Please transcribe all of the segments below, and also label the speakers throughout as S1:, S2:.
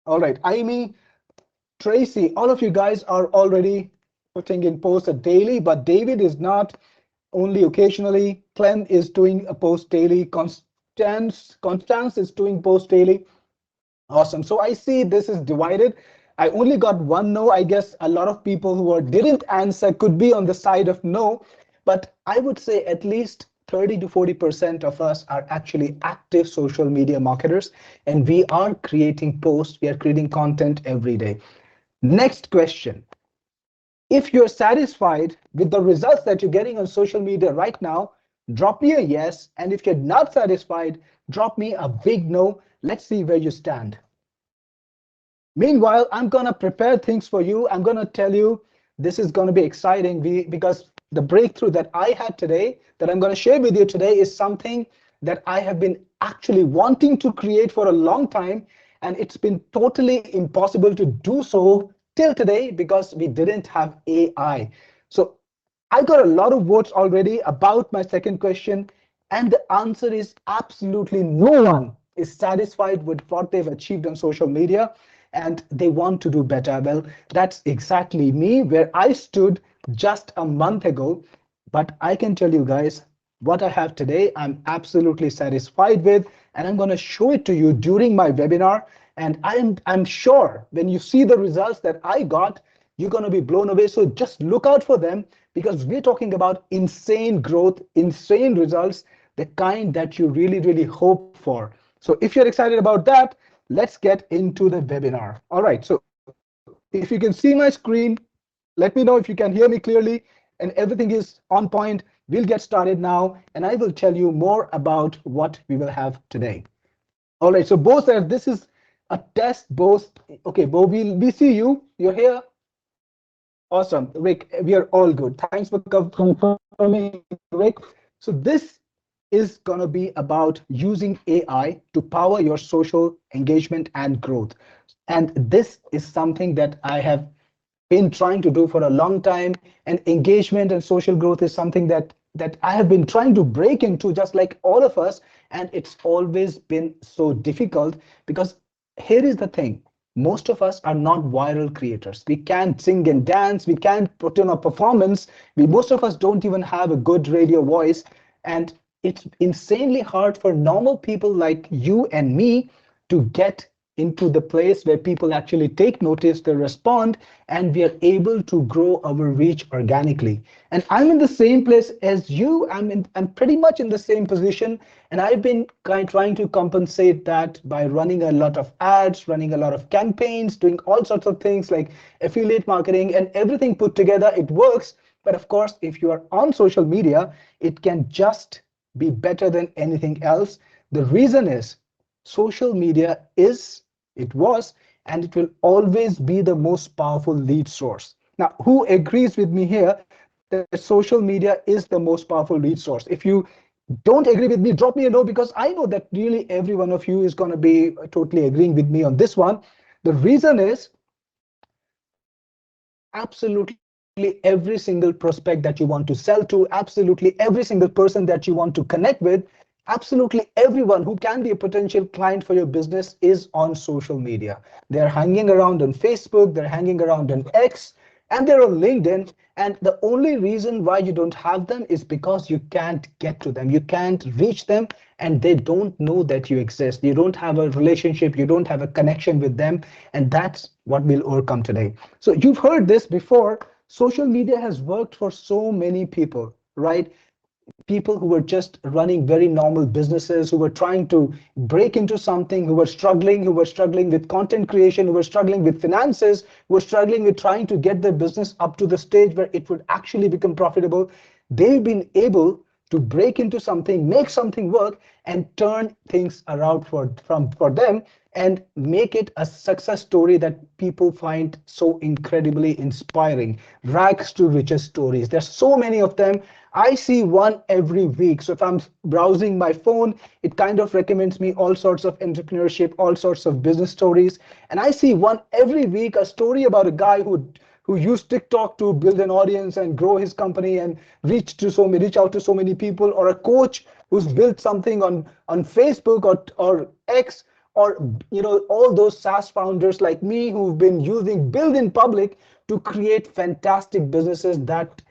S1: All right, Amy, Tracy, all of you guys are already putting in posts a daily, but David is not, only occasionally. Clem is doing a post daily. Constance is doing post daily. Awesome. So I see this is divided. I only got one no. I guess a lot of people who didn't answer could be on the side of no, but I would say at least 30 to 40% of us are actually active social media marketers, and we are creating posts, we are creating content every day. Next question. If you're satisfied with the results that you're getting on social media right now, drop me a yes. And if you're not satisfied, drop me a big no. Let's see where you stand. Meanwhile, I'm going to prepare things for you. I'm going to tell you this is going to be exciting because the breakthrough that I had today, that I'm going to share with you today, is something that I have been actually wanting to create for a long time. And it's been totally impossible to do so till today because we didn't have AI. So I got a lot of votes already about my second question. And the answer is absolutely no one is satisfied with what they've achieved on social media, and they want to do better. Well, that's exactly me, where I stood just a month ago. But I can tell you guys what I have today, I'm absolutely satisfied with, and I'm going to show it to you during my webinar. And I'm sure when you see the results that I got, you're going to be blown away. So just look out for them, because we're talking about insane growth, insane results, the kind that you really, really hope for. So if you're excited about that, let's get into the webinar. All right, so if you can see my screen, let me know if you can hear me clearly and everything is on point. We'll get started now, and I will tell you more about what we will have today. All right, so Bo says this is a test. Bo, okay, Bo, we see you. You're here. Awesome, Rick. We are all good. Thanks for confirming, Rick. So this is going to be about using AI to power your social engagement and growth. And this is something that I have been trying to do for a long time. And engagement and social growth is something that I have been trying to break into, just like all of us. And it's always been so difficult because here is the thing. Most of us are not viral creators. We can't sing and dance. We can't put in a performance. Most of us don't even have a good radio voice. And it's insanely hard for normal people like you and me to get into the place where people actually take notice, they respond, and we are able to grow our reach organically. And I'm in the same place as you. I'm pretty much in the same position, and I've been trying to compensate that by running a lot of ads, running a lot of campaigns, doing all sorts of things like affiliate marketing, and everything put together, it works. But of course, if you are on social media, it can just be better than anything else. The reason is social media it was, and it will always be the most powerful lead source. Now, who agrees with me here that social media is the most powerful lead source? If you don't agree with me, drop me a note, because I know that really every one of you is going to be totally agreeing with me on this one. The reason is absolutely every single prospect that you want to sell to, absolutely every single person that you want to connect with, absolutely everyone who can be a potential client for your business is on social media. They're hanging around on Facebook, they're hanging around on X, and they're on LinkedIn. And the only reason why you don't have them is because you can't get to them. You can't reach them, and they don't know that you exist. You don't have a relationship, you don't have a connection with them. And that's what we'll overcome today. So you've heard this before. Social media has worked for so many people, right? People who were just running very normal businesses, who were trying to break into something, who were struggling with content creation, who were struggling with finances, who were struggling with trying to get their business up to the stage where it would actually become profitable. They've been able to break into something, make something work, and turn things around for them, and make it a success story that people find so incredibly inspiring. Rags to riches stories. There's so many of them. I see one every week. So if I'm browsing my phone, it kind of recommends me all sorts of entrepreneurship, all sorts of business stories. And I see one every week, a story about a guy who used TikTok to build an audience and grow his company and reach out to so many people, or a coach who's built something on Facebook or X. or all those SaaS founders like me who've been using build in public to create fantastic businesses that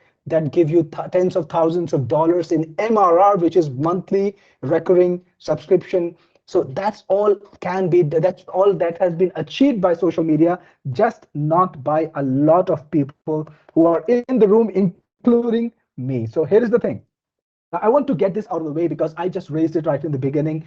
S1: give you tens of thousands of dollars in MRR, which is monthly recurring subscription. So that's all that has been achieved by social media, just not by a lot of people who are in the room, including me. So here is the thing. Now, I want to get this out of the way because I just raised it right in the beginning.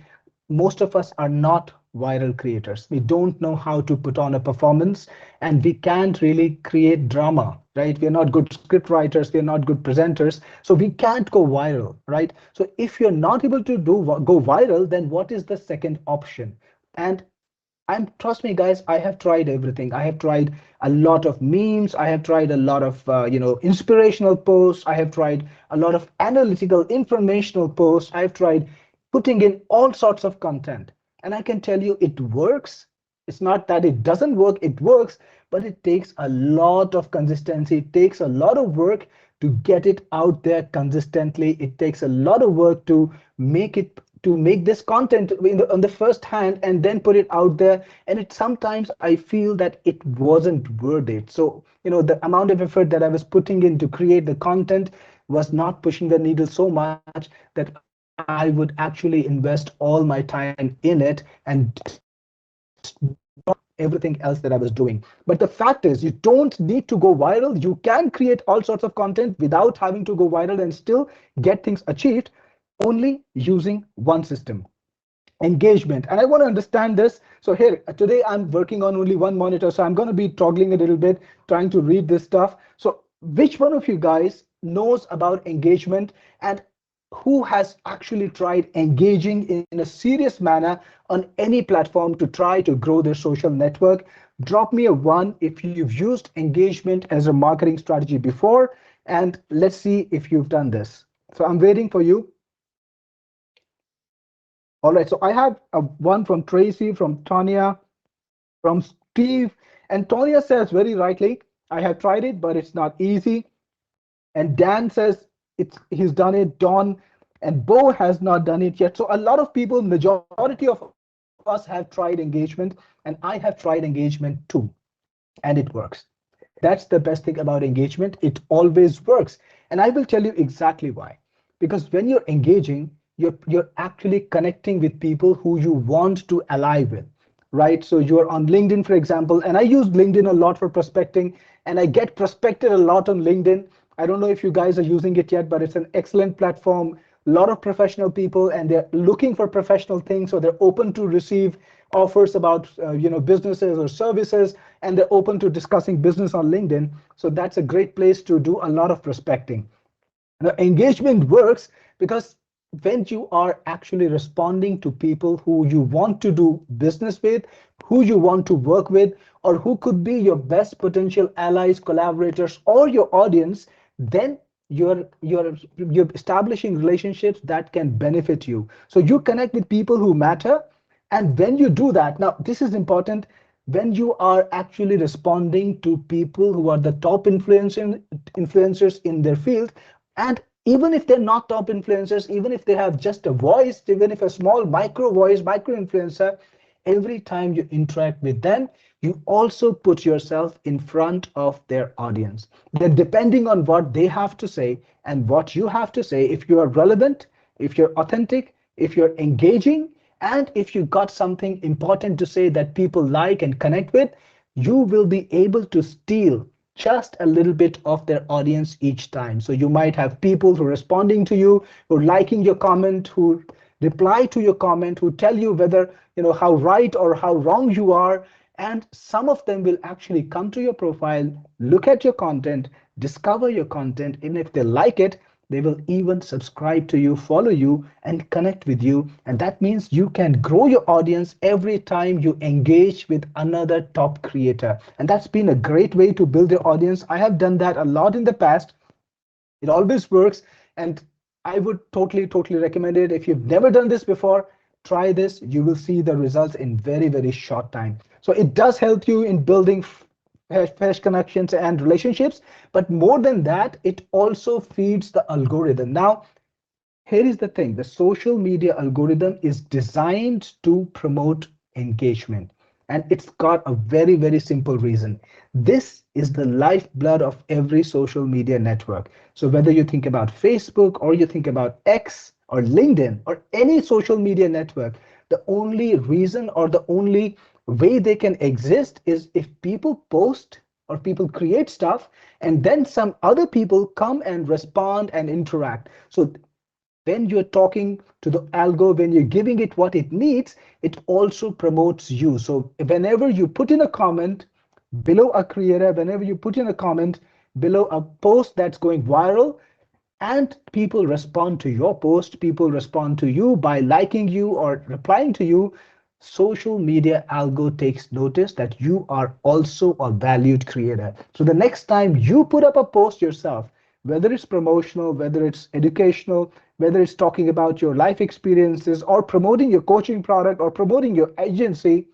S1: Most of us are not viral creators. We don't know how to put on a performance, and we can't really create drama, right? We're not good script writers, we're not good presenters, so we can't go viral, right? So if you're not able to go viral, then what is the second option? And trust me, guys, I have tried everything. I have tried a lot of memes. I have tried a lot of inspirational posts. I have tried a lot of analytical, informational posts. I've tried putting in all sorts of content, and I can tell you it works. It's not that it doesn't work. It works, but it takes a lot of consistency. It takes a lot of work to get it out there consistently. It takes a lot of work to make this content on the first hand and then put it out there. And it sometimes I feel that it wasn't worth it. So the amount of effort that I was putting in to create the content was not pushing the needle so much that I would actually invest all my time in it and everything else that I was doing. But the fact is, you don't need to go viral. You can create all sorts of content without having to go viral and still get things achieved, only using one system: engagement. And I want to understand this. So here today I'm working on only one monitor, so I'm going to be toggling a little bit, trying to read this stuff. So which one of you guys knows about engagement, and who has actually tried engaging in a serious manner on any platform to try to grow their social network? Drop me a one if you've used engagement as a marketing strategy before, and let's see if you've done this. So I'm waiting for you. All right, so I have one from Tracy, from Tanya, from Steve, and Tonya says very rightly, I have tried it, but it's not easy. And Dan says he's done it. Don and Bo has not done it yet. So a lot of people, majority of us have tried engagement, and I have tried engagement too, and it works. That's the best thing about engagement. It always works. And I will tell you exactly why. Because when you're engaging, you're actually connecting with people who you want to ally with, right? So you're on LinkedIn, for example, and I use LinkedIn a lot for prospecting, and I get prospected a lot on LinkedIn. I don't know if you guys are using it yet, but it's an excellent platform. A lot of professional people, and they're looking for professional things, so they're open to receive offers about businesses or services, and they're open to discussing business on LinkedIn. So that's a great place to do a lot of prospecting. Now, engagement works because when you are actually responding to people who you want to do business with, who you want to work with, or who could be your best potential allies, collaborators, or your audience, then you're establishing relationships that can benefit you. So you connect with people who matter. And when you do that, now this is important, when you are actually responding to people who are the top influencers in their field, and even if they're not top influencers, even if they have just a voice, even if a small micro voice, micro influencer, every time you interact with them, you also put yourself in front of their audience. Then depending on what they have to say and what you have to say, if you are relevant, if you're authentic, if you're engaging, and if you got something important to say that people like and connect with, you will be able to steal just a little bit of their audience each time. So you might have people who are responding to you, who are liking your comment, who reply to your comment, who tell you whether how right or how wrong you are. And some of them will actually come to your profile, look at your content, discover your content, and if they like it, they will even subscribe to you, follow you, and connect with you. And that means you can grow your audience every time you engage with another top creator. And that's been a great way to build your audience. I have done that a lot in the past. It always works. And I would totally recommend it. If you've never done this before, try this. You will see the results in very short time. So it does help you in building fresh connections and relationships, but more than that, it also feeds the algorithm. Now, here is the thing: the social media algorithm is designed to promote engagement. And it's got a very, very simple reason. This is the lifeblood of every social media network. So whether you think about Facebook or you think about X or LinkedIn or any social media network, the only reason or the only way they can exist is if people post or people create stuff and then some other people come and respond and interact. So when you're talking to the algo, when you're giving it what it needs, it also promotes you. So whenever you put in a comment below a creator, whenever you put in a comment below a post that's going viral, and people respond to your post, people respond to you by liking you or replying to you, social media algo takes notice that you are also a valued creator. So the next time you put up a post yourself, whether it's promotional, whether it's educational, whether it's talking about your life experiences or promoting your coaching product or promoting your agency,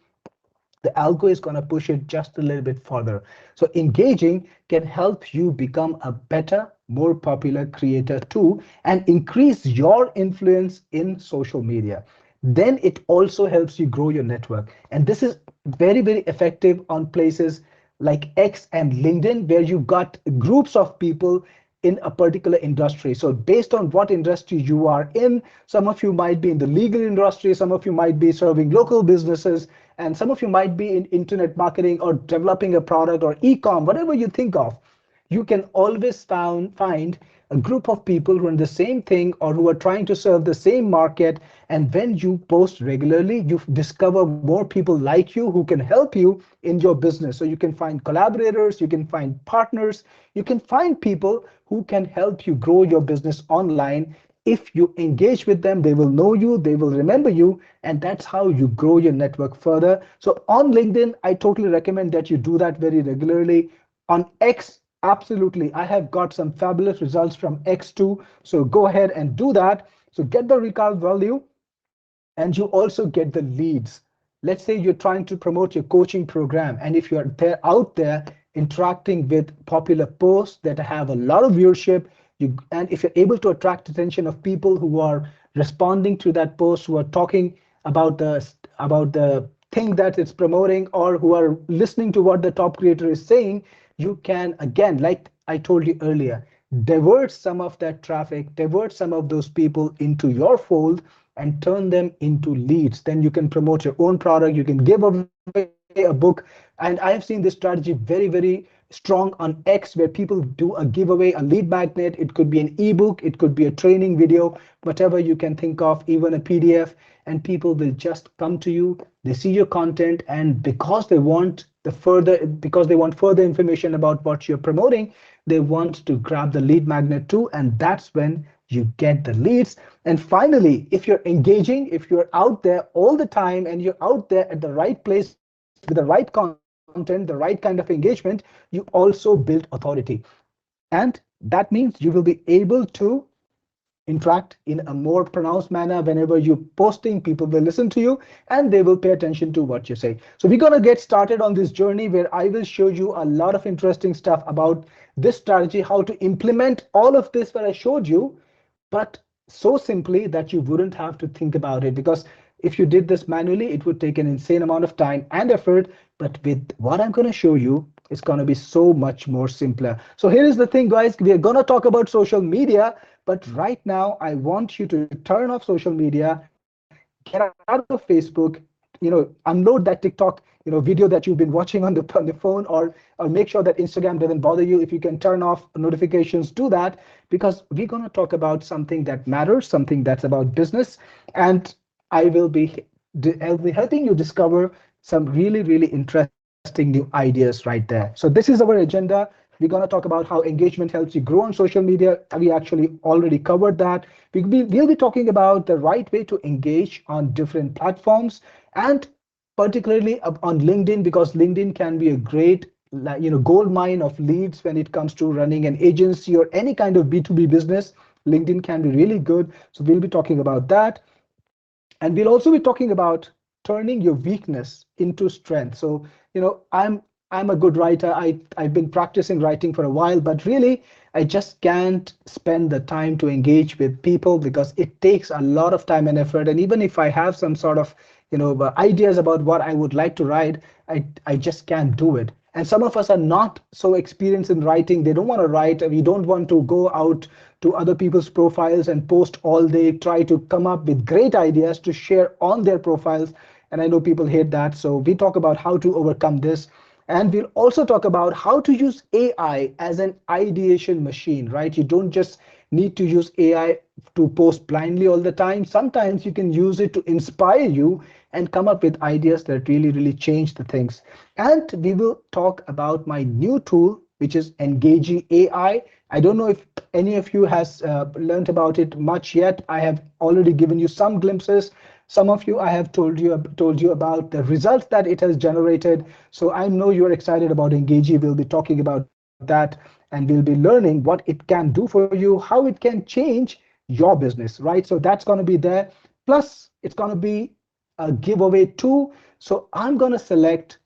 S1: the algo is going to push it just a little bit further. So engaging can help you become a better, more popular creator too, and increase your influence in social media. Then it also helps you grow your network. And this is very, very effective on places like X and LinkedIn, where you've got groups of people in a particular industry. So based on what industry you are in, some of you might be in the legal industry, some of you might be serving local businesses, and some of you might be in internet marketing or developing a product or e-com, whatever you think of. You can always find a group of people who are in the same thing or who are trying to serve the same market. And when you post regularly, you discover more people like you who can help you in your business. So you can find collaborators, you can find partners, you can find people who can help you grow your business online. If you engage with them, they will know you, they will remember you, and that's how you grow your network further. So on LinkedIn, I totally recommend that you do that very regularly. On X, absolutely, I have got some fabulous results from X too. So go ahead and do that. So get the recall value, and you also get the leads. Let's say you're trying to promote your coaching program, and if you're there out there interacting with popular posts that have a lot of viewership, and if you're able to attract attention of people who are responding to that post, who are talking about the thing that it's promoting, or who are listening to what the top creator is saying, you can, again, like I told you earlier, divert some of that traffic, divert some of those people into your fold and turn them into leads. Then you can promote your own product, you can give away a book. And I have seen this strategy very, very strong on X, where people do a giveaway, a lead magnet. It could be an ebook, it could be a training video, whatever you can think of, even a PDF, and people will just come to you. They see your content, and because they want further information about what you're promoting, they want to grab the lead magnet too, and that's when you get the leads. And finally, if you're engaging, if you're out there all the time and you're out there at the right place with the right content, the right kind of engagement, you also build authority. And that means you will be able to interact in a more pronounced manner. Whenever you're posting, people will listen to you and they will pay attention to what you say. So we're going to get started on this journey where I will show you a lot of interesting stuff about this strategy, how to implement all of this that I showed you, but so simply that you wouldn't have to think about it. Because if you did this manually, it would take an insane amount of time and effort. But with what I'm going to show you, it's going to be so much more simpler. So here is the thing, guys. We are going to talk about social media, but right now I want you to turn off social media, get out of Facebook, unload that TikTok, video that you've been watching on the phone, or make sure that Instagram doesn't bother you. If you can turn off notifications, do that, because we're going to talk about something that matters, something that's about business, and I'll be helping you discover some really, really interesting new ideas right there. So this is our agenda. We're going to talk about how engagement helps you grow on social media. We actually already covered that. We'll be talking about the right way to engage on different platforms, and particularly on LinkedIn, because LinkedIn can be a great gold mine of leads when it comes to running an agency or any kind of B2B business. LinkedIn can be really good. So we'll be talking about that. And we'll also be talking about turning your weakness into strength. So, I'm a good writer. I've been practicing writing for a while, but really I just can't spend the time to engage with people because it takes a lot of time and effort. And even if I have some sort of ideas about what I would like to write, I just can't do it. And some of us are not so experienced in writing. They don't want to write. We don't want to go out to other people's profiles and post all day, try to come up with great ideas to share on their profiles. And I know people hate that. So we talk about how to overcome this. And we'll also talk about how to use AI as an ideation machine, right? You don't just need to use AI to post blindly all the time. Sometimes you can use it to inspire you and come up with ideas that really, really change the things. And we will talk about my new tool, which is Engagi AI. I don't know if any of you has learned about it much yet. I have already given you some glimpses. Some of you, I have told you about the results that it has generated. So I know you're excited about Engagi. We'll be talking about that, and we'll be learning what it can do for you, how it can change your business, right? So that's going to be there. Plus, it's going to be a giveaway too. So I'm going to select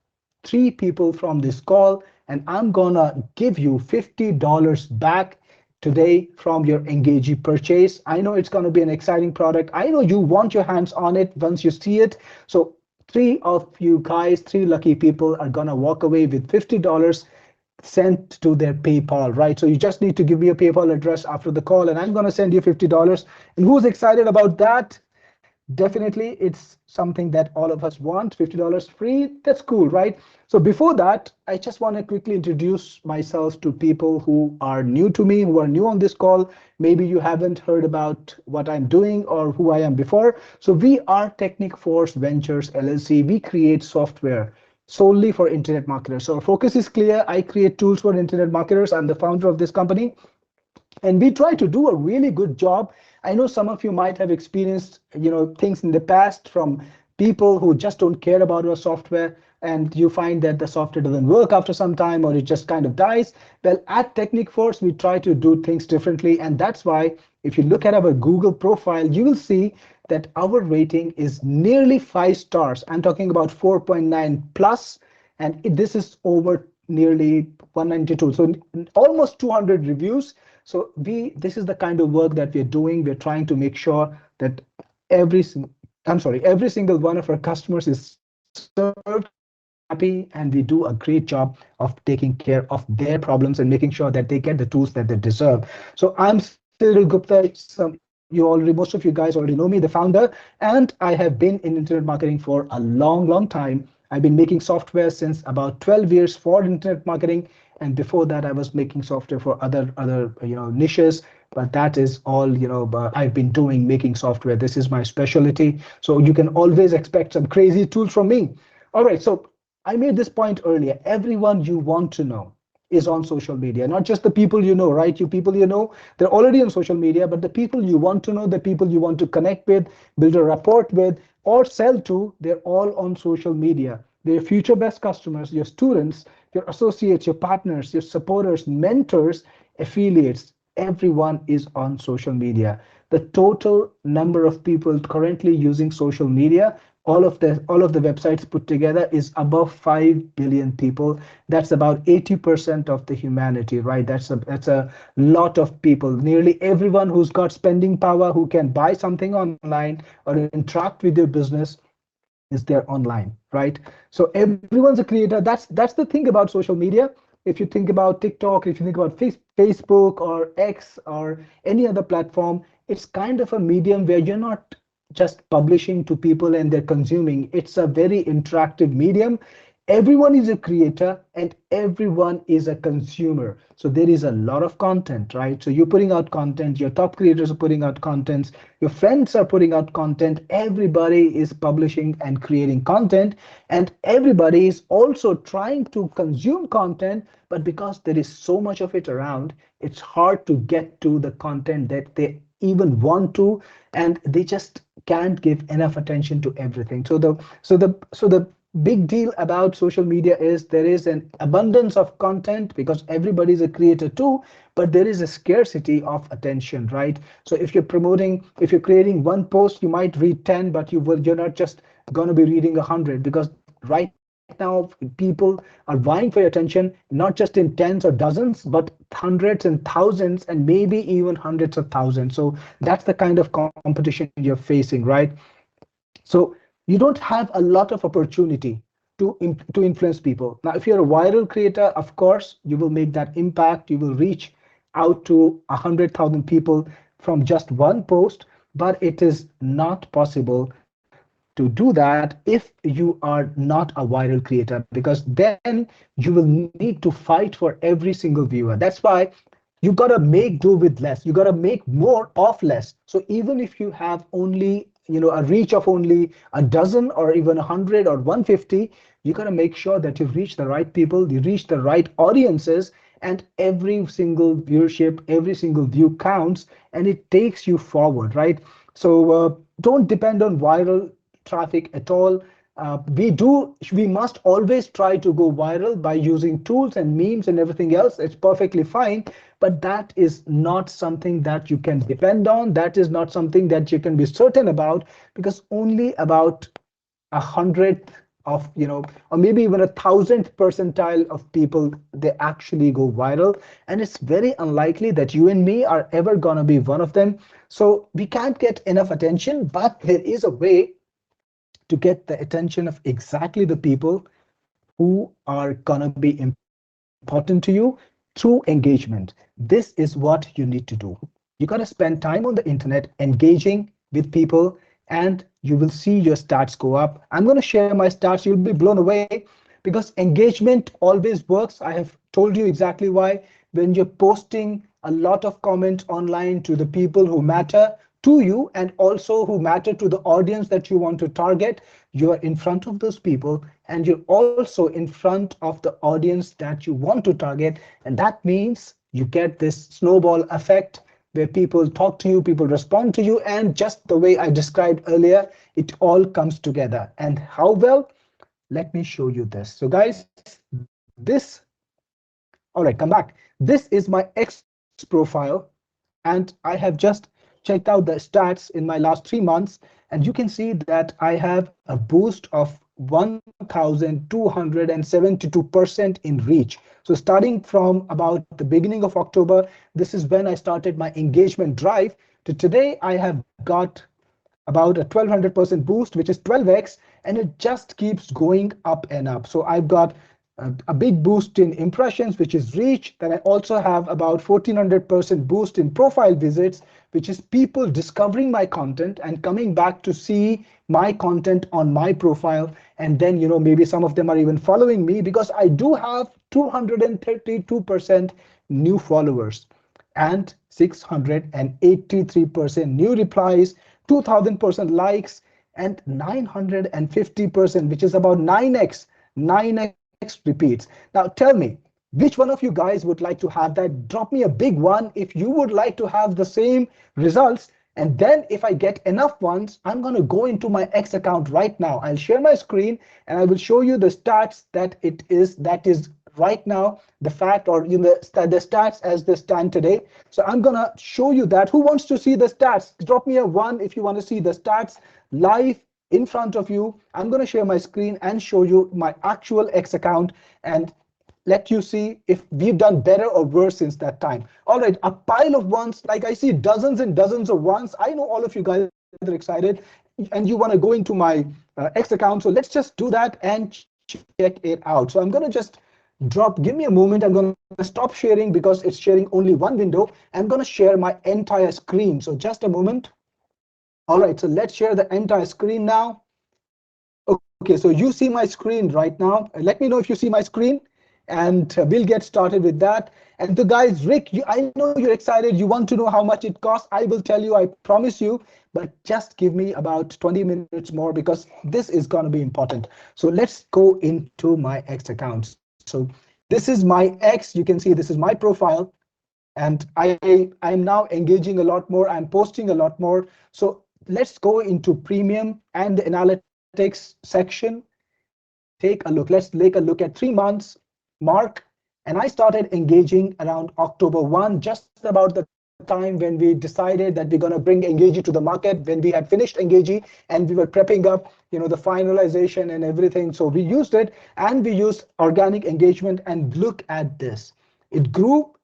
S1: 3 people from this call, and I'm going to give you $50 back today from your Engagi purchase. I know it's going to be an exciting product. I know you want your hands on it once you see it. So 3 of you guys, 3 lucky people are going to walk away with $50 sent to their PayPal, right? So you just need to give me a PayPal address after the call, and I'm going to send you $50. And who's excited about that? Definitely, it's something that all of us want. $50 free, that's cool, right? So before that, I just want to quickly introduce myself to people who are new to me, who are new on this call. Maybe you haven't heard about what I'm doing or who I am before. So we are Technic Force Ventures LLC. We create software solely for internet marketers. So our focus is clear. I create tools for internet marketers. I'm the founder of this company, and we try to do a really good job. I know some of you might have experienced things in the past from people who just don't care about our software, and you find that the software doesn't work after some time, or it just kind of dies. Well, at Technic Force, we try to do things differently, and that's why if you look at our Google profile, you will see that our rating is nearly 5 stars. I'm talking about 4.9 plus, and this is over nearly 192, so almost 200 reviews. So this is the kind of work that we're doing. We're trying to make sure that every single one of our customers is served, happy, and we do a great job of taking care of their problems and making sure that they get the tools that they deserve. So I'm Cyril Gupta. Most of you guys already know me, the founder, and I have been in internet marketing for a long, long time. I've been making software since about 12 years for internet marketing, and before that, I was making software for other niches. But that is all I've been doing, making software. This is my specialty. So you can always expect some crazy tools from me. All right, so I made this point earlier. Everyone you want to know is on social media, not just the people you know, right? You people you know, they're already on social media, but the people you want to know, the people you want to connect with, build a rapport with, or sell to, they're all on social media. They're future best customers, your students, your associates, your partners, your supporters, mentors, affiliates. Everyone is on social media. The total number of people currently using social media, all of the websites put together, is above 5 billion people. That's about 80% of the humanity, right? That's a lot of people. Nearly everyone who's got spending power, who can buy something online or interact with your business, is there online, right? So everyone's a creator. That's the thing about social media. If you think about TikTok, if you think about Facebook or X or any other platform, it's kind of a medium where you're not just publishing to people and they're consuming. It's a very interactive medium. Everyone is a creator and everyone is a consumer. So there is a lot of content, right? So you're putting out content, your top creators are putting out contents, your friends are putting out content, everybody is publishing and creating content, and everybody is also trying to consume content. But because there is so much of it around, it's hard to get to the content that they even want to, and they just can't give enough attention to everything. So the big deal about social media is there is an abundance of content because everybody's a creator too, but there is a scarcity of attention, right? So if you're creating one post, you might read 10, but you're not just going to be reading 100, because right now people are vying for your attention, not just in tens or dozens, but hundreds and thousands, and maybe even hundreds of thousands. So that's the kind of competition you're facing, right? So you don't have a lot of opportunity to influence people. Now, if you're a viral creator, of course, you will make that impact. You will reach out to 100,000 people from just one post, but it is not possible to do that if you are not a viral creator, because then you will need to fight for every single viewer. That's why you got to make do with less. You got to make more of less. So even if you have only, a reach of only a dozen or even 100 or 150, you got to make sure that you reach the right people, you reach the right audiences, and every single viewership, every single view counts, and it takes you forward, right? So don't depend on viral traffic at all. We must always try to go viral by using tools and memes and everything else. It's perfectly fine, but that is not something that you can depend on. That is not something that you can be certain about, because only about a hundredth of, or maybe even a thousandth percentile of people, they actually go viral, and it's very unlikely that you and me are ever gonna be one of them. So we can't get enough attention, but there is a way to get the attention of exactly the people who are gonna be important to you through engagement. This is what you need to do. You gotta spend time on the internet engaging with people, and you will see your stats go up. I'm gonna share my stats. You'll be blown away, because engagement always works. I have told you exactly why. When you're posting a lot of comments online to the people who matter to you, and also who matter to the audience that you want to target, you are in front of those people, and you're also in front of the audience that you want to target. And that means you get this snowball effect, where people talk to you, people respond to you, and just the way I described earlier, it all comes together. And how well? Let me show you this. So guys, this, all right, come back. This is my X profile, and I have just checked out the stats in my last 3 months, and you can see that I have a boost of 1272% in reach. So starting from about the beginning of October, this is when I started my engagement drive, to today I have got about a 1200% boost, which is 12x, and it just keeps going up and up. So I've got a big boost in impressions, which is reach. Then I also have about 1400% boost in profile visits, which is people discovering my content and coming back to see my content on my profile. And then, maybe some of them are even following me, because I do have 232% new followers and 683% new replies, 2000% likes, and 950%, which is about 9x repeats. Now tell me, which one of you guys would like to have that? Drop me a big one if you would like to have the same results. And then if I get enough ones, I'm going to go into my X account right now. I'll share my screen and I will show you the stats that is right now, the fact, or the stats as they stand today. So I'm going to show you that. Who wants to see the stats? Drop me a one if you want to see the stats live in front of you. I'm going to share my screen and show you my actual X account and let you see if we've done better or worse since that time. All right, a pile of ones. Like, I see dozens and dozens of ones. I know all of you guys are excited and you want to go into my X account. So let's just do that and check it out. So I'm going to just give me a moment. I'm going to stop sharing because it's sharing only one window. I'm going to share my entire screen. So just a moment. All right, so let's share the entire screen now. Okay, so you see my screen right now. Let me know if you see my screen, and we'll get started with that. And the guys, Rick, I know you're excited. You want to know how much it costs. I will tell you, I promise you, but just give me about 20 minutes more, because this is going to be important. So let's go into my X account. So this is my X. You can see this is my profile. And I'm now engaging a lot more. I'm posting a lot more. So let's go into premium and the analytics section. Take a look. Let's take a look at 3 months mark. And I started engaging around October 1, just about the time when we decided that we're going to bring Engagi to the market, when we had finished Engagi and we were prepping up, the finalization and everything. So we used it, and we used organic engagement, and look at this. It grew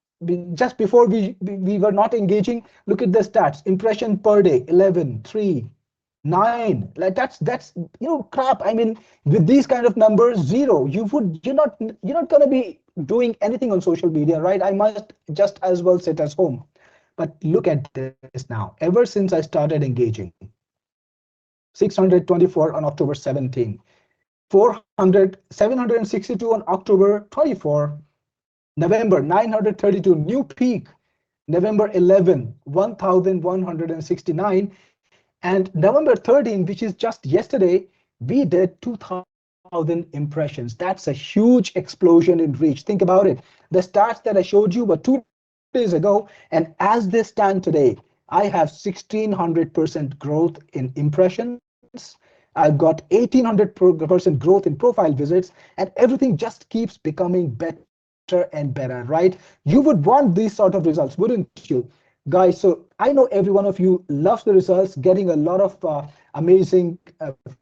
S1: just before we were not engaging. Look at the stats. Impression per day, 11, 3, 9. Like that's crap. I mean, with these kind of numbers, 0. You're not gonna be doing anything on social media, right? I must just as well sit at home. But look at this now. Ever since I started engaging, 624 on October 17, 762 on October 24, November 932, new peak, November 11, 1169, and November 13, which is just yesterday, we did 2000 impressions. That's a huge explosion in reach. Think about it. The stats that I showed you were 2 days ago, and as they stand today, I have 1600% growth in impressions. I've got 1800% growth in profile visits, and everything just keeps becoming better and better, right? You would want these sort of results, wouldn't you? Guys, so I know every one of you loves the results, getting a lot of amazing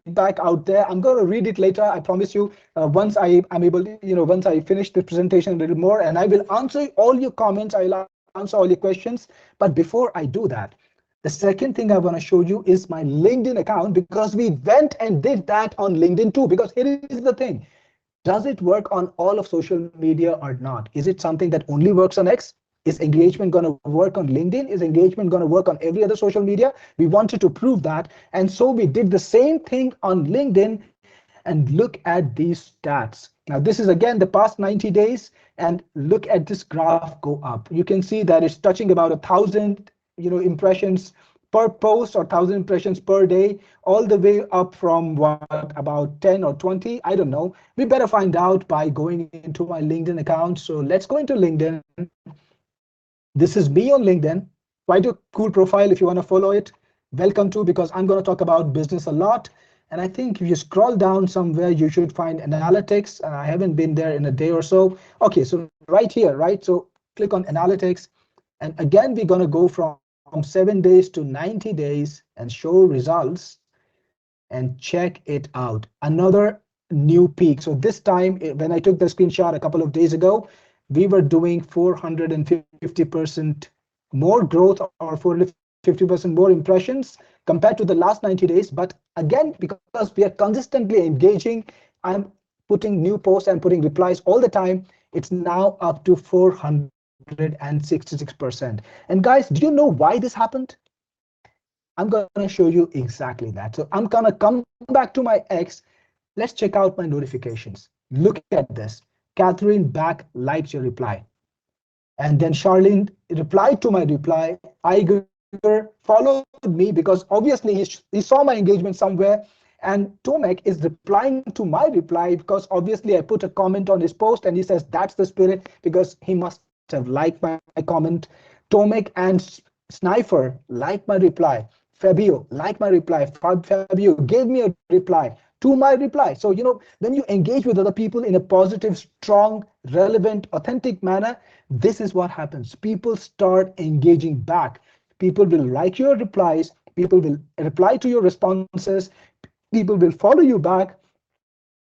S1: feedback out there. I'm going to read it later, I promise you, once I'm able to, once I finish the presentation a little more, and I will answer all your comments, I'll answer all your questions. But before I do that, the second thing I want to show you is my LinkedIn account, because we went and did that on LinkedIn too. Because here is the thing. Does it work on all of social media or not? Is it something that only works on X? Is engagement going to work on LinkedIn? Is engagement going to work on every other social media? We wanted to prove that. And so we did the same thing on LinkedIn, and look at these stats. Now, this is again the past 90 days, and look at this graph go up. You can see that it's touching about 1,000, impressions per post, or 1,000 impressions per day, all the way up from what, about 10 or 20, I don't know. We better find out by going into my LinkedIn account. So let's go into LinkedIn. This is me on LinkedIn. Quite a cool profile. If you want to follow it, welcome to, because I'm going to talk about business a lot. And I think if you scroll down somewhere, you should find analytics. I haven't been there in a day or so. Okay, so right here, right? So click on analytics. And again, we're going to go from 7 days to 90 days and show results, and check it out. Another new peak. So this time, when I took the screenshot a couple of days ago, we were doing 450% more growth, or 450% more impressions compared to the last 90 days. But again, because we are consistently engaging, I'm putting new posts and putting replies all the time. It's now up to 466%. And guys, do you know why this happened? I'm going to show you exactly that. So I'm going to come back to my X. Let's check out my notifications. Look at this. Catherine back liked your reply. And then Charlene replied to my reply. Iger followed me because obviously he saw my engagement somewhere. And Tomek is replying to my reply because obviously I put a comment on his post and he says that's the spirit, because he must have liked my comment. Tomek and Sniper liked my reply. Fabio liked my reply. Fabio gave me a reply to my reply. So, when you engage with other people in a positive, strong, relevant, authentic manner, this is what happens. People start engaging back. People will like your replies. People will reply to your responses. People will follow you back,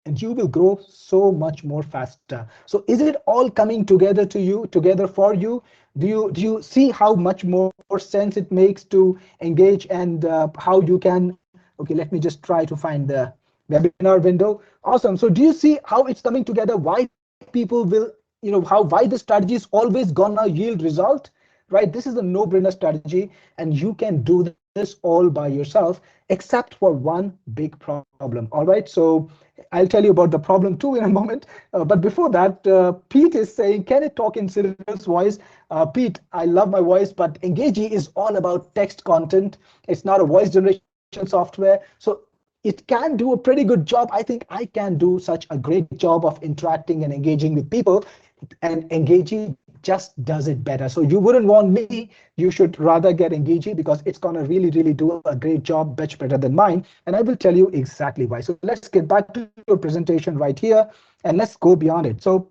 S1: and you will grow so much more faster. So is it all coming together for you? Do you see how much more sense it makes to engage, and how you can, okay, let me just try to find the webinar window. Awesome. So do you see how it's coming together? Why people will, why the strategy is always gonna yield result, right? This is a no-brainer strategy, and you can do this all by yourself, except for one big problem. All right, so I'll tell you about the problem too in a moment. But before that, Pete is saying, can it talk in Cyril's voice? Pete, I love my voice, but Engagi is all about text content. It's not a voice generation software. So it can do a pretty good job. I think I can do such a great job of interacting and engaging with people, and Engagi just does it better. So you wouldn't want me, you should rather get Engagi, because it's gonna really do a great job, much better than mine. And I will tell you exactly why. So let's get back to your presentation right here, and let's go beyond it. So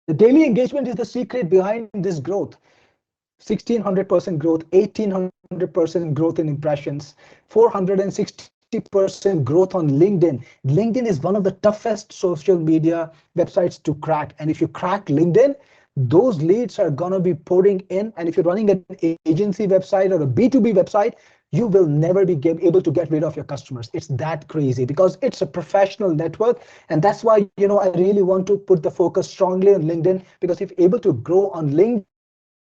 S1: the daily engagement is the secret behind this growth. 1,600% growth, 1,800% growth in impressions, 460% growth on LinkedIn. LinkedIn is one of the toughest social media websites to crack. And if you crack LinkedIn, those leads are going to be pouring in. And if you're running an agency website or a B2B website, you will never be able to get rid of your customers. It's that crazy because it's a professional network. And that's why, I really want to put the focus strongly on LinkedIn, because if able to grow on LinkedIn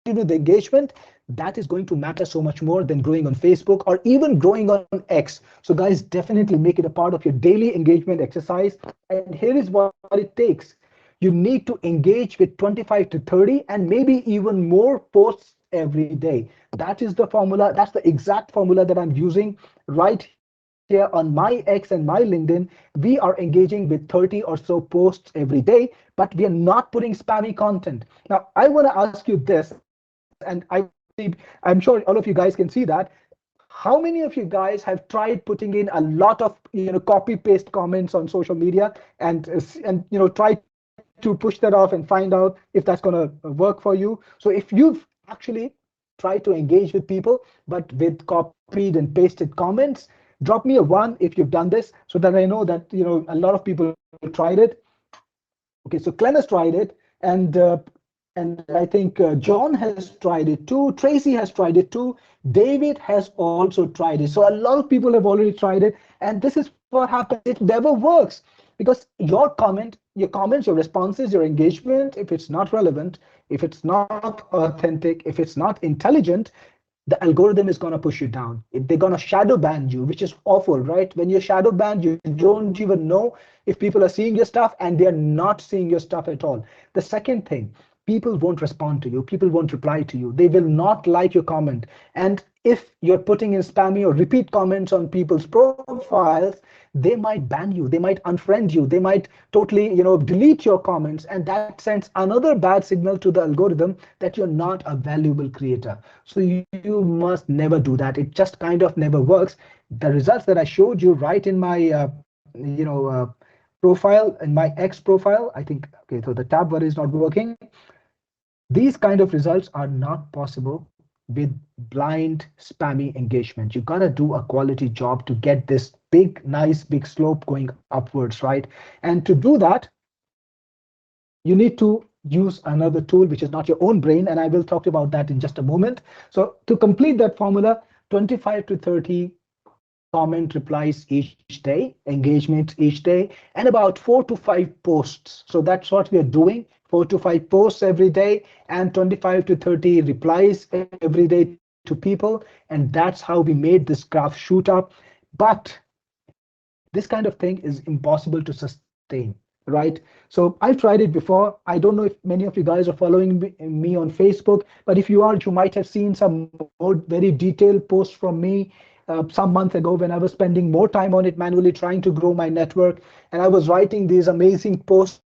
S1: with engagement, that is going to matter so much more than growing on Facebook or even growing on X. So guys, definitely make it a part of your daily engagement exercise. And here is what it takes. You need to engage with 25 to 30 and maybe even more posts every day. That is the formula. That's the exact formula that I'm using right here on my X and my LinkedIn. We are engaging with 30 or so posts every day, but we are not putting spammy content. Now, I want to ask you this, and I'm sure all of you guys can see that. How many of you guys have tried putting in a lot of copy paste comments on social media and try to push that off and find out if that's going to work for you? So if you've actually tried to engage with people but with copied and pasted comments, drop me a one if you've done this, so that I know that a lot of people tried it. Okay, so Glenn has tried it, and I think John has tried it too. Tracy has tried it too. David has also tried it. So a lot of people have already tried it, and this is what happens. It never works because your comments, your responses, your engagement, if it's not relevant, if it's not authentic, if it's not intelligent, the algorithm is going to push you down. They're going to shadow ban you, which is awful, right? When you're shadow banned, you don't even know if people are seeing your stuff, and they're not seeing your stuff at all. The second thing, people won't respond to you, people won't reply to you, they will not like your comment. And if you're putting in spammy or repeat comments on people's profiles, they might ban you, they might unfriend you, they might totally delete your comments, and that sends another bad signal to the algorithm that you're not a valuable creator. So you must never do that. It just kind of never works. The results that I showed you right in my profile, in my X profile, I think, okay, so the tab bar is not working. These kind of results are not possible with blind spammy engagement. You gotta do a quality job to get this big, nice, big slope going upwards, right? And to do that, you need to use another tool, which is not your own brain, and I will talk about that in just a moment. So to complete that formula, 25 to 30 comment replies each day, engagements each day, and about 4 to 5 posts. So that's what we are doing, 4 to 5 posts every day and 25 to 30 replies every day to people. And that's how we made this graph shoot up. But this kind of thing is impossible to sustain, right? So I've tried it before. I don't know if many of you guys are following me on Facebook, but if you are, you might have seen some more very detailed posts from me some months ago when I was spending more time on it manually trying to grow my network. And I was writing these amazing posts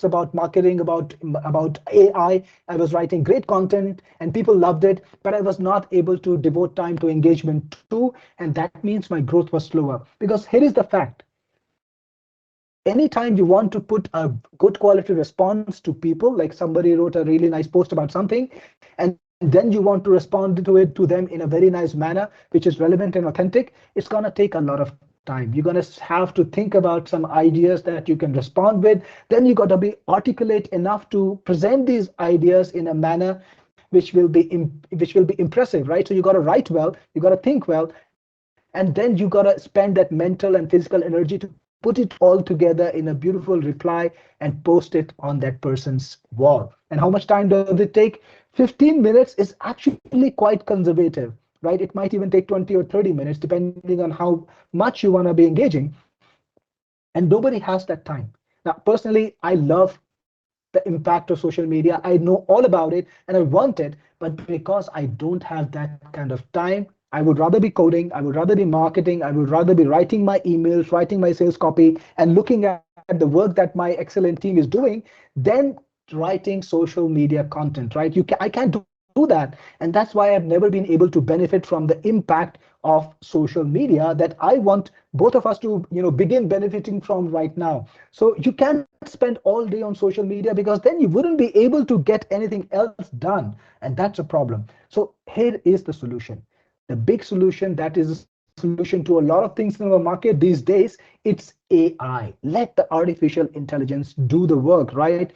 S1: about marketing, about AI. I was writing great content and people loved it, but I was not able to devote time to engagement too. And that means my growth was slower. Because here is the fact. Anytime you want to put a good quality response to people, like somebody wrote a really nice post about something, and then you want to respond to them in a very nice manner, which is relevant and authentic, it's going to take a lot of time. You're going to have to think about some ideas that you can respond with. Then you got to be articulate enough to present these ideas in a manner which will be impressive, right? So you got to write well, you got to think well, and then you got to spend that mental and physical energy to put it all together in a beautiful reply and post it on that person's wall. And how much time does it take? 15 minutes is actually quite conservative, right? It might even take 20 or 30 minutes depending on how much you want to be engaging, and nobody has that time. Now, personally, I love the impact of social media. I know all about it and I want it, but because I don't have that kind of time, I would rather be coding, I would rather be marketing, I would rather be writing my emails, writing my sales copy, and looking at the work that my excellent team is doing, then writing social media content, right? I can't do that. And that's why I've never been able to benefit from the impact of social media that I want both of us to, begin benefiting from right now. So you can't spend all day on social media because then you wouldn't be able to get anything else done. And that's a problem. So here is the solution. The big solution that is the solution to a lot of things in our market these days, it's AI. Let the artificial intelligence do the work, right?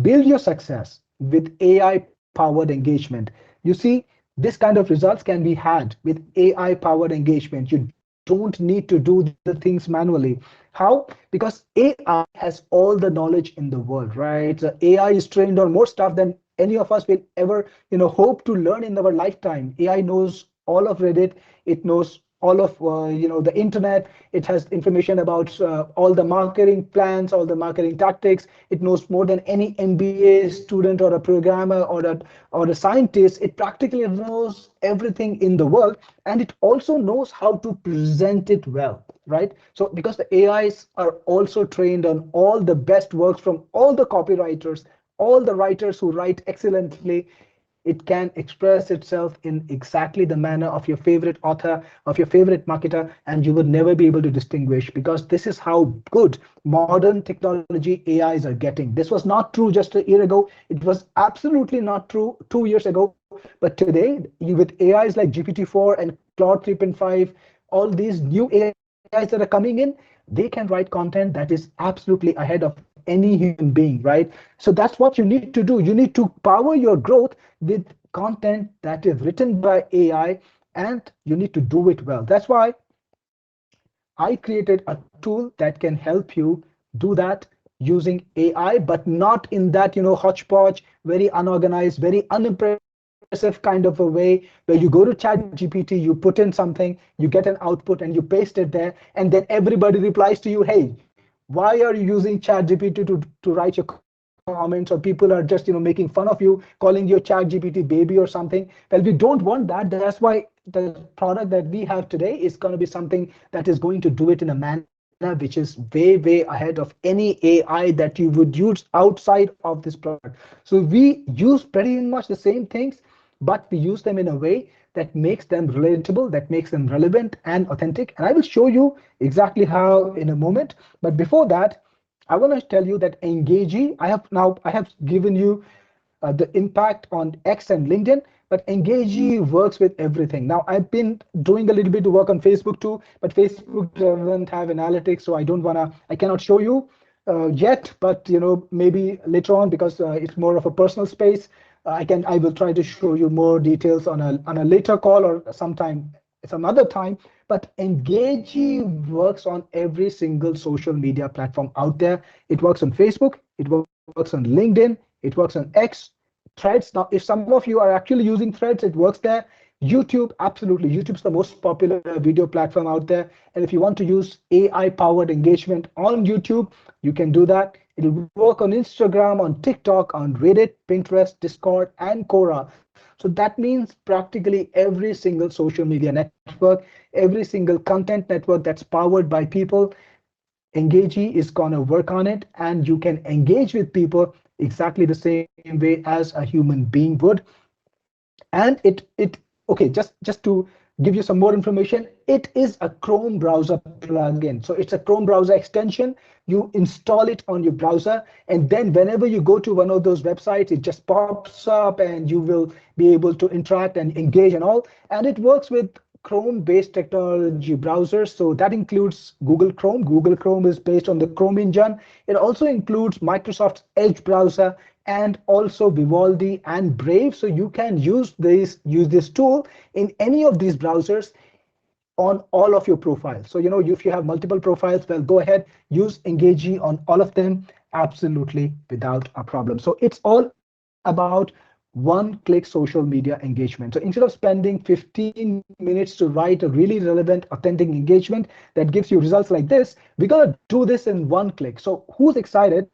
S1: Build your success with AI powered engagement. You see, this this kind of results can be had with AI powered engagement. You don't need to do the things manually. How? Because AI has all the knowledge in the world, right? So AI is trained on more stuff than any of us will ever, hope to learn in our lifetime. AI knows all of Reddit. It knows all of, the internet. It has information about all the marketing plans, all the marketing tactics. It knows more than any MBA student or a programmer or a scientist. It practically knows everything in the world, and it also knows how to present it well, right? So because the AIs are also trained on all the best works from all the copywriters, all the writers who write excellently, it can express itself in exactly the manner of your favorite author, of your favorite marketer, and you would never be able to distinguish, because this is how good modern technology AIs are getting. This was not true just a year ago. It was absolutely not true 2 years ago. But today, with AIs like GPT-4 and Claude 3.5, all these new AIs that are coming in, they can write content that is absolutely ahead of any human being, right? So that's what you need to do. You need to power your growth with content that is written by AI, and you need to do it well. That's why I created a tool that can help you do that using AI, but not in that, hodgepodge, very unorganized, very unimpressive kind of a way where you go to ChatGPT, you put in something, you get an output and you paste it there, and then everybody replies to you, hey, why are you using ChatGPT to write your comments? Or people are just, making fun of you, calling your ChatGPT baby or something. Well, we don't want that. That's why the product that we have today is going to be something that is going to do it in a manner which is way ahead of any AI that you would use outside of this product. So we use pretty much the same things, but we use them in a way that makes them relatable, that makes them relevant and authentic. And I will show you exactly how in a moment. But before that, I want to tell you that Engagi, I have given you the impact on X and LinkedIn, but Engagi works with everything. Now, I've been doing a little bit of work on Facebook too, but Facebook doesn't have analytics, so I cannot show you yet, but maybe later on, because it's more of a personal space. I will try to show you more details on a later call or sometime some other time. But Engagi works on every single social media platform out there. It works on Facebook, it works on LinkedIn, it works on X, Threads. Now, if some of you are actually using Threads, it works there. YouTube, absolutely. YouTube's the most popular video platform out there. And if you want to use AI powered engagement on YouTube, you can do that. It'll work on Instagram, on TikTok, on Reddit, Pinterest, Discord, and Quora. So that means practically every single social media network, every single content network that's powered by people, Engagee is gonna work on it, and you can engage with people exactly the same way as a human being would. And it okay, just to give you some more information, it is a Chrome browser plugin. So it's a Chrome browser extension. You install it on your browser, and then whenever you go to one of those websites, it just pops up and you will be able to interact and engage and all. And it works with Chrome-based technology browsers. So that includes Google Chrome. Google Chrome is based on the Chrome engine. It also includes Microsoft's Edge browser and also Vivaldi and Brave. So you can use this tool in any of these browsers on all of your profiles. So if you have multiple profiles, well, go ahead, use Engagee on all of them, absolutely without a problem. So it's all about one-click social media engagement. So instead of spending 15 minutes to write a really relevant, authentic engagement that gives you results like this, we're gonna do this in one click. So who's excited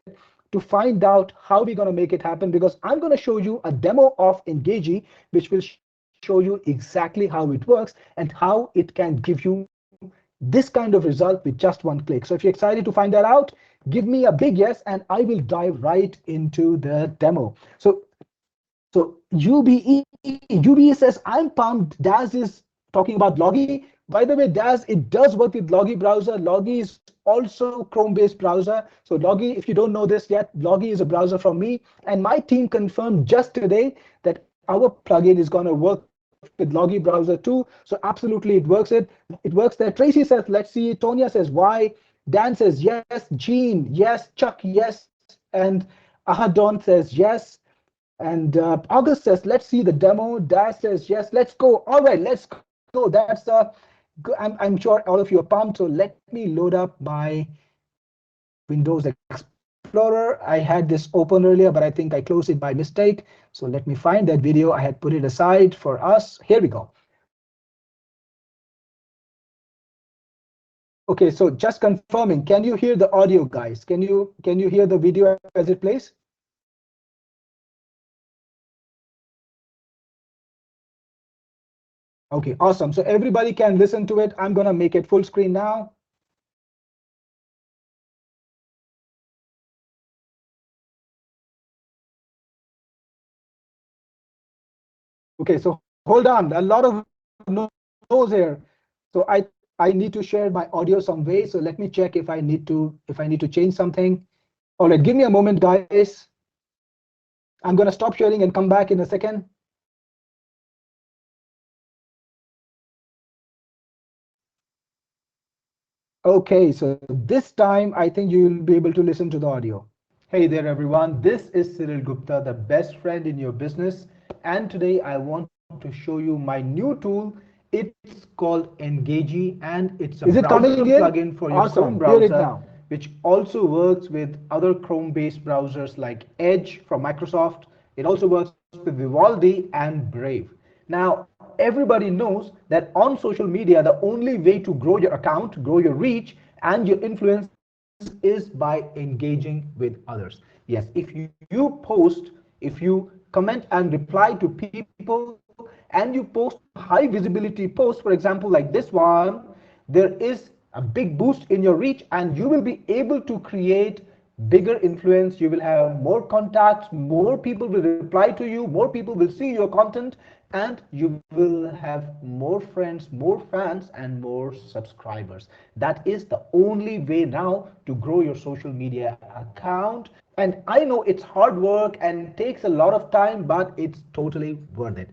S1: to find out how we're gonna make it happen? Because I'm gonna show you a demo of Engagee, which will show you exactly how it works and how it can give you this kind of result with just one click. So if you're excited to find that out, give me a big yes, and I will dive right into the demo. So UBE says, I'm pumped. Daz is talking about Bloggy. By the way, Daz, it does work with Bloggy browser. Bloggy is also Chrome-based browser. So Bloggy, if you don't know this yet, Bloggy is a browser from me. And my team confirmed just today that our plugin is going to work with Bloggy browser too. So absolutely, it works there. Tracy says, let's see. Tonya says, why? Dan says, yes. Gene, yes. Chuck, yes. And Ahadon says, yes. And August says, let's see the demo. Dash says, yes, let's go. All right, let's go. That's I'm sure all of you are pumped. So let me load up my Windows Explorer. I had this open earlier, but I think I closed it by mistake. So let me find that video. I had put it aside for us. Here we go. Okay, so just confirming, can you hear the audio, guys? Can you hear the video as it plays? Okay, awesome. So everybody can listen to it. I'm gonna make it full screen now. Okay, so hold on. A lot of no's here. So I need to share my audio some way. So let me check if I need to change something. All right, give me a moment, guys. I'm gonna stop sharing and come back in a second. Okay, so this time I think you'll be able to listen to the audio. Hey there, everyone. This is Cyril Gupta, the best friend in your business. And today I want to show you my new tool. It's called Engagi, and it's a browser plugin for your Chrome browser, which also works with other Chrome-based browsers like Edge from Microsoft. It also works with Vivaldi and Brave. Now, everybody knows that on social media, the only way to grow your account, grow your reach, and your influence is by engaging with others. Yes, if you post, if you comment and reply to people, and you post high visibility posts, for example, like this one, there is a big boost in your reach, and you will be able to create bigger influence. You will have more contacts, more people will reply to you, more people will see your content, and you will have more friends, more fans, and more subscribers. That is the only way now to grow your social media account. And I know it's hard work and takes a lot of time, but it's totally worth it.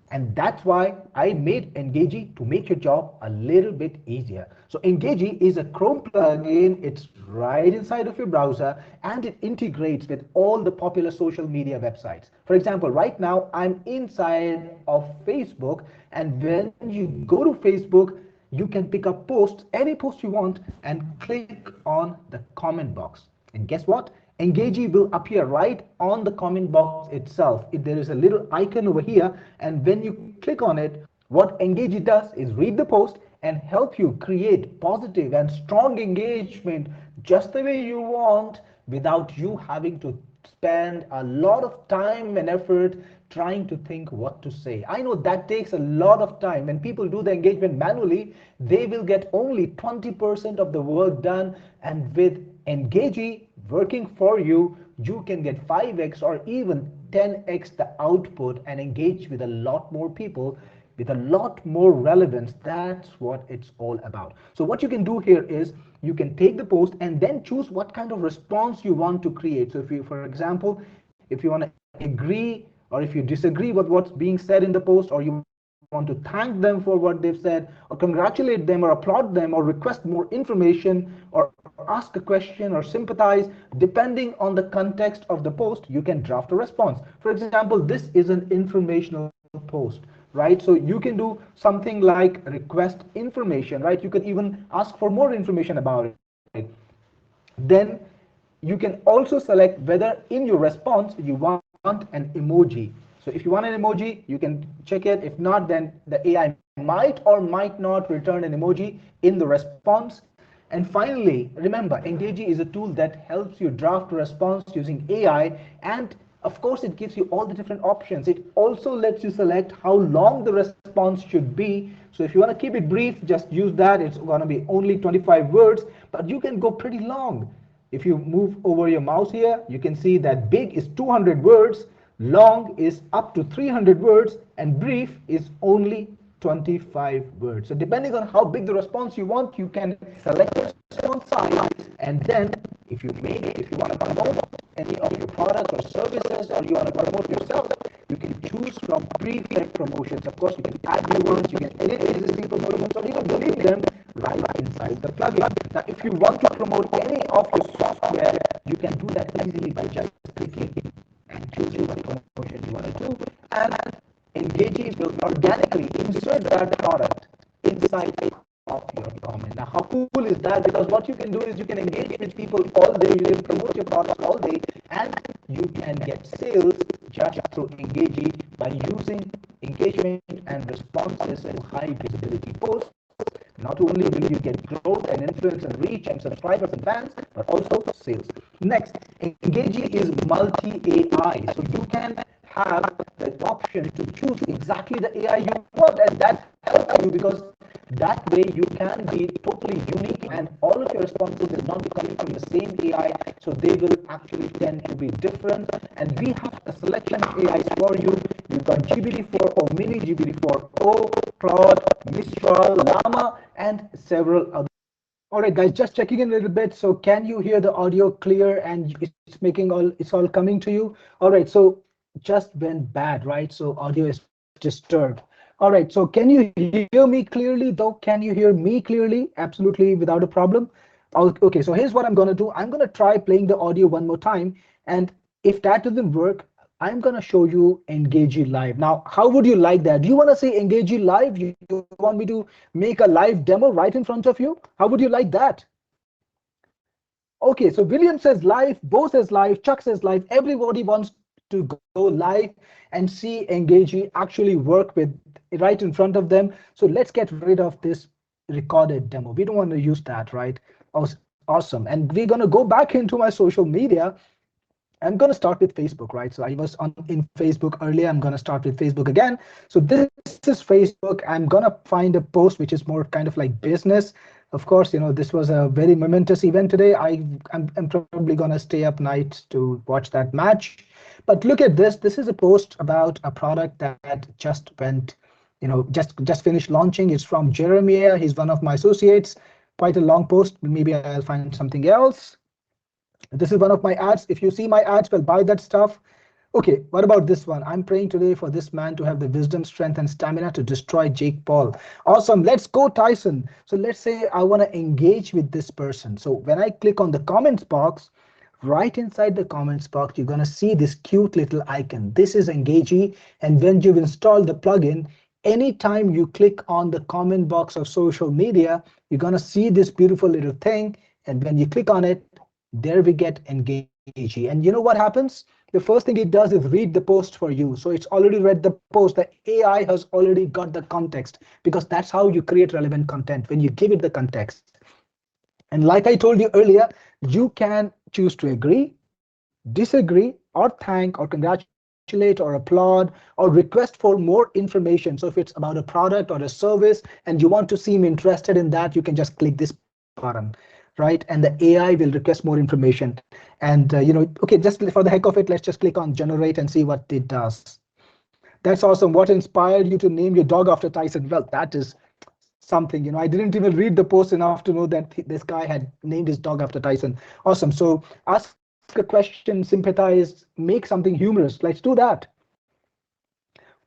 S1: And that's why I made Engagi to make your job a little bit easier. So Engagi is a Chrome plugin. It's right inside of your browser, and it integrates with all the popular social media websites. For example, right now I'm inside of Facebook, and when you go to Facebook, you can pick up posts, any post you want, and click on the comment box. And guess what? Engagi will appear right on the comment box itself. If there is a little icon over here, and when you click on it, what Engagi does is read the post and help you create positive and strong engagement just the way you want, without you having to spend a lot of time and effort trying to think what to say. I know that takes a lot of time. When people do the engagement manually, they will get only 20% of the work done. And with Engagi working for you, you can get 5x or even 10x the output and engage with a lot more people with a lot more relevance. That's what it's all about. So what you can do here is you can take the post and then choose what kind of response you want to create. So if you, for example, if you want to agree or if you disagree with what's being said in the post, or you want to thank them for what they've said, or congratulate them, or applaud them, or request more information, or ask a question, or sympathize, depending on the context of the post, you can draft a response. For example, this is an informational post, right? So you can do something like request information, right? You can even ask for more information about it. Then you can also select whether in your response you want an emoji. So if you want an emoji, you can check it. If not, then the AI might or might not return an emoji in the response. And finally, remember, Engagi is a tool that helps you draft a response using AI, and of course it gives you all the different options. It also lets you select how long the response should be. So if you want to keep it brief, just use that. It's going to be only 25 words, but you can go pretty long. If you move over your mouse here, you can see that big is 200 words, long is up to 300 words, and brief is only 25 words. So depending on how big the response you want, you can select the response size, and then if you want to promote any of your products or services, or you want to promote yourself, you can choose from prefect promotions. Of course, you can add new ones, you can edit existing promotions, or you can delete them right inside the plugin. Now, if you want to promote any of your software, you can do that easily by just clicking and choosing what promotion will organically insert that product inside of your comment. Now, how cool is that? Because what you can do is you can engage with people all day, you can promote your products all day, and you can get sales just through Engagi by using engagement and responses to high visibility posts. Not only will you get growth and influence and reach and subscribers and fans, but also sales. Next, Engagi is multi-AI, so you can have the option to choose exactly the AI you want, and that helps you because that way you can be totally unique and all of your responses will not be coming from the same AI, so they will actually tend to be different. And we have a selection of AIs for you. You've got GPT-4o Mini, GPT-4o, Claude, Mistral, Llama, and several others. All right, guys, just checking in a little bit. So can you hear the audio clear and it's all coming to you? All right, so just went bad, right? So audio is disturbed. All right, so can you hear me clearly though? Can you hear me clearly? Absolutely without a problem. Okay, so here's what I'm gonna do. I'm gonna try playing the audio one more time. And if that doesn't work, I'm gonna show you Engagi live. Now, how would you like that? Do you wanna see Engagi live? You want me to make a live demo right in front of you? How would you like that? Okay, so William says live, Bo says live, Chuck says live. Everybody wants to go live and see Engagi actually work with right in front of them. So let's get rid of this recorded demo. We don't want to use that, right? Awesome. And we're going to go back into my social media. I'm going to start with Facebook, right? So I was in Facebook earlier. I'm going to start with Facebook again. So this is Facebook. I'm going to find a post which is more kind of like business. Of course, you know, this was a very momentous event today. I'm probably going to stay up night to watch that match. But look at this. This is a post about a product that just went, you know, just finished launching. It's from Jeremiah. He's one of my associates. Quite a long post. Maybe I'll find something else. This is one of my ads. If you see my ads, well, buy that stuff. Okay, what about this one? I'm praying today for this man to have the wisdom, strength, and stamina to destroy Jake Paul. Awesome. Let's go, Tyson. So let's say I want to engage with this person. So when I click on the comments box, right inside the comments box, you're going to see this cute little icon. This is Engagi. And when you've installed the plugin, anytime you click on the comment box of social media, you're going to see this beautiful little thing. And when you click on it, there we get Engagi. And you know what happens? The first thing it does is read the post for you. So it's already read the post. The AI has already got the context, because that's how you create relevant content, when you give it the context. And like I told you earlier, you can choose to agree, disagree, or thank, or congratulate, or applaud, or request for more information. So if it's about a product or a service and you want to seem interested in that, you can just click this button, right? And the AI will request more information. And you know, okay, just for the heck of it, let's just click on generate and see what it does. That's awesome. What inspired you to name your dog after Tyson? Well, that is something, you know, I didn't even read the post enough to know that this guy had named his dog after Tyson. Awesome. So ask a question, sympathize, make something humorous. Let's do that.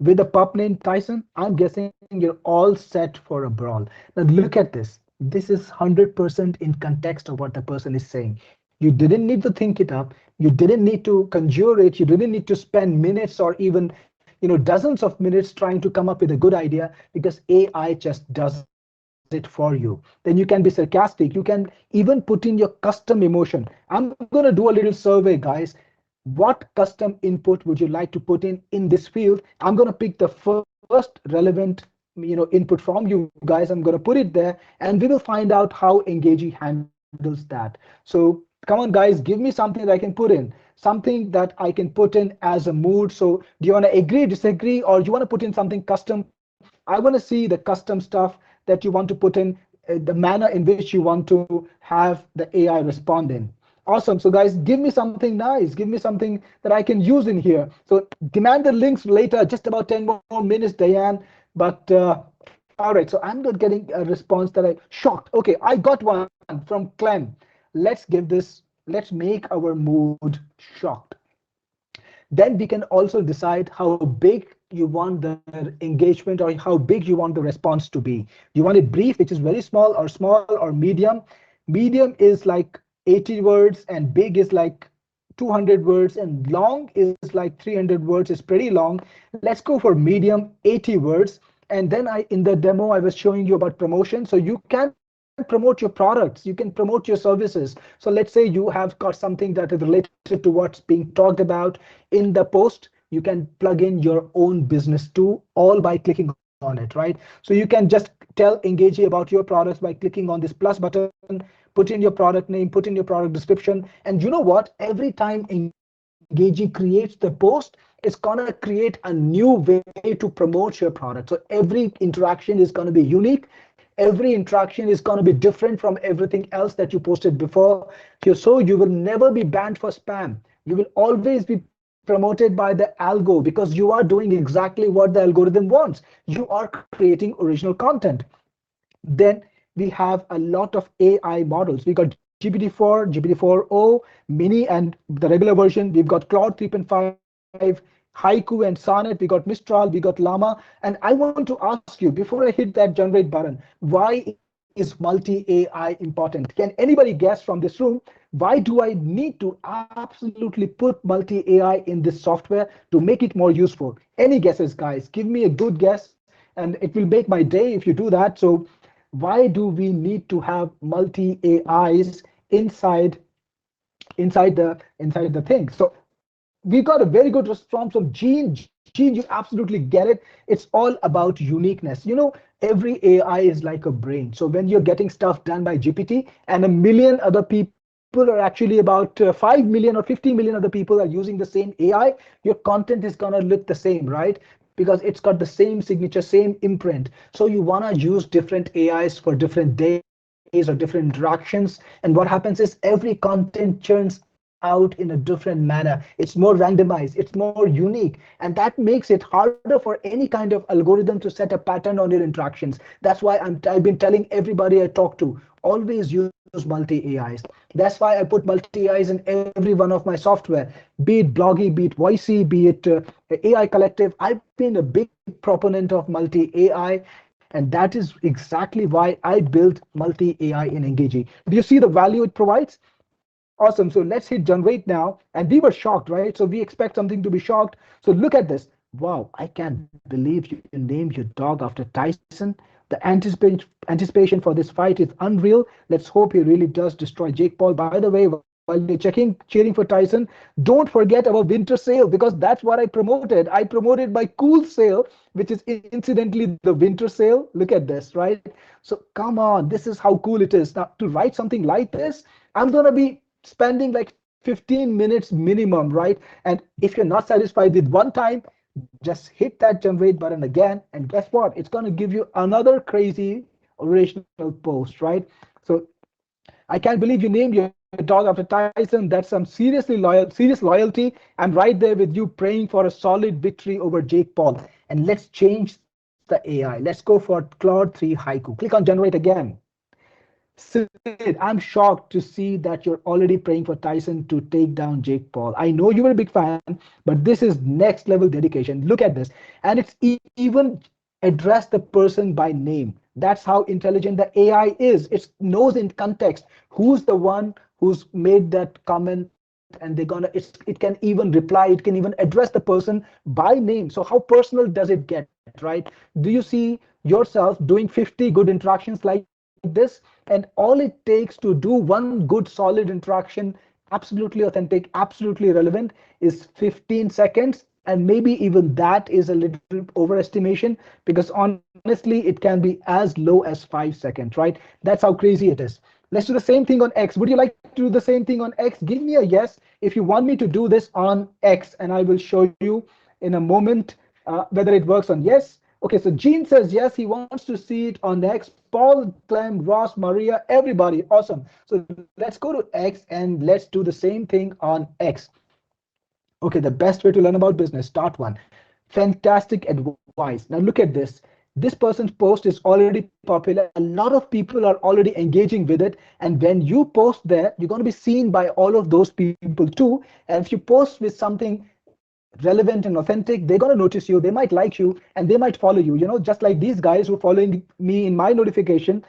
S1: With a pup named Tyson, I'm guessing you're all set for a brawl. Now look at this. This is 100% in context of what the person is saying. You didn't need to think it up. You didn't need to conjure it. You didn't need to spend minutes or even, you know, dozens of minutes trying to come up with a good idea, because AI just does it for you. Then you can be sarcastic. You can even put in your custom emotion. I'm going to do a little survey, guys. What custom input would you like to put in this field? I'm going to pick the first relevant, you know, input from you guys. I'm going to put it there, and we will find out how Engagi handles that. So come on, guys, give me something that I can put in, something that I can put in as a mood. So do you want to agree, disagree, or do you want to put in something custom? I want to see the custom stuff that you want to put in, the manner in which you want to have the AI respond in. Awesome. So guys, give me something nice. Give me something that I can use in here. So demand the links later, just about 10 more minutes, Diane. But all right, so I'm not getting a response that I shocked. Okay, I got one from Clem. Let's give this, let's make our mood shocked. Then we can also decide how big you want the engagement, or how big you want the response to be. You want it brief, which is very small, or medium. Medium is like 80 words and big is like 200 words, and long is like 300 words. It's pretty long. Let's go for medium, 80 words. And then in the demo, I was showing you about promotion. So you can promote your products, you can promote your services. So let's say you have got something that is related to what's being talked about in the post. You can plug in your own business too, all by clicking on it, right? So you can just tell Engagi about your products by clicking on this plus button, put in your product name, put in your product description. And you know what? Every time Engagi creates the post, it's gonna create a new way to promote your product. So every interaction is gonna be unique. Every interaction is going to be different from everything else that you posted before. So you will never be banned for spam. You will always be promoted by the algo because you are doing exactly what the algorithm wants. You are creating original content. Then we have a lot of AI models. We got GPT-4, GPT-4o, Mini, and the regular version. We've got Claude 3.5, Haiku and Sonnet. We got Mistral, we got Llama. And I want to ask you, before I hit that generate button, why is multi-AI important? Can anybody guess from this room, why do I need to absolutely put multi-AI in this software to make it more useful? Any guesses, guys? Give me a good guess, and it will make my day if you do that. So why do we need to have multi AIs inside the thing? So we got a very good response from Gene. Gene, you absolutely get it. It's all about uniqueness. Every AI is like a brain. So when you're getting stuff done by GPT and a million other people are actually about 5 million or 50 million other people are using the same AI, your content is gonna look the same, right? Because it's got the same signature, same imprint. So you wanna use different AIs for different days or different interactions. And what happens is every content churns out in a different manner. It's more randomized, it's more unique, and that makes it harder for any kind of algorithm to set a pattern on your interactions. That's why I've been telling everybody I talk to, always use multi AIs. That's why I put multi AIs in every one of my software, be it Bloggy, be it Voicey, be it AI Collective. I've been a big proponent of multi AI, and that is exactly why I built multi AI in Engagi. Do you see the value it provides? Awesome. So let's hit generate now. And we were shocked, right? So we expect something to be shocked. So look at this. Wow, I can't believe you named your dog after Tyson. The anticipation for this fight is unreal. Let's hope he really does destroy Jake Paul. By the way, while you're cheering for Tyson, don't forget our winter sale because that's what I promoted. I promoted my cool sale, which is incidentally the winter sale. Look at this, right? So come on, this is how cool it is. Now, to write something like this, I'm gonna be spending like 15 minutes minimum, right? And if you're not satisfied with one time, just hit that generate button again, and guess what? It's going to give you another crazy original post, right? So I can't believe you named your dog after Tyson. That's some serious loyalty. I'm right there with you praying for a solid victory over Jake Paul. And let's change the AI. Let's go for Claude 3 Haiku. Click on generate again. Sid, I'm shocked to see that you're already praying for Tyson to take down Jake Paul. I know you were a big fan, but this is next level dedication. Look at this. And it's even address the person by name. That's how intelligent the AI is. It knows in context who's the one who's made that comment, and it can even reply, it can even address the person by name. So how personal does it get, right? Do you see yourself doing 50 good interactions like this? And all it takes to do one good solid interaction, absolutely authentic, absolutely relevant, is 15 seconds. And maybe even that is a little overestimation because honestly, it can be as low as 5 seconds, right? That's how crazy it is. Let's do the same thing on X. Would you like to do the same thing on X? Give me a yes if you want me to do this on X, and I will show you in a moment whether it works on yes. Okay, so Gene says yes, he wants to see it on X. Paul, Clem, Ross, Maria, everybody, awesome. So let's go to X and let's do the same thing on X. Okay, the best way to learn about business, start one. Fantastic advice. Now look at this. This person's post is already popular. A lot of people are already engaging with it. And when you post there, you're going to be seen by all of those people too. And if you post with something relevant and authentic, they're going to notice you, they might like you, and they might follow you, just like these guys who are following me in my notification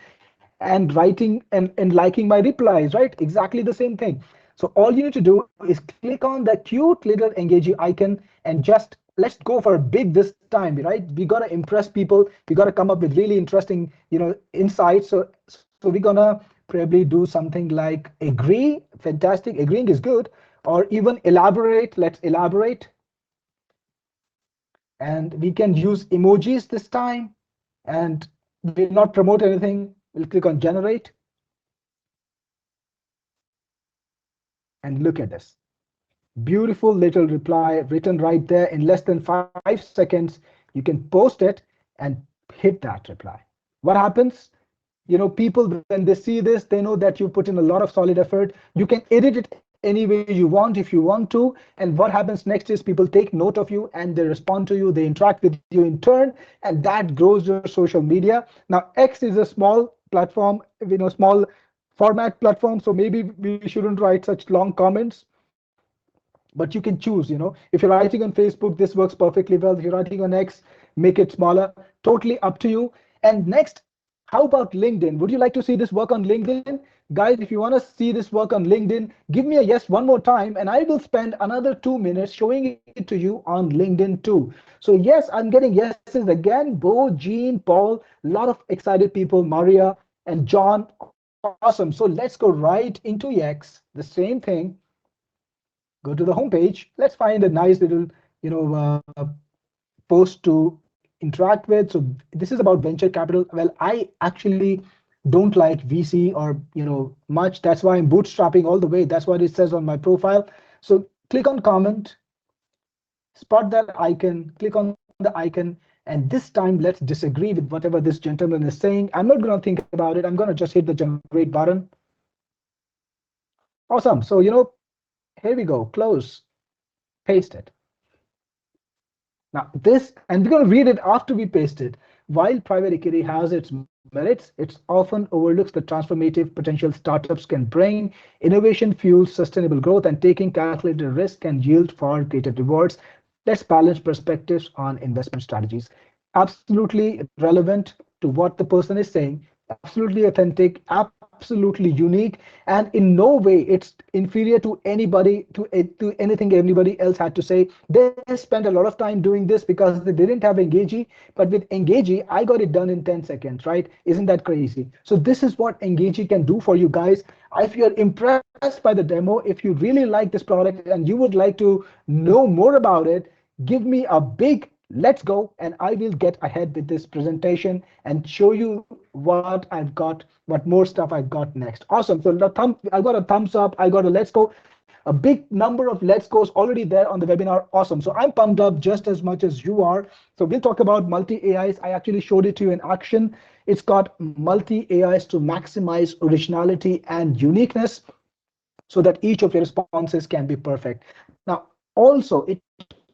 S1: and writing and liking my replies, right? Exactly the same thing. So So all you need to do is click on the cute little Engagi icon and just let's go for big this time, right? We gotta impress people. We gotta come up with really interesting, insights. So we're gonna probably do something like agree, fantastic, agreeing is good, or even elaborate. Let's elaborate, and we can use emojis this time, and we'll not promote anything. We'll click on generate, and look at this. Beautiful little reply written right there in less than 5 seconds. You can post it and hit that reply. What happens? People, when they see this, they know that you put in a lot of solid effort. You can edit it any way you want if you want to. And what happens next is people take note of you and they respond to you, they interact with you in turn, and that grows your social media. Now, X is a small platform, small format platform, so maybe we shouldn't write such long comments, but you can choose. If you're writing on Facebook, this works perfectly well. If you're writing on X, make it smaller, totally up to you. And next, how about LinkedIn? Would you like to see this work on LinkedIn? Guys, if you want to see this work on LinkedIn, give me a yes one more time and I will spend another 2 minutes showing it to you on LinkedIn too. So yes, I'm getting yeses again. Bo, Jean, Paul, a lot of excited people, Maria and John. Awesome. So let's go right into X, the same thing. Go to the homepage. Let's find a nice little, you know, post to interact with. So this is about venture capital. Well, I actually don't like VC or much. That's why I'm bootstrapping all the way. That's what it says on my profile. So click on comment, spot that icon, click on the icon, and this time let's disagree with whatever this gentleman is saying. I'm not going to think about it. I'm going to just hit the generate button. Awesome. So here we go. Close, paste it. Now this, and we're going to read it after we paste it. While private equity has its merits, it often overlooks the transformative potential startups can bring. Innovation fuels sustainable growth, and taking calculated risk can yield far greater rewards. Let's balance perspectives on investment strategies. Absolutely relevant to what the person is saying, absolutely authentic, absolutely unique, and in no way it's inferior to anybody, to anything anybody else had to say. They spent a lot of time doing this because they didn't have Engagi, but with Engagi, I got it done in 10 seconds, right? Isn't that crazy? So this is what Engagi can do for you guys. If you're impressed by the demo, if you really like this product and you would like to know more about it, give me a big let's go, and I will get ahead with this presentation and show you what I've got, what more stuff I've got next. Awesome. So I got a thumbs up, I got a let's go, a big number of let's goes already there on the webinar. Awesome. So I'm pumped up just as much as you are. So we'll talk about multi AIs. I actually showed it to you in action. It's got multi AIs to maximize originality and uniqueness so that each of your responses can be perfect. Now, also, it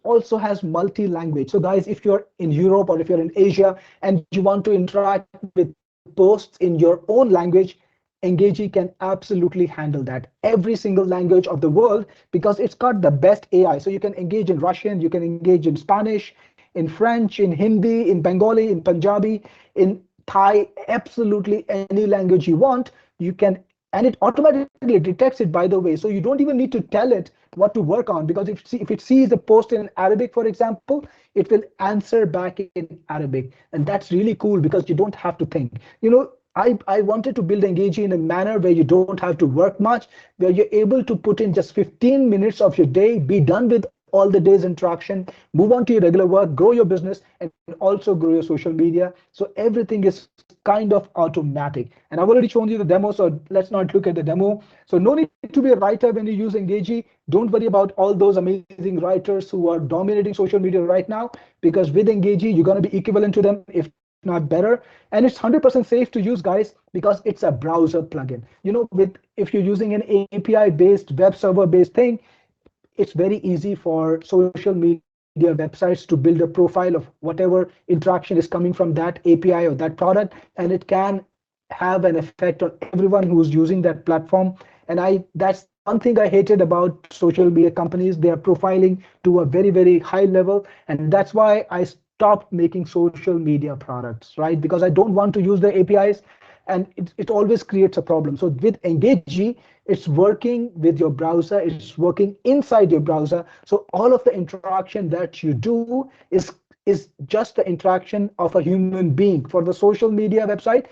S1: also has multi-language. So guys, if you're in Europe or if you're in Asia and you want to interact with posts in your own language, Engagi can absolutely handle that. Every single language of the world, because it's got the best AI. So you can engage in Russian, you can engage in Spanish, in French, in Hindi, in Bengali, in Punjabi, in Thai, absolutely any language you want, you can, and it automatically detects it, by the way. So you don't even need to tell it what to work on, because if it sees a post in Arabic, for example, it will answer back in Arabic. And that's really cool because you don't have to think. I wanted to build Engagi in a manner where you don't have to work much, where you're able to put in just 15 minutes of your day, be done with all the day's interaction, move on to your regular work, grow your business, and also grow your social media. So everything is kind of automatic. And I've already shown you the demo, so let's not look at the demo. So no need to be a writer when you use Engagi. Don't worry about all those amazing writers who are dominating social media right now, because with Engagi, you're going to be equivalent to them, if not better. And it's 100% safe to use, guys, because it's a browser plugin. If you're using an API-based, web server-based thing, it's very easy for social media websites to build a profile of whatever interaction is coming from that API or that product, and it can have an effect on everyone who's using that platform. And that's one thing I hated about social media companies. They are profiling to a very, very high level, and that's why I stopped making social media products, right? Because I don't want to use the APIs. and it always creates a problem. So with Engagi, it's working with your browser, it's working inside your browser. So all of the interaction that you do is just the interaction of a human being. For the social media website,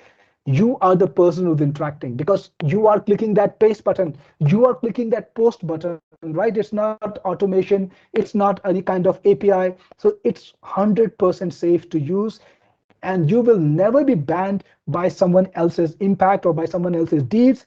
S1: you are the person who's interacting because you are clicking that paste button, you are clicking that post button, right? It's not automation, it's not any kind of API. So it's 100% safe to use, and you will never be banned by someone else's impact or by someone else's deeds.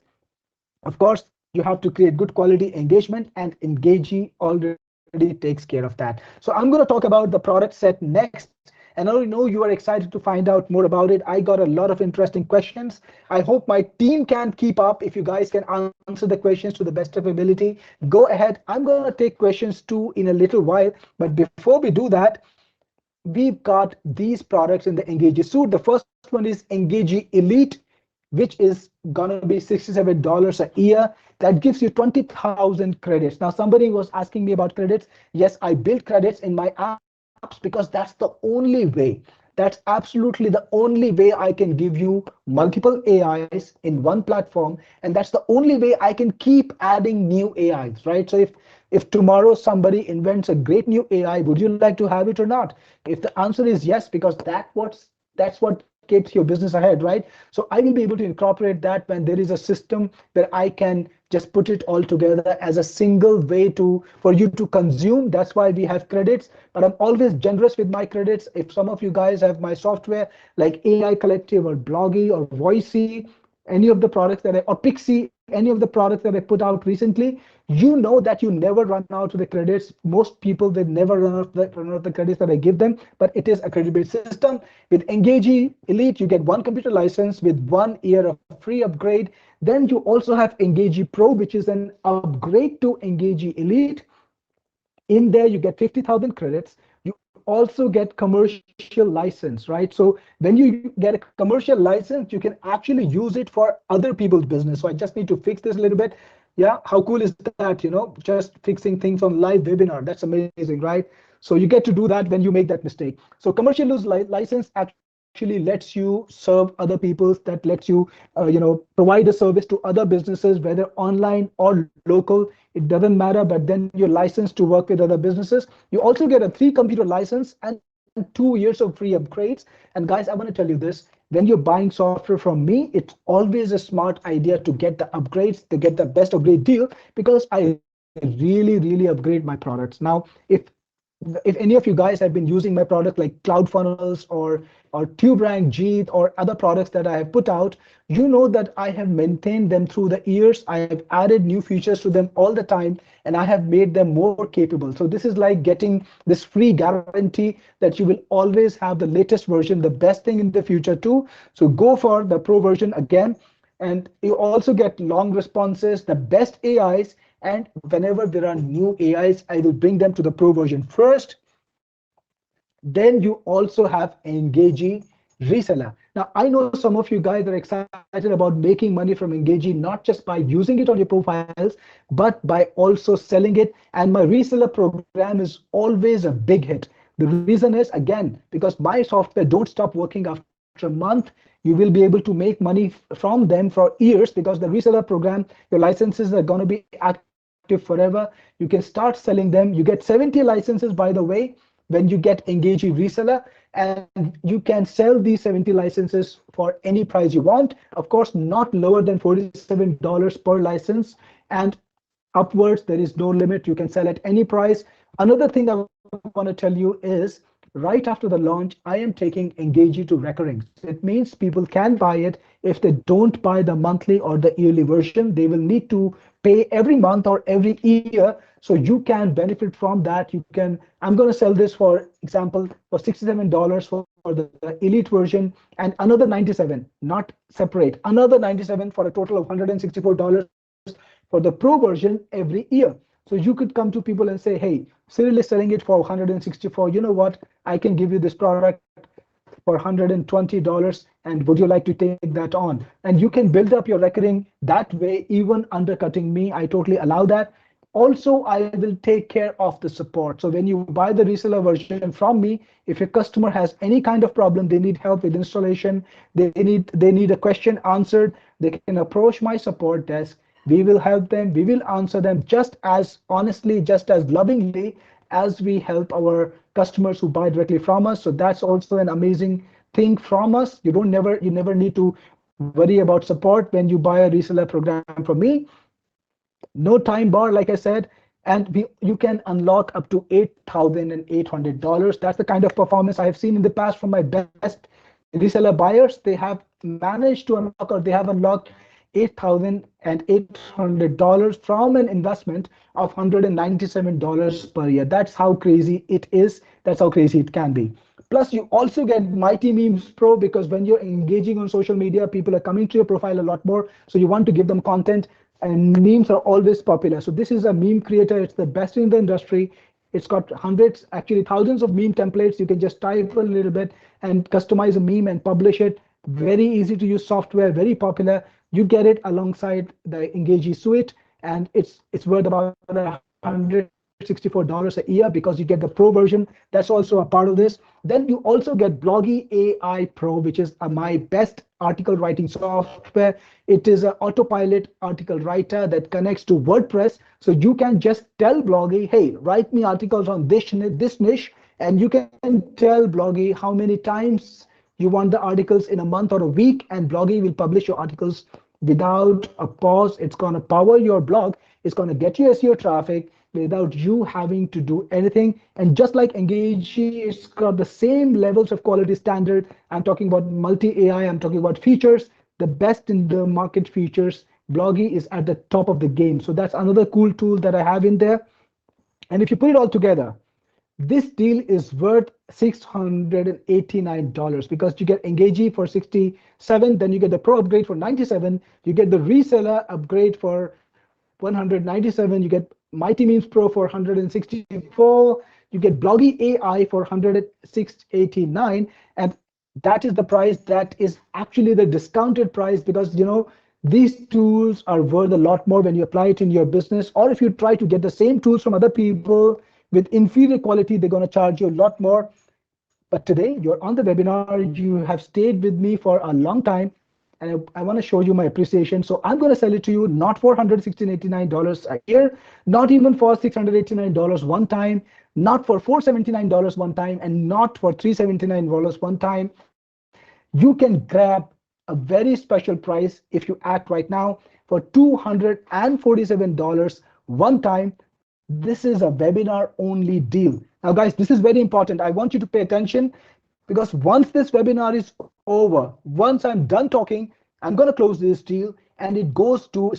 S1: Of course, you have to create good quality engagement, and Engagi already takes care of that. So I'm going to talk about the product set next. And I know you are excited to find out more about it. I got a lot of interesting questions. I hope my team can keep up. If you guys can answer the questions to the best of ability, go ahead. I'm going to take questions too in a little while. But before we do that, we've got these products in the Engagi suite. The first one is Engagi Elite, which is gonna be $67 a year. That gives you 20,000 credits. Now, somebody was asking me about credits. Yes, I build credits in my apps because that's the only way. That's absolutely the only way I can give you multiple AIs in one platform, and that's the only way I can keep adding new AIs, right? So if tomorrow somebody invents a great new AI, would you like to have it or not? If the answer is yes, because that's what keeps your business ahead, right? So I will be able to incorporate that when there is a system where I can just put it all together as a single way for you to consume. That's why we have credits, but I'm always generous with my credits. If some of you guys have my software like AI Collective or Bloggy or Voicey, any of the products or Pixie, any of the products that I put out recently, you know that you never run out of the credits. Most people, they never run out the credits that I give them, but it is a credit-based system. With Engagi Elite, you get one computer license with 1 year of free upgrade. Then you also have Engagi Pro, which is an upgrade to Engagi Elite. In there, you get 50,000 credits. You also get commercial license, right? So when you get a commercial license, you can actually use it for other people's business. So I just need to fix this a little bit. Yeah, how cool is that? Just fixing things on live webinar. That's amazing, right? So you get to do that when you make that mistake. So commercial use license actually lets you serve other people's, that lets you, provide a service to other businesses, whether online or local. It doesn't matter, but then you're licensed to work with other businesses. You also get a 3 computer license and 2 years of free upgrades. And guys, I want to tell you this. When you're buying software from me, it's always a smart idea to get the upgrades, to get the best upgrade deal, because I really upgrade my products. Now, if any of you guys have been using my product like CloudFunnels or TubeRank, Jeet, or other products that I have put out, you know that I have maintained them through the years. I have added new features to them all the time, and I have made them more capable. So this is like getting this free guarantee that you will always have the latest version, the best thing in the future too. So go for the Pro version again. And you also get long responses, the best AIs, and whenever there are new AIs, I will bring them to the Pro version first. Then you also have Engagi Reseller. Now, I know some of you guys are excited about making money from Engagi, not just by using it on your profiles, but by also selling it. And my reseller program is always a big hit. The reason is, again, because my software don't stop working after a month. You will be able to make money from them for years, because the reseller program, your licenses are going to be active forever. You can start selling them. You get 70 licenses, by the way, when you get Engagi Reseller, and you can sell these 70 licenses for any price you want. Of course, not lower than $47 per license, and upwards, there is no limit. You can sell at any price. Another thing I want to tell you is, right after the launch, I am taking Engagi to recurring. It means people can buy it. If they don't buy the monthly or the yearly version, they will need to pay every month or every year. So you can benefit from that. I'm going to sell this, for example, for $67 for the elite version, and another 97, not separate, another 97 for a total of $164 for the Pro version every year. So you could come to people and say, hey, Cyril is selling it for 164. You know what? I can give you this product for $120, and would you like to take that on? And you can build up your recurring that way, even undercutting me. I totally allow that. also I will take care of the support. So when you buy the reseller version from me, if your customer has any kind of problem, they need help with installation, they need a question answered, they can approach my support desk. We will help them, we will answer them just as honestly, just as lovingly as we help our customers who buy directly from us. So that's also an amazing thing from us. You never need to worry about support when you buy a reseller program from me. No time bar, like I said, and you can unlock up to $8,800. That's the kind of performance I have seen in the past from my best reseller buyers. They have managed to unlock, or they have unlocked $8,800 from an investment of $197 per year. That's how crazy it is. That's how crazy it can be. Plus, you also get Mighty Memes Pro, because when you're engaging on social media, people are coming to your profile a lot more. So you want to give them content, and memes are always popular. So this is a meme creator. It's the best in the industry. It's got hundreds, actually thousands of meme templates. You can just type a little bit and customize a meme and publish it. Very easy to use software, very popular. You get it alongside the Engagi suite, and it's worth about $164 a year, because you get the pro version. That's also a part of this. Then you also get Bloggy AI Pro, which is my best article writing software. It is an autopilot article writer that connects to WordPress. So you can just tell Bloggy, hey, write me articles on this niche, and you can tell Bloggy how many times you want the articles in a month or a week, and Bloggy will publish your articles without a pause. It's going to power your blog. It's going to get you SEO traffic without you having to do anything. And just like Engagi, it's got the same levels of quality standard. I'm talking about multi-AI, I'm talking about features, the best in the market features. Bloggy is at the top of the game. So that's another cool tool that I have in there. And if you put it all together, this deal is worth $689, because you get Engagi for 67, then you get the pro upgrade for 97, you get the reseller upgrade for 197, you get Mighty Memes Pro for 164, you get Bloggy AI for 106.89, and that is the price. That is actually the discounted price, because these tools are worth a lot more when you apply it in your business, or if you try to get the same tools from other people with inferior quality, they're going to charge you a lot more. But today you're on the webinar, you have stayed with me for a long time, and I want to show you my appreciation. So I'm going to sell it to you, not for $116.89 a year, not even for $689 one time, not for $479 one time, and not for $379 one time. You can grab a very special price if you act right now for $247 one time. This is a webinar only deal. Now, guys, this is very important. I want you to pay attention, because once this webinar is over, once I'm done talking, I'm going to close this deal, and it goes to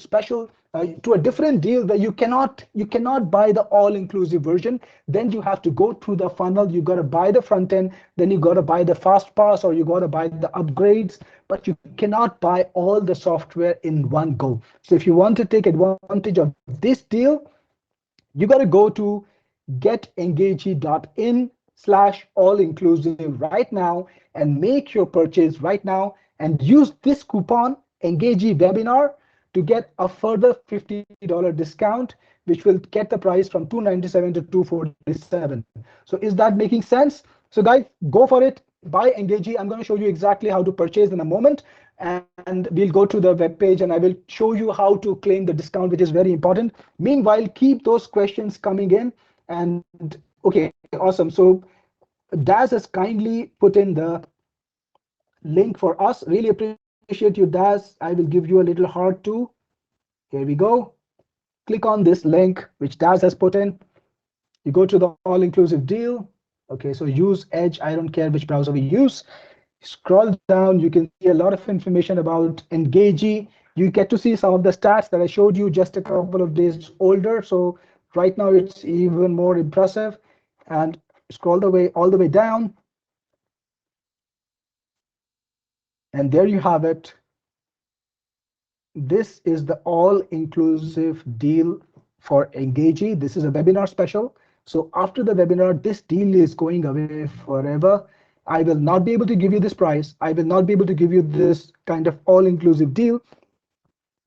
S1: to a different deal that you cannot buy the all-inclusive version. Then you have to go through the funnel. You got to buy the front end, then you got to buy the fast pass, or you got to buy the upgrades, but you cannot buy all the software in one go. So if you want to take advantage of this deal, you got to go to getengagi.in/all-inclusive right now and make your purchase right now, and use this coupon Engagi webinar to get a further $50 discount, which will get the price from $297 to $247. So is that making sense? So guys, go for it. Buy Engagi. I'm going to show you exactly how to purchase in a moment, and we'll go to the web page, and I will show you how to claim the discount, which is very important. Meanwhile, keep those questions coming in. And okay, awesome. So Daz has kindly put in the link for us. Really appreciate you, Daz. I will give you a little heart too. Here we go. Click on this link which Daz has put in. You go to the all-inclusive deal. Okay, so use Edge. I don't care which browser we use. Scroll down, you can see a lot of information about Engagi. You get to see some of the stats that I showed you just a couple of days older. So right now it's even more impressive. And scroll all the way down. And there you have it. This is the all-inclusive deal for Engagi. This is a webinar special. So after the webinar, this deal is going away forever. I will not be able to give you this price. I will not be able to give you this kind of all-inclusive deal.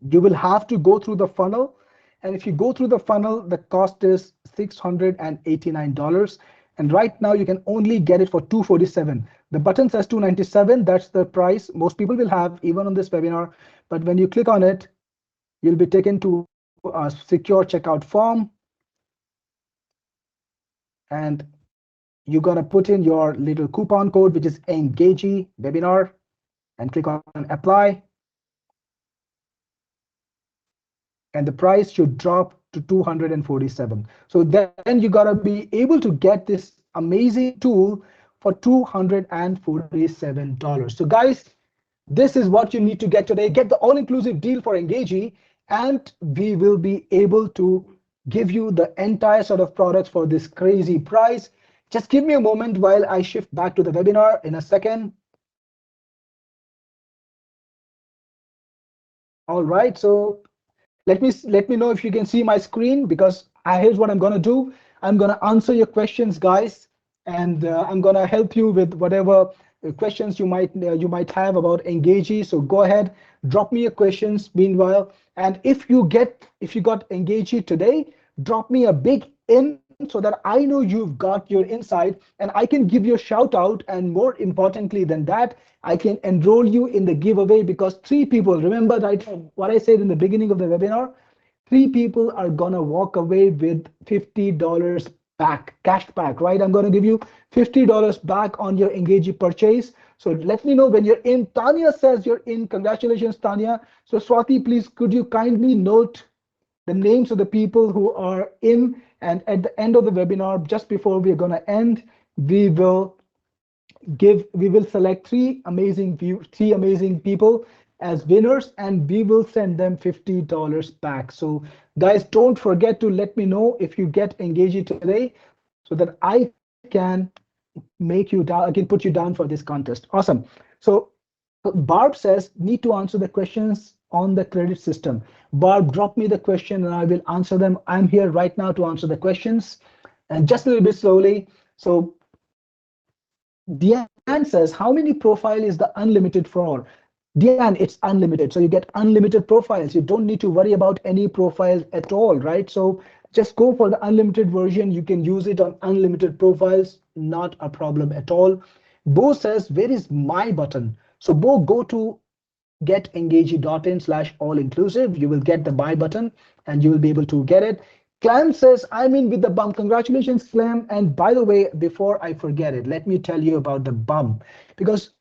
S1: You will have to go through the funnel, And if you go through the funnel, the cost is $689. And right now you can only get it for $247. The button says $297. That's the price most people will have even on this webinar. But when you click on it, you'll be taken to a secure checkout form. And you're gonna put in your little coupon code, which is Engagi webinar, and click on apply. And the price should drop to $247. So then you gotta be able to get this amazing tool for $247. So guys, this is what you need to get today. Get the all-inclusive deal for Engagi, and we will be able to give you the entire set of products for this crazy price. Just give me a moment while I shift back to the webinar in a second. All right, so let me know if you can see my screen, because here's what I'm gonna do. I'm gonna answer your questions, guys, and I'm gonna help you with whatever questions you might have about Engagi. So go ahead, drop me your questions meanwhile. And if you got Engagi today, drop me a big in so that I know you've got your insight and I can give you a shout out. And more importantly than that, I can enroll you in the giveaway, because 3 people, remember right what I said in the beginning of the webinar, 3 people are gonna walk away with $50 back, cash back, right? I'm gonna give you $50 back on your Engagi purchase. So let me know when you're in. Tanya says you're in. Congratulations, Tanya. So Swati, please, could you kindly note the names of the people who are in, and at the end of the webinar, just before we're gonna end, we will select three amazing people as winners, and we will send them $50 back. So guys, don't forget to let me know if you get Engagi today, so that I can make you down, I can put you down for this contest. Awesome. So Barb says, need to answer the questions on the credit system. Barb, drop me the question and I will answer them. I'm here right now to answer the questions, and just a little bit slowly. So Diane says, how many profile is the unlimited for? Diane, it's unlimited. So you get unlimited profiles. You don't need to worry about any profiles at all, right? So just go for the unlimited version. You can use it on unlimited profiles, not a problem at all. Bo says, where is my button? So Bo, go to getengagi.in/all-inclusive. You will get the buy button and you will be able to get it. Clem says, I'm in with the bump. Congratulations, Clem. And by the way, before I forget it, let me tell you about the bump, because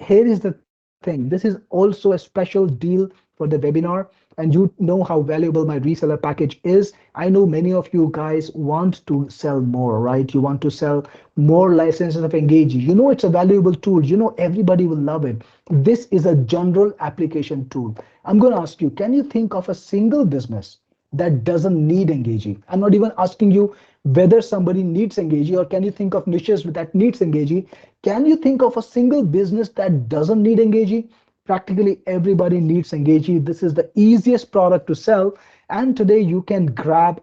S1: here is the thing. This is also a special deal for the webinar, and you know how valuable my reseller package is. I know many of you guys want to sell more, right? You want to sell more licenses of Engagi. You know it's a valuable tool. You know everybody will love it. This is a general application tool. I'm going to ask you, can you think of a single business that doesn't need Engagi? I'm not even asking you whether somebody needs Engagi, or can you think of niches that needs Engagi? Can you think of a single business that doesn't need Engagi? Practically everybody needs Engagi. This is the easiest product to sell. And today you can grab,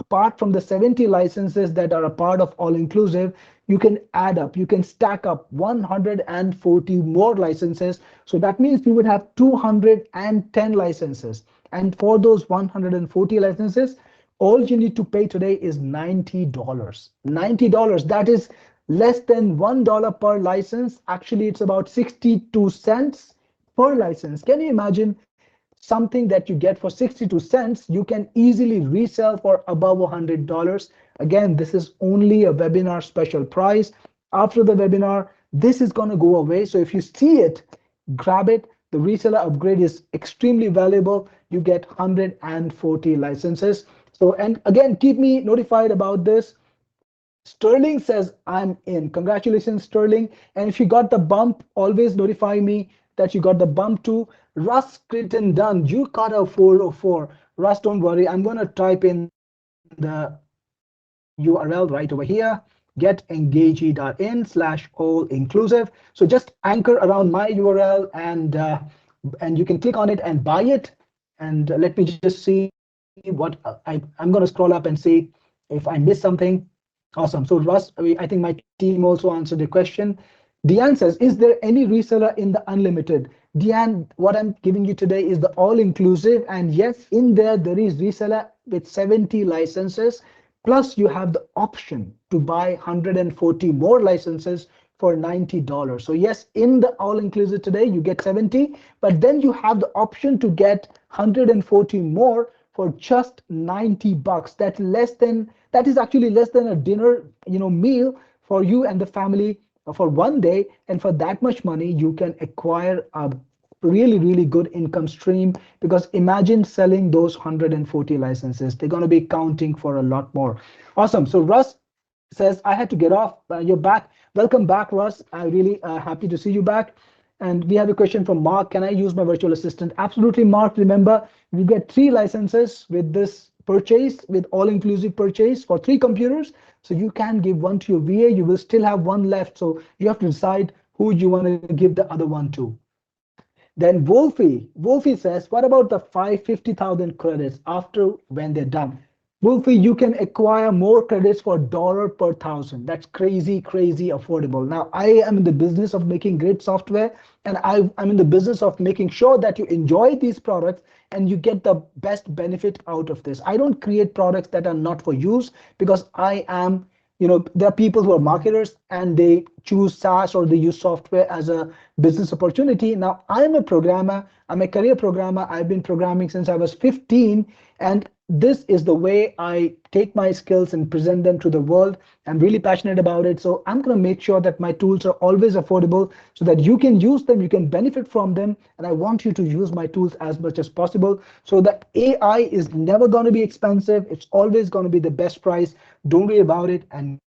S1: apart from the 70 licenses that are a part of all-inclusive, you can add up, you can stack up 140 more licenses. So that means you would have 210 licenses. And for those 140 licenses, all you need to pay today is $90. $90, that is less than $1 per license. Actually, it's about 62 cents per license. Can you imagine? Something that you get for 62 cents, you can easily resell for above $100. Again, this is only a webinar special price. After the webinar, this is going to go away. So if you see it, grab it. The reseller upgrade is extremely valuable. You get 140 licenses. So, and again, keep me notified about this. Sterling says, I'm in. Congratulations, Sterling. And if you got the bump, always notify me that you got the bump too. Russ Critton done. You got a 404. Russ, don't worry. I'm going to type in the URL right over here. Getengagi.in/all-inclusive. So just anchor around my URL, and you can click on it and buy it. And let me just see what I'm going to scroll up and see if I missed something. Awesome. So Russ, I think my team also answered the question. Deanne says, is there any reseller in the unlimited? Deanne, what I'm giving you today is the all-inclusive, and yes, in there is reseller with 70 licenses, plus you have the option to buy 140 more licenses for $90. So yes, in the all-inclusive today, you get 70, but then you have the option to get 140 more for just 90 bucks. That is actually less than a dinner, meal for you and the family for one day. And for that much money, you can acquire a really good income stream, because imagine selling those 140 licenses. They're going to be counting for a lot more. Awesome. So Russ says, I had to get off. You're back. Welcome back, Russ. I'm really happy to see you back. And we have a question from Mark. Can I use my virtual assistant? Absolutely, Mark. Remember, you get 3 licenses with this purchase, with all-inclusive purchase for 3 computers. So you can give one to your VA. You will still have one left. So you have to decide who you want to give the other one to. Then Wolfie says, what about the 550,000 credits after when they're done? Wolfie, you can acquire more credits for dollar per thousand. That's crazy affordable. Now, I am in the business of making great software, and I'm in the business of making sure that you enjoy these products and you get the best benefit out of this. I don't create products that are not for use, because I am, there are people who are marketers and they choose SaaS or they use software as a business opportunity. Now, I'm a programmer. I'm a career programmer. I've been programming since I was 15, and this is the way I take my skills and present them to the world. I'm really passionate about it. So I'm going to make sure that my tools are always affordable so that you can use them, you can benefit from them. And I want you to use my tools as much as possible. So the AI is never going to be expensive. It's always going to be the best price. Don't worry about it and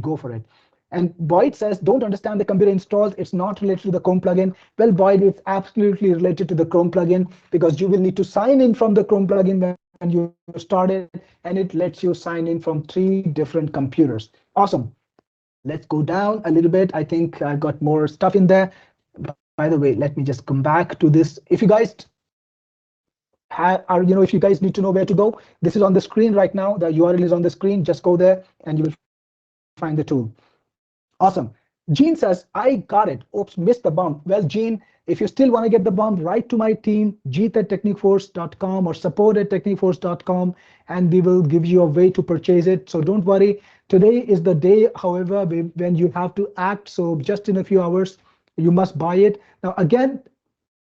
S1: go for it. And Boyd says, don't understand the computer installs. It's not related to the Chrome plugin. Well, Boyd, it's absolutely related to the Chrome plugin, because you will need to sign in from the Chrome plugin when you start it, and it lets you sign in from 3 different computers. Awesome. Let's go down a little bit. I think I got more stuff in there. By the way, let me just come back to this. If you guys if you guys need to know where to go, this is on the screen right now. The URL is on the screen. Just go there and you will find the tool. Awesome. Gene says, I got it. Oops, missed the bump. Well, Gene, if you still want to get the bump, write to my team, jeet@techniqueforce.com or support@techniqueforce.com, and we will give you a way to purchase it. So don't worry. Today is the day, however, when you have to act. So just in a few hours, you must buy it. Now, again,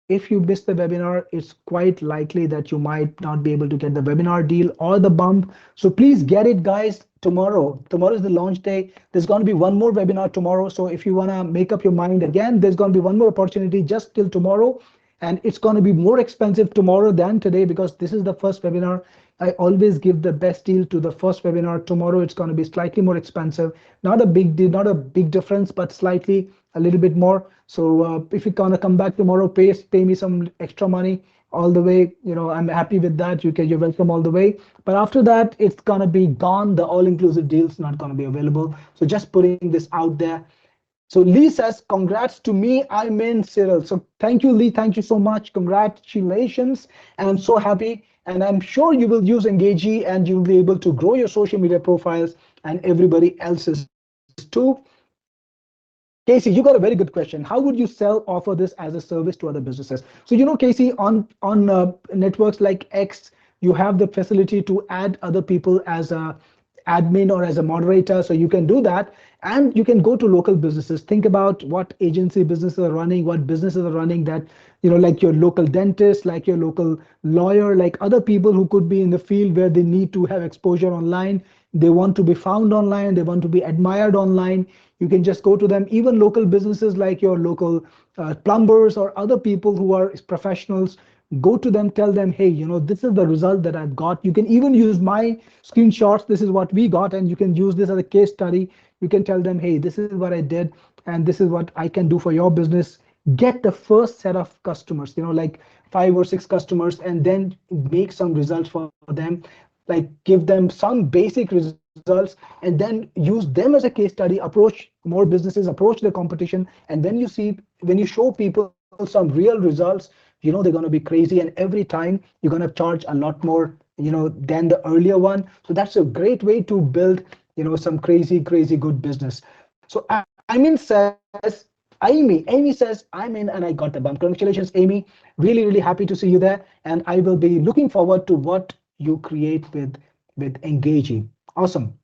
S1: if you miss the webinar, it's quite likely that you might not be able to get the webinar deal or the bump. So please get it, guys, tomorrow. Tomorrow is the launch day. There's going to be one more webinar tomorrow. So if you want to make up your mind again, there's going to be one more opportunity just till tomorrow. And it's going to be more expensive tomorrow than today, because this is the first webinar. I always give the best deal to the first webinar. Tomorrow it's going to be slightly more expensive. Not a big deal, not a big difference, but slightly a little bit more. So if you're gonna come back tomorrow, pay me some extra money all the way. I'm happy with that. You're welcome all the way. But after that, it's gonna be gone. The all-inclusive deal is not gonna be available. So just putting this out there. So Lee says, congrats to me, I'm in, Cyril. So thank you, Lee. Thank you so much. Congratulations. And I'm so happy. And I'm sure you will use Engagi and you'll be able to grow your social media profiles and everybody else's too. Casey, you got a very good question. How would you offer this as a service to other businesses? So, Casey, on networks like X, you have the facility to add other people as a admin or as a moderator. So you can do that, and you can go to local businesses. Think about what agency businesses are running, what businesses are running that, like your local dentist, like your local lawyer, like other people who could be in the field where they need to have exposure online. They want to be found online. They want to be admired online. You can just go to them. Even local businesses like your local plumbers or other people who are professionals, go to them, tell them, hey, this is the result that I've got. You can even use my screenshots. This is what we got, and you can use this as a case study. You can tell them, hey, this is what I did, and this is what I can do for your business. Get the first set of customers, like 5 or 6 customers, and then make some results for them. Like give them some basic results, and then use them as a case study, approach more businesses, approach the competition. And when you show people some real results, they're going to be crazy. And every time you're going to charge a lot more, than the earlier one. So that's a great way to build, some crazy good business. So Amin says, Amy says, I'm in and I got the bump. Congratulations, Amy. Really, really happy to see you there. And I will be looking forward to what you create with Engagi. Awesome.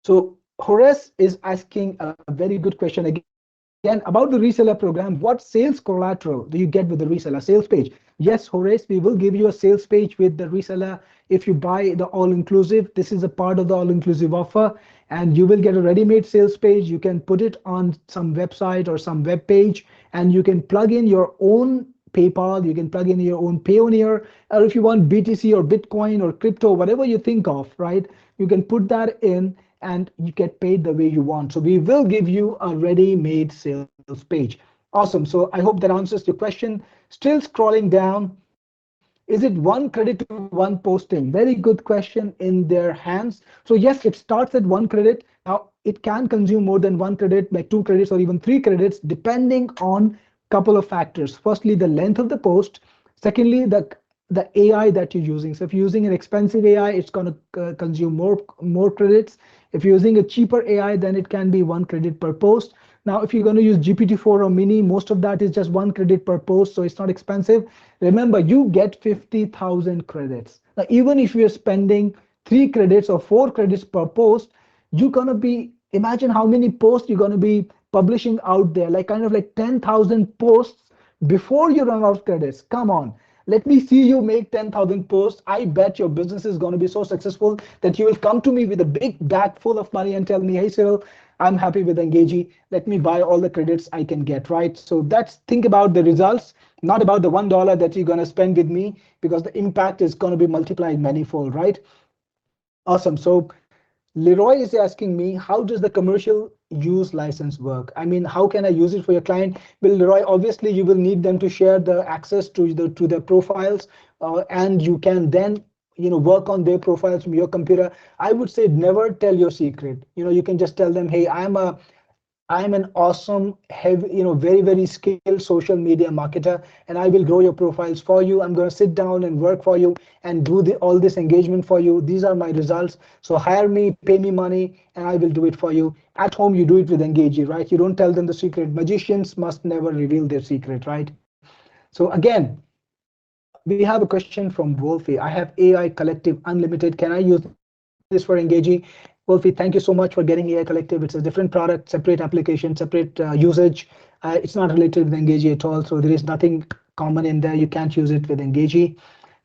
S1: So Horace is asking a very good question again about the reseller program. What sales collateral do you get with the reseller sales page? Yes, Horace, we will give you a sales page with the reseller if you buy the all-inclusive. This is a part of the all-inclusive offer, and you will get a ready-made sales page. You can put it on some website or some web page, and you can plug in your own PayPal, you can plug in your own Payoneer, or if you want BTC or Bitcoin or crypto, whatever you think of, right? You can put that in and you get paid the way you want. So we will give you a ready-made sales page. Awesome. So I hope that answers your question. Still scrolling down. Is it one credit to one posting? Very good question in their hands. So yes, it starts at one credit. Now it can consume more than one credit, like 2 credits or even 3 credits, depending on couple of factors. Firstly, the length of the post. Secondly, the AI that you're using. So if you're using an expensive AI, it's going to consume more credits. If you're using a cheaper AI, then it can be 1 credit per post. Now, if you're going to use GPT-4 or Mini, most of that is just 1 credit per post, so it's not expensive. Remember, you get 50,000 credits. Now, even if you're spending 3 credits or 4 credits per post, you're going to be, imagine how many posts you're going to be publishing out there, like kind of like 10,000 posts before you run out of credits. Come on. Let me see you make 10,000 posts. I bet your business is going to be so successful that you will come to me with a big bag full of money and tell me, hey, Cyril, I'm happy with Engagi. Let me buy all the credits I can get, right? So that's, think about the results, not about the $1 that you're going to spend with me, because the impact is going to be multiplied manifold, right? Awesome. So Leroy is asking me, how does the commercial use license work? I mean, how can I use it for your client? Well, Leroy, obviously you will need them to share the access to their profiles, and you can then work on their profiles from your computer. I would say never tell your secret. You can just tell them, hey, I'm an awesome, heavy, very, very skilled social media marketer, and I will grow your profiles for you. I'm going to sit down and work for you and do all this engagement for you. These are my results. So hire me, pay me money, and I will do it for you. At home, you do it with Engagi, right? You don't tell them the secret. Magicians must never reveal their secret, right? So again, we have a question from Wolfie. I have AI Collective Unlimited. Can I use this for Engagi? Wolfie, thank you so much for getting AI Collective. It's a different product, separate application, separate usage. It's not related with Engagi at all. So there is nothing common in there. You can't use it with Engagi.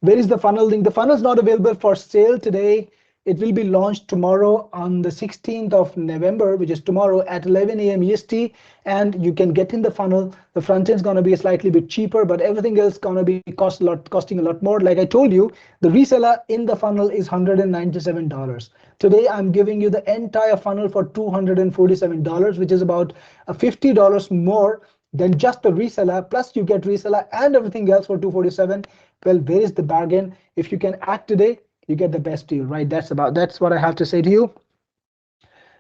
S1: Where is the funnel link? The funnel is not available for sale today. It will be launched tomorrow on the 16th of November, which is tomorrow at 11 a.m. EST, and you can get in the funnel. The front end is going to be a slightly bit cheaper, but everything else is going to be costing a lot more. Like I told you, the reseller in the funnel is $197. Today, I'm giving you the entire funnel for $247, which is about $50 more than just the reseller. Plus, you get reseller and everything else for $247. Well, where is the bargain? If you can act today, you get the best deal, right? That's what I have to say to you.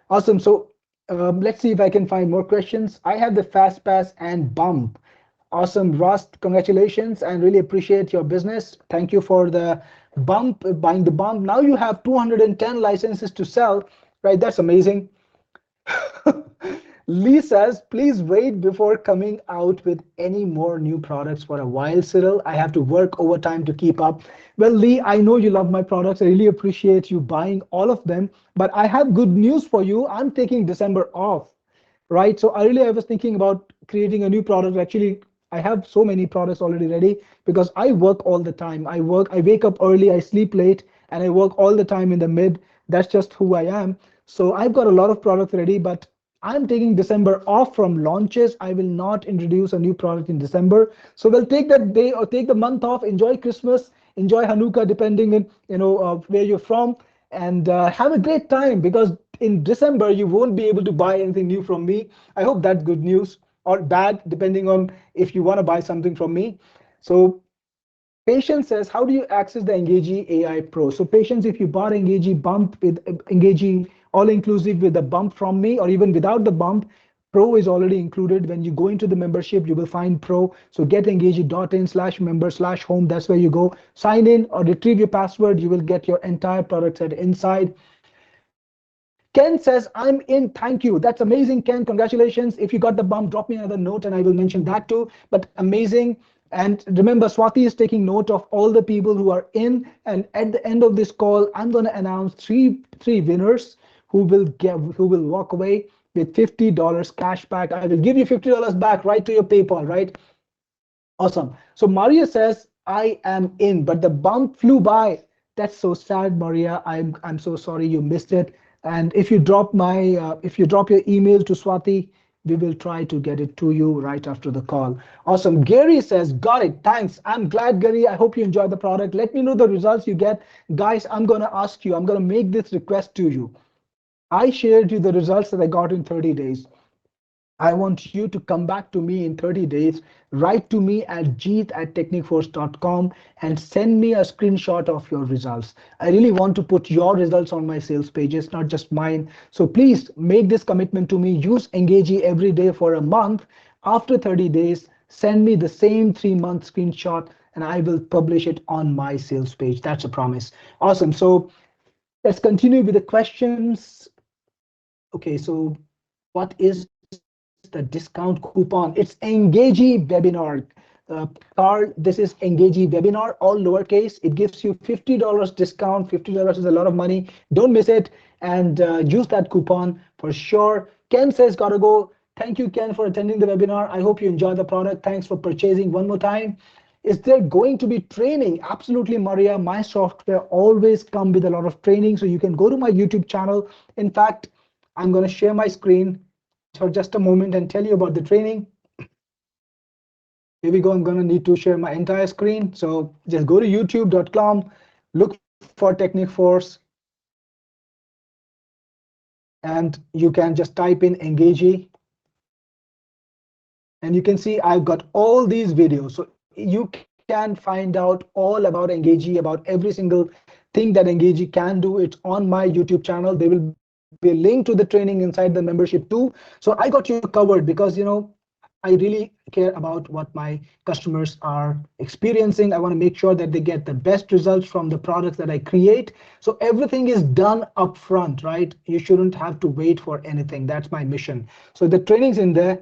S1: Awesome. So let's see if I can find more questions. I have the fast pass and bump. Awesome, Rust. Congratulations, and really appreciate your business. Thank you for the bump, buying the bump. Now you have 210 licenses to sell, right? That's amazing. Lee says, please wait before coming out with any more new products for a while, Cyril. I have to work overtime to keep up. Well, Lee, I know you love my products. I really appreciate you buying all of them, but I have good news for you. I'm taking December off, right? So I was thinking about creating a new product. Actually, I have so many products already ready because I work all the time. I wake up early, I sleep late, and I work all the time in the mid. That's just who I am. So I've got a lot of products ready, but I'm taking December off from launches. I will not introduce a new product in December. So we'll take that day or take the month off, enjoy Christmas, enjoy Hanukkah, depending on where you're from, and have a great time, because in December you won't be able to buy anything new from me. I hope that's good news or bad, depending on if you want to buy something from me. So Patience says, how do you access the Engagi AI Pro? So Patience, if you bought Engagi bump with Engagi all-inclusive with the bump from me, or even without the bump, Pro is already included. When you go into the membership, you will find Pro. So get engagi.in/member/home. That's where you go. Sign in or retrieve your password. You will get your entire product set inside. Ken says, I'm in, thank you. That's amazing, Ken, congratulations. If you got the bump, drop me another note and I will mention that too, but amazing. And remember, Swati is taking note of all the people who are in, and at the end of this call, I'm gonna announce three winners who will walk away with $50 cash back. I will give you $50 back right to your PayPal, right? Awesome. So Maria says, I am in, but the bump flew by. That's so sad, Maria. I'm so sorry you missed it. And if you drop your email to Swati, we will try to get it to you right after the call. Awesome. Gary says, got it. Thanks. I'm glad, Gary. I hope you enjoy the product. Let me know the results you get. Guys, I'm gonna ask you, I'm gonna make this request to you. I shared you the results that I got in 30 days. I want you to come back to me in 30 days, write to me at jeet@techniqueforce.com and send me a screenshot of your results. I really want to put your results on my sales pages, not just mine. So please make this commitment to me. Use Engagi every day for a month. After 30 days, send me the same 3-month screenshot and I will publish it on my sales page. That's a promise. Awesome. So let's continue with the questions. Okay, so what is the discount coupon? It's Engagi Webinar. Carl, this is Engagi Webinar, all lowercase. It gives you $50 discount. $50 is a lot of money. Don't miss it and use that coupon for sure. Ken says, gotta go. Thank you, Ken, for attending the webinar. I hope you enjoy the product. Thanks for purchasing one more time. Is there going to be training? Absolutely, Maria. My software always come with a lot of training. So you can go to my YouTube channel. In fact, I'm going to share my screen for just a moment and tell you about the training. Here we go. I'm going to need to share my entire screen. So just go to youtube.com, look for Technique Force, and you can just type in Engagi. And you can see I've got all these videos. So you can find out all about Engagi, about every single thing that Engagi can do. It's on my YouTube channel. There will be a link to the training inside the membership too. So I got you covered because, I really care about what my customers are experiencing. I want to make sure that they get the best results from the products that I create. So everything is done up front, right? You shouldn't have to wait for anything. That's my mission. So the training's in there.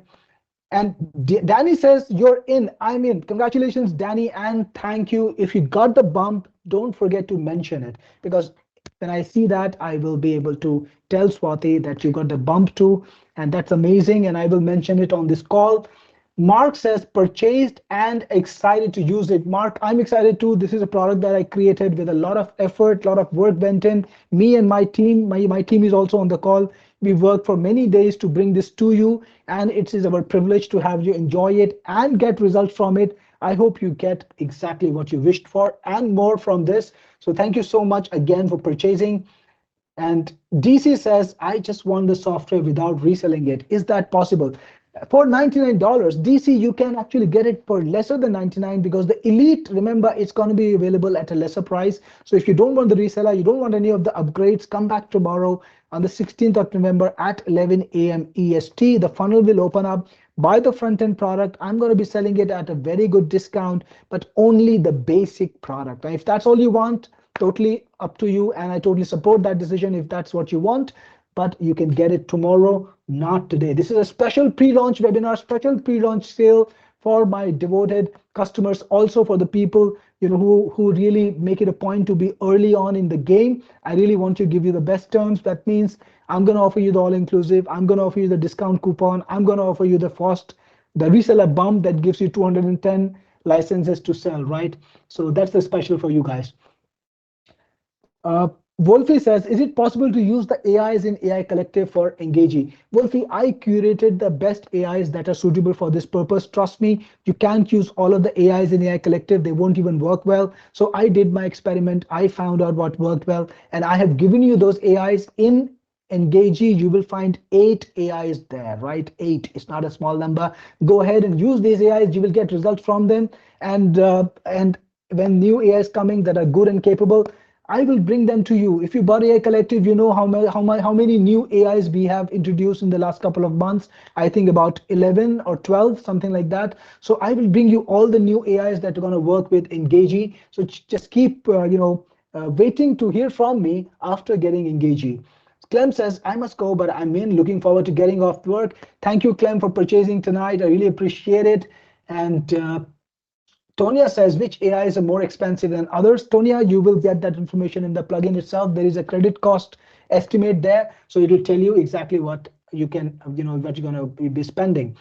S1: And Danny says, you're in. I'm in. Congratulations, Danny, and thank you. If you got the bump, don't forget to mention it, because when I see that, I will be able to tell Swati that you got the bump too, and that's amazing, and I will mention it on this call. Mark says, purchased and excited to use it. Mark, I'm excited too. This is a product that I created with a lot of effort, a lot of work went in. Me and my team, my team is also on the call. We worked for many days to bring this to you, and it is our privilege to have you enjoy it and get results from it. I hope you get exactly what you wished for and more from this. So thank you so much again for purchasing. And DC says, I just want the software without reselling it. Is that possible? For $99, DC, you can actually get it for lesser than 99, because the Elite, remember, it's going to be available at a lesser price. So if you don't want the reseller, you don't want any of the upgrades, come back tomorrow on the 16th of November at 11 a.m. EST. The funnel will open up. Buy the front-end product. I'm going to be selling it at a very good discount, but only the basic product. If that's all you want, totally up to you, and I totally support that decision if that's what you want, but you can get it tomorrow, not today. This is a special pre-launch webinar, special pre-launch sale for my devoted customers, also for the people who really make it a point to be early on in the game. I really want to give you the best terms. That means I'm going to offer you the all-inclusive, I'm going to offer you the discount coupon, I'm going to offer you the reseller bump that gives you 210 licenses to sell, right? So that's the special for you guys. Wolfie says, is it possible to use the AIs in AI Collective for Engagi? Wolfie, I curated the best AIs that are suitable for this purpose. Trust me, you can't use all of the AIs in AI Collective. They won't even work well. So I did my experiment. I found out what worked well, and I have given you those AIs in Engagi. You will find 8 AIs there, right? 8. It's not a small number. Go ahead and use these AIs. You will get results from them. And when new AIs coming that are good and capable, I will bring them to you. If you bought AI Collective, you know how many new AIs we have introduced in the last couple of months. I think about 11 or 12, something like that. So I will bring you all the new AIs that are going to work with Engagi. So just keep waiting to hear from me after getting Engagi. Clem says, I must go, but I'm in. Looking forward to getting off work. Thank you, Clem, for purchasing tonight. I really appreciate it. And Tonya says, which AIs are more expensive than others? Tonya, you will get that information in the plugin itself. There is a credit cost estimate there, so it will tell you exactly what you can, what you're going to be spending.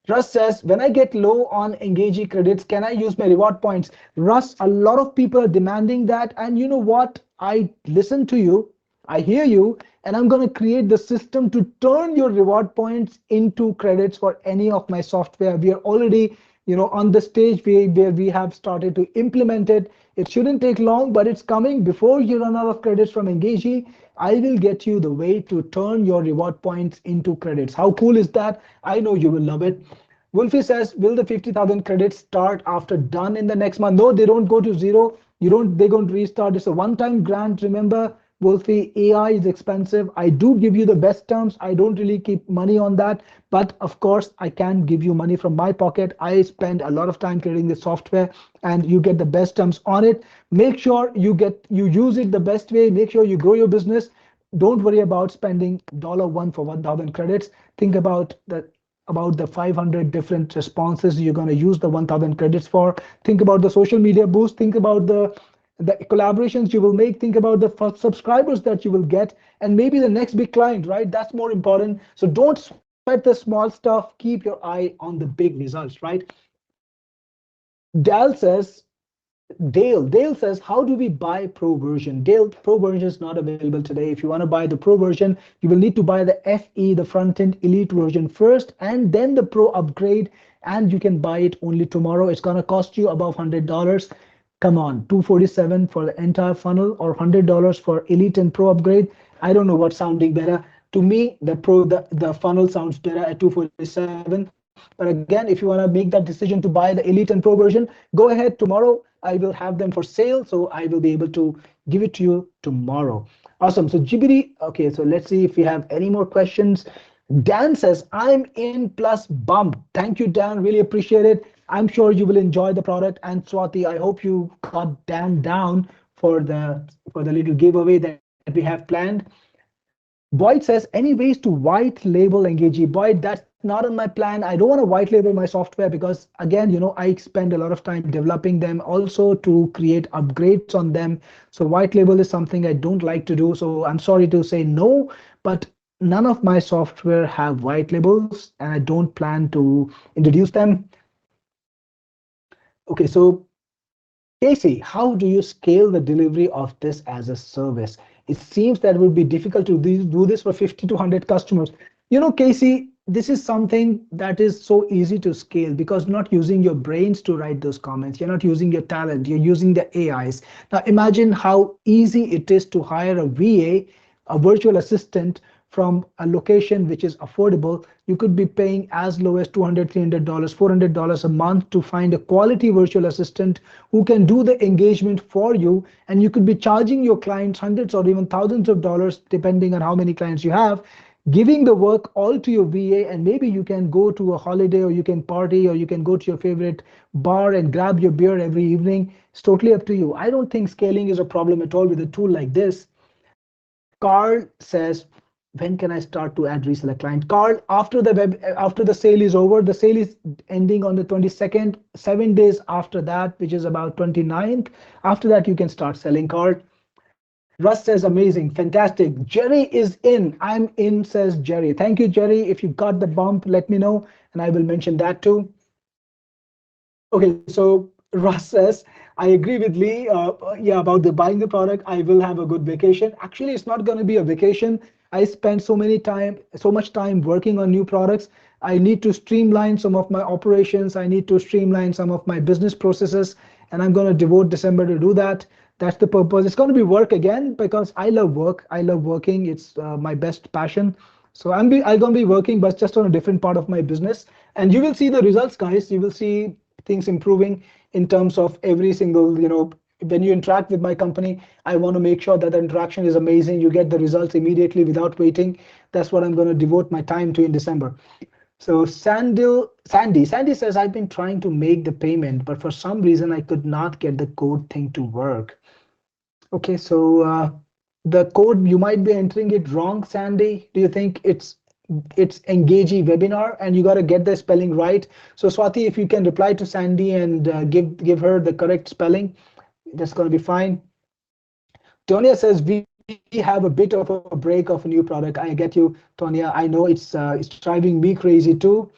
S1: Russ says, when I get low on Engagi credits, can I use my reward points? Russ, a lot of people are demanding that. And you know what? I listen to you, I hear you, and I'm going to create the system to turn your reward points into credits for any of my software. We are already, on the stage where we have started to implement it. It shouldn't take long, but it's coming. Before you run out of credits from Engagi, I will get you the way to turn your reward points into credits. How cool is that? I know you will love it. Wolfie says, will the 50,000 credits start after done in the next month? No, they don't go to zero. They're going to restart. It's a one-time grant. Remember, Wolfie, AI is expensive. I do give you the best terms. I don't really keep money on that. But of course, I can give you money from my pocket. I spend a lot of time creating the software and you get the best terms on it. Make sure you use it the best way. Make sure you grow your business. Don't worry about spending $1 for 1,000 credits. Think about the 500 different responses you're going to use the 1,000 credits for. Think about the social media boost. Think about the collaborations you will make. Think about the first subscribers that you will get, and maybe the next big client, right? That's more important. So don't sweat the small stuff. Keep your eye on the big results, right? Dal says, Dale says, how do we buy Pro version? Dale, Pro version is not available today. If you want to buy the Pro version, you will need to buy the FE, the front-end Elite version first, and then the Pro upgrade, and you can buy it only tomorrow. It's going to cost you above $100. Come on, $247 for the entire funnel or $100 for Elite and Pro upgrade. I don't know what's sounding better. To me, the funnel sounds better at $247. But again, if you want to make that decision to buy the Elite and Pro version, go ahead tomorrow. I will have them for sale, so I will be able to give it to you tomorrow. Awesome. So GBD, okay, so let's see if we have any more questions. Dan says, I'm in plus bump. Thank you, Dan. Really appreciate it. I'm sure you will enjoy the product. And Swati, I hope you got Dan down for the little giveaway that we have planned. Boyd says, any ways to white label Engagi? Boyd, that's not on my plan. I don't want to white label my software because, again, I spend a lot of time developing them, also to create upgrades on them. So white label is something I don't like to do. So I'm sorry to say no, but none of my software have white labels and I don't plan to introduce them. Okay, so Casey, how do you scale the delivery of this as a service? It seems that it would be difficult to do this for 50 to 100 customers. Casey, this is something that is so easy to scale because you're not using your brains to write those comments. You're not using your talent. You're using the AIs. Now imagine how easy it is to hire a VA, a virtual assistant, from a location which is affordable. You could be paying as low as $200, $300, $400 a month to find a quality virtual assistant who can do the engagement for you. And you could be charging your clients hundreds or even thousands of dollars, depending on how many clients you have, giving the work all to your VA, and maybe you can go to a holiday or you can party or you can go to your favorite bar and grab your beer every evening. It's totally up to you. I don't think scaling is a problem at all with a tool like this. Carl says, when can I start to add reseller client? Carl, after the sale is over, the sale is ending on the 22nd, 7 days after that, which is about 29th. After that, you can start selling, Carl. Russ says, amazing, fantastic. Jerry is in. I'm in, says Jerry. Thank you, Jerry. If you got the bump, let me know, and I will mention that too. Okay, so Russ says, I agree with Lee. Yeah, about the buying the product. I will have a good vacation. Actually, it's not going to be a vacation. I spend so much time working on new products. I need to streamline some of my operations. I need to streamline some of my business processes, and I'm going to devote December to do that. That's the purpose. It's going to be work again because I love work. I love working. It's my best passion. So I'm going to be working, but just on a different part of my business. And you will see the results, guys. You will see things improving in terms of every single, when you interact with my company, I want to make sure that the interaction is amazing. You get the results immediately without waiting. That's what I'm going to devote my time to in December. So Sandy says, I've been trying to make the payment, but for some reason I could not get the code thing to work. Okay, so the code, you might be entering it wrong, Sandy. Do you think it's Engagi webinar and you got to get the spelling right? So Swati, if you can reply to Sandy and give her the correct spelling, that's going to be fine. Tonya says we have a bit of a break of a new product. I get you, Tonya. I know it's driving me crazy too.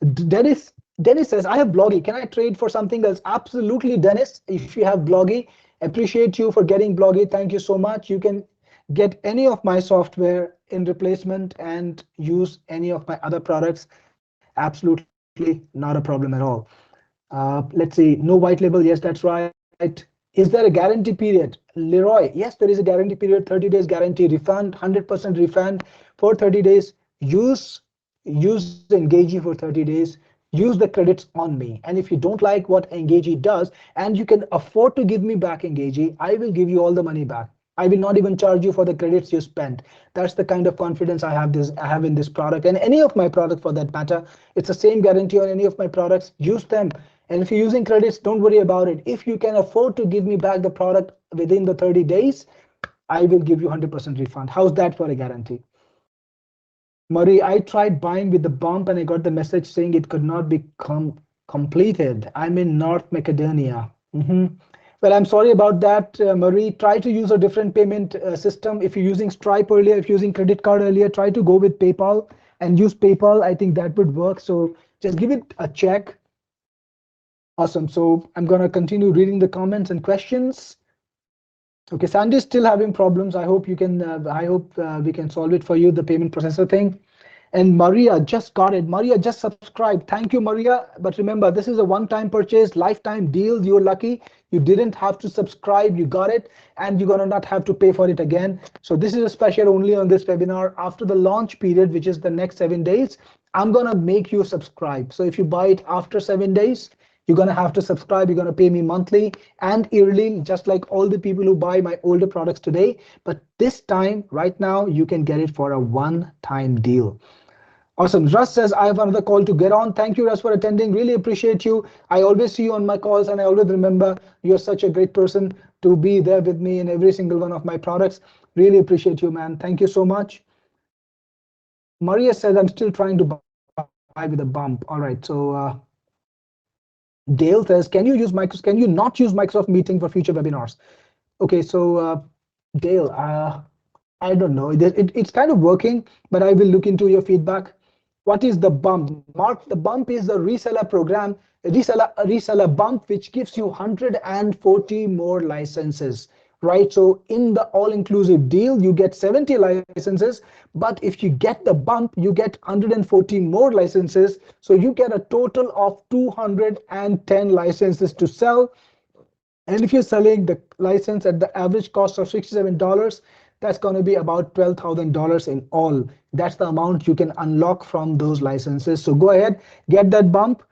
S1: Dennis says, I have Bloggy. Can I trade for something else? Absolutely, Dennis. If you have Bloggy, appreciate you for getting Bloggy. Thank you so much. You can get any of my software in replacement and use any of my other products. Absolutely not a problem at all. Let's see. No white label. Yes, that's right. Is there a guarantee period? Leroy, yes, there is a guarantee period, 30 days guarantee, refund, 100% refund for 30 days. Use Engagi for 30 days. Use the credits on me. And if you don't like what Engagi does and you can afford to give me back Engagi, I will give you all the money back. I will not even charge you for the credits you spent. That's the kind of confidence I have in this product and any of my product for that matter. It's the same guarantee on any of my products. Use them. And if you're using credits, don't worry about it. If you can afford to give me back the product within the 30 days, I will give you 100% refund. How's that for a guarantee? Murray, I tried buying with the bump and I got the message saying it could not be completed. I'm in North Macedonia. Well, I'm sorry about that, Murray. Try to use a different payment system. If you're using Stripe earlier, if you're using credit card earlier, try to go with PayPal and use PayPal. I think that would work. So just give it a check. Awesome. So I'm going to continue reading the comments and questions. Okay, Sandy's still having problems. I hope you can. I hope we can solve it for you. The payment processor thing. And Maria just got it. Maria just subscribed. Thank you, Maria. But remember, this is a one-time purchase, lifetime deal. You're lucky. You didn't have to subscribe. You got it, and you're gonna not have to pay for it again. So this is a special only on this webinar. After the launch period, which is the next 7 days, I'm gonna make you subscribe. So if you buy it after 7 days, you're gonna have to subscribe. You're gonna pay me monthly and yearly, just like all the people who buy my older products today. But this time, right now, you can get it for a one-time deal. Awesome. Russ says, I have another call to get on. Thank you, Russ, for attending. Really appreciate you. I always see you on my calls, and I always remember you're such a great person to be there with me in every single one of my products. Really appreciate you, man. Thank you so much. Maria says, I'm still trying to buy with a bump. All right. So Dale says, can you not use Microsoft Meeting for future webinars? Okay. So Dale, I don't know. It's kind of working, but I will look into your feedback. What is the bump? Mark, the bump is the reseller program, a reseller bump, which gives you 140 more licenses, right? So in the all-inclusive deal, you get 70 licenses, but if you get the bump, you get 140 more licenses. So you get a total of 210 licenses to sell. And if you're selling the license at the average cost of $67, that's going to be about $12,000 in all. That's the amount you can unlock from those licenses. So go ahead, get that bump.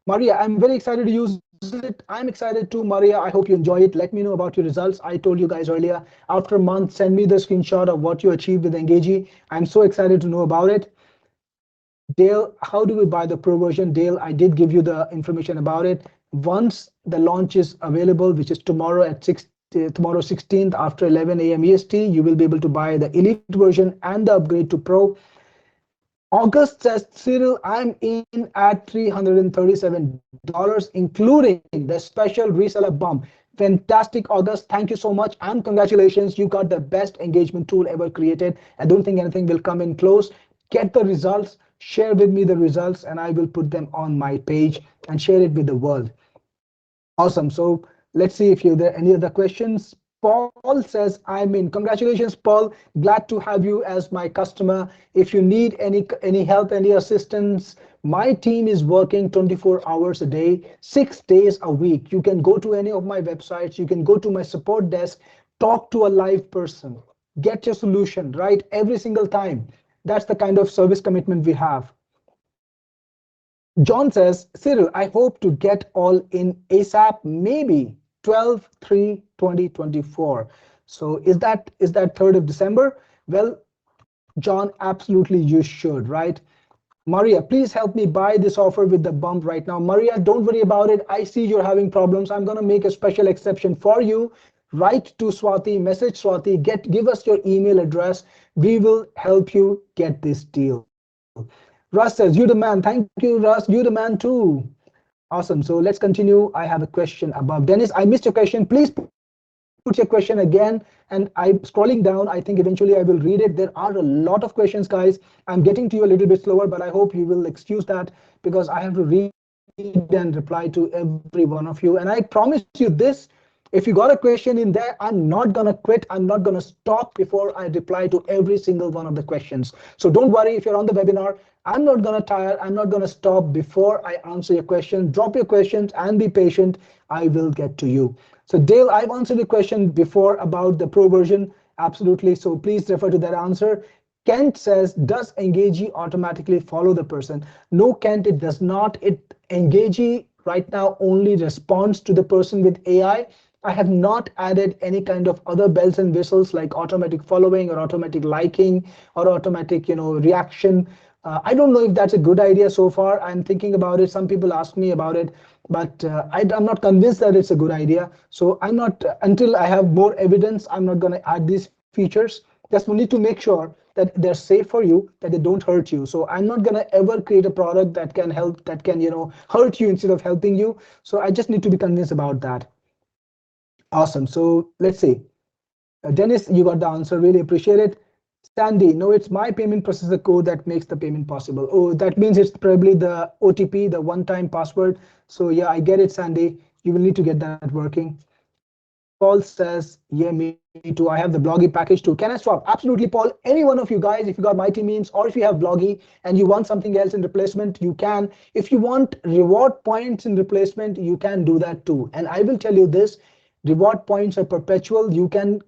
S1: Maria, I'm very excited to use it. I'm excited too, Maria. I hope you enjoy it. Let me know about your results. I told you guys earlier, after a month, send me the screenshot of what you achieved with Engagi. I'm so excited to know about it. Dale, how do we buy the Pro version? Dale, I did give you the information about it. Once the launch is available, which is tomorrow at tomorrow 16th after 11 a.m. EST, you will be able to buy the Elite version and the upgrade to Pro. August says, Cyril, I'm in at $337, including the special reseller bump. Fantastic, August. Thank you so much. And congratulations. You got the best engagement tool ever created. I don't think anything will come in close. Get the results, share with me the results, and I will put them on my page and share it with the world. Awesome. So let's see if there are any other questions. Paul says, I'm in. Congratulations, Paul. Glad to have you as my customer. If you need any help, any assistance, my team is working 24 hours a day, 6 days a week. You can go to any of my websites. You can go to my support desk, talk to a live person, get your solution right every single time. That's the kind of service commitment we have. John says, Cyril, I hope to get all in ASAP, maybe 12/3/2024. So is that 3rd of December? Well, John, absolutely you should, right? Maria, please help me buy this offer with the bump right now. Maria, don't worry about it. I see you're having problems. I'm going to make a special exception for you. write to Swati, message Swati, give us your email address. We will help you get this deal. Russ says, you the man. Thank you, Russ. You the man too. Awesome. So let's continue. I have a question above. Dennis, I missed your question. Please put your question again. And I'm scrolling down. I think eventually I will read it. There are a lot of questions, guys. I'm getting to you a little bit slower, but I hope you will excuse that because I have to read and reply to every one of you. And I promise you this, if you got a question in there, I'm not gonna quit. I'm not gonna stop before I reply to every single one of the questions. So don't worry if you're on the webinar. I'm not gonna tire. I'm not gonna stop before I answer your question. Drop your questions and be patient. I will get to you. So Dale, I've answered your question before about the pro version. Absolutely. So please refer to that answer. Kent says, does Engagi automatically follow the person? No, Kent, it does not. Engagi right now only responds to the person with AI. I have not added any kind of other bells and whistles like automatic following or automatic liking or automatic, reaction. I don't know if that's a good idea so far. I'm thinking about it. Some people ask me about it, but I'm not convinced that it's a good idea. So I'm not, until I have more evidence, I'm not going to add these features. Just we need to make sure that they're safe for you, that they don't hurt you. So I'm not going to ever create a product that can help, that can, hurt you instead of helping you. So I just need to be convinced about that. Awesome. So let's see. Dennis, you got the answer. Really appreciate it. Sandy, no, it's my payment processor code that makes the payment possible. Oh, that means it's probably the OTP, the one-time password. So yeah, I get it, Sandy. You will need to get that working. Paul says, yeah, me too. I have the Bloggy package too. Can I swap? Absolutely, Paul. Any one of you guys, if you got Mighty Memes or if you have Bloggy and you want something else in replacement, you can. If you want reward points in replacement, you can do that too. And I will tell you this, reward points are perpetual. You can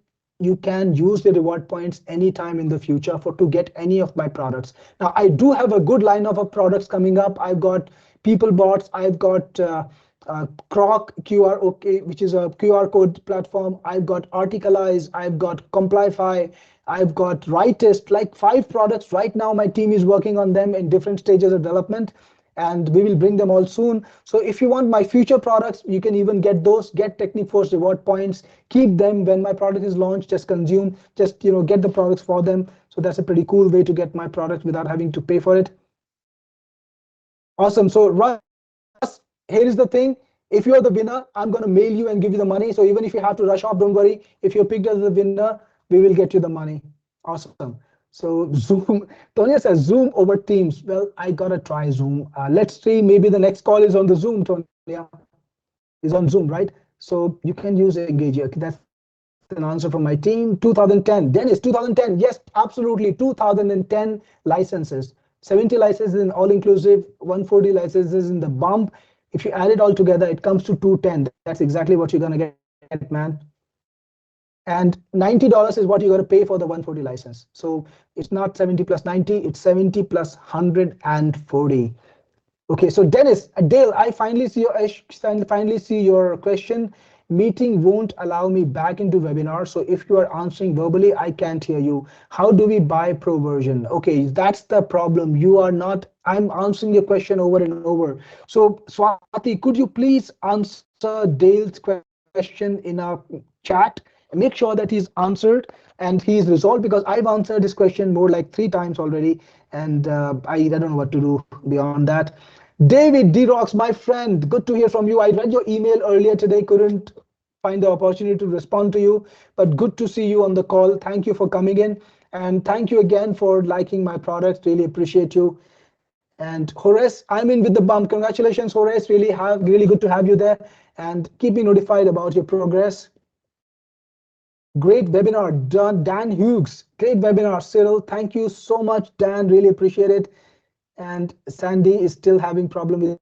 S1: use the reward points anytime in the future to get any of my products. Now, I do have a good lineup of products coming up. I've got PeopleBots, I've got Croc QR, okay, which is a QR code platform. I've got Articleize, I've got Complyfy, I've got Writest, like 5 products right now. My team is working on them in different stages of development, and we will bring them all soon. So if you want my future products, you can even get those, get Techniforce reward points, keep them when my product is launched, just consume, just get the products for them. So that's a pretty cool way to get my product without having to pay for it. Awesome. So Russ, here is the thing. If you're the winner, I'm going to mail you and give you the money. So even if you have to rush off, don't worry. If you're picked as the winner, we will get you the money. Awesome. So Zoom, Tonya says Zoom over Teams. Well, I gotta try Zoom. Let's see, maybe the next call is on the Zoom, Tonya. Is on Zoom, right? So you can use Engagi. Okay, that's an answer from my team. 2010, Dennis, 2010. Yes, absolutely. 2010 licenses. 70 licenses in all-inclusive, 140 licenses in the bump. If you add it all together, it comes to 210. That's exactly what you're gonna get, man. And $90 is what you got to pay for the 140 license. So it's not 70 plus 90, it's 70 plus 140. Okay, so Dennis, Dale, I finally see your question. Meeting won't allow me back into webinar. So if you are answering verbally, I can't hear you. How do we buy pro version? Okay, that's the problem. You are not, I'm answering your question over and over. So Swati, could you please answer Dale's question in our chat? Make sure that he's answered and he's resolved, because I've answered this question more like 3 times already, and I don't know what to do beyond that. David D-Rocks, my friend, good to hear from you. I read your email earlier today, couldn't find the opportunity to respond to you, but good to see you on the call. Thank you for coming in, and thank you again for liking my products. Really appreciate you. And Horace, I'm in with the bump. Congratulations, Horace. Really good to have you there, and keep me notified about your progress. Great webinar, Dan Hughes. Great webinar, Cyril. Thank you so much, Dan. Really appreciate it. And Sandy is still having problem with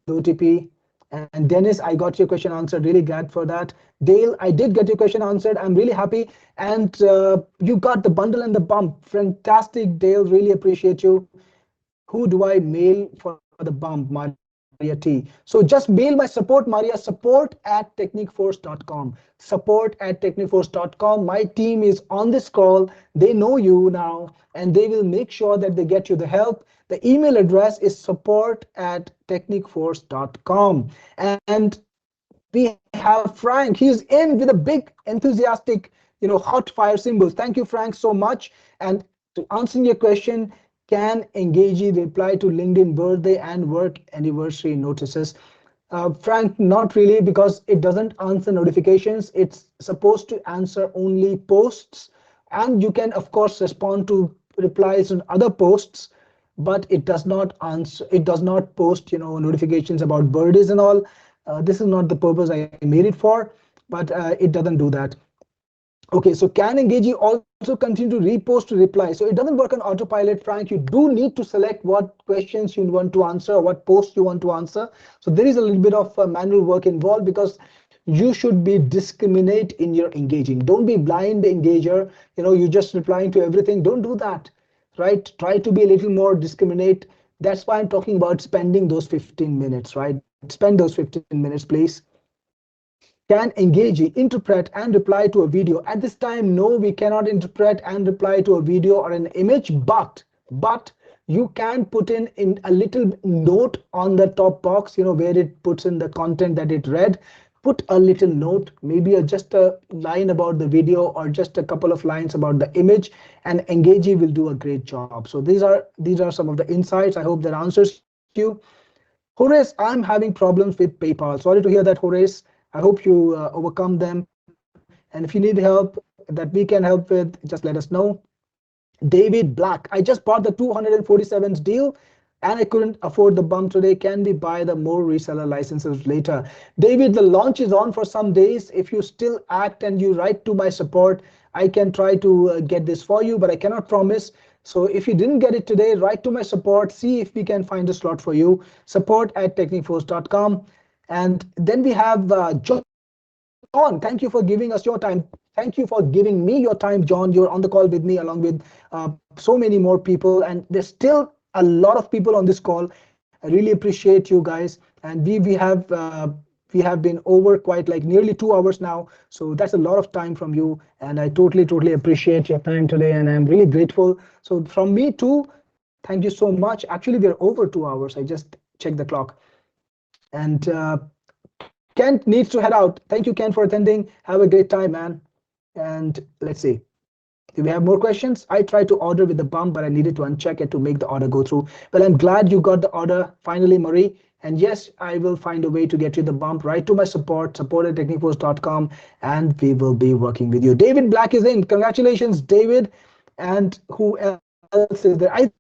S1: OTP. And Dennis, I got your question answered. Really glad for that. Dale, I did get your question answered. I'm really happy. And you got the bundle and the bump. Fantastic, Dale. Really appreciate you. Who do I mail for the bump? Maria T. So just mail my support, Maria, support@techniqueforce.com. Support@techniqueforce.com. My team is on this call. They know you now, and they will make sure that they get you the help. The email address is support@techniqueforce.com. And We have Frank. He's in with a big enthusiastic, hot fire symbols. Thank you, Frank, so much. And to answer your question, can Engagi reply to LinkedIn birthday and work anniversary notices? Frank, not really, because it doesn't answer notifications. It's supposed to answer only posts, and you can, of course, respond to replies on other posts, but it does not answer. It does not post, notifications about birthdays and all. This is not the purpose I made it for, but it doesn't do that. Okay, so can Engagi also continue to repost to reply? So it doesn't work on autopilot, Frank. You do need to select what questions you want to answer, or what posts you want to answer. So there is a little bit of manual work involved, because you should be discriminate in your engaging. Don't be blind engager. You're just replying to everything. Don't do that, right? Try to be a little more discriminate. That's why I'm talking about spending those 15 minutes, right? Spend those 15 minutes, please. Can Engage, interpret and reply to a video? At this time, no, we cannot interpret and reply to a video or an image, but you can put in a little note on the top box, where it puts in the content that it read. Put a little note, maybe just a line about the video, or just a couple of lines about the image, and Engage will do a great job. So these are some of the insights. I hope that answers you. Horace, I'm having problems with PayPal. Sorry to hear that, Horace. I hope you overcome them. And if you need help that we can help with, just let us know. David Black, I just bought the 247s deal and I couldn't afford the bump today. Can we buy the more reseller licenses later? David, the launch is on for some days. If you still act and you write to my support, I can try to get this for you, but I cannot promise. So if you didn't get it today, write to my support, see if we can find a slot for you. support@techniqueforce.com. And then we have John. Thank you for giving us your time. Thank you for giving me your time, John. You're on the call with me along with so many more people, and there's still a lot of people on this call. I really appreciate you guys, and we have been over quite like nearly 2 hours now, so that's a lot of time from you, and I totally appreciate your time today, and I'm really grateful. So from me too, thank you so much. Actually, we're over 2 hours. I just checked the clock. And Kent needs to head out. Thank you, Kent, for attending. Have a great time, man. And let's see. Do we have more questions? I tried to order with the bump, but I needed to uncheck it to make the order go through. Well, I'm glad you got the order finally, Marie. And yes, I will find a way to get you the bump. Write to my support@techniqueforce.com, and we will be working with you. David Black is in. Congratulations, David. And who else is there? I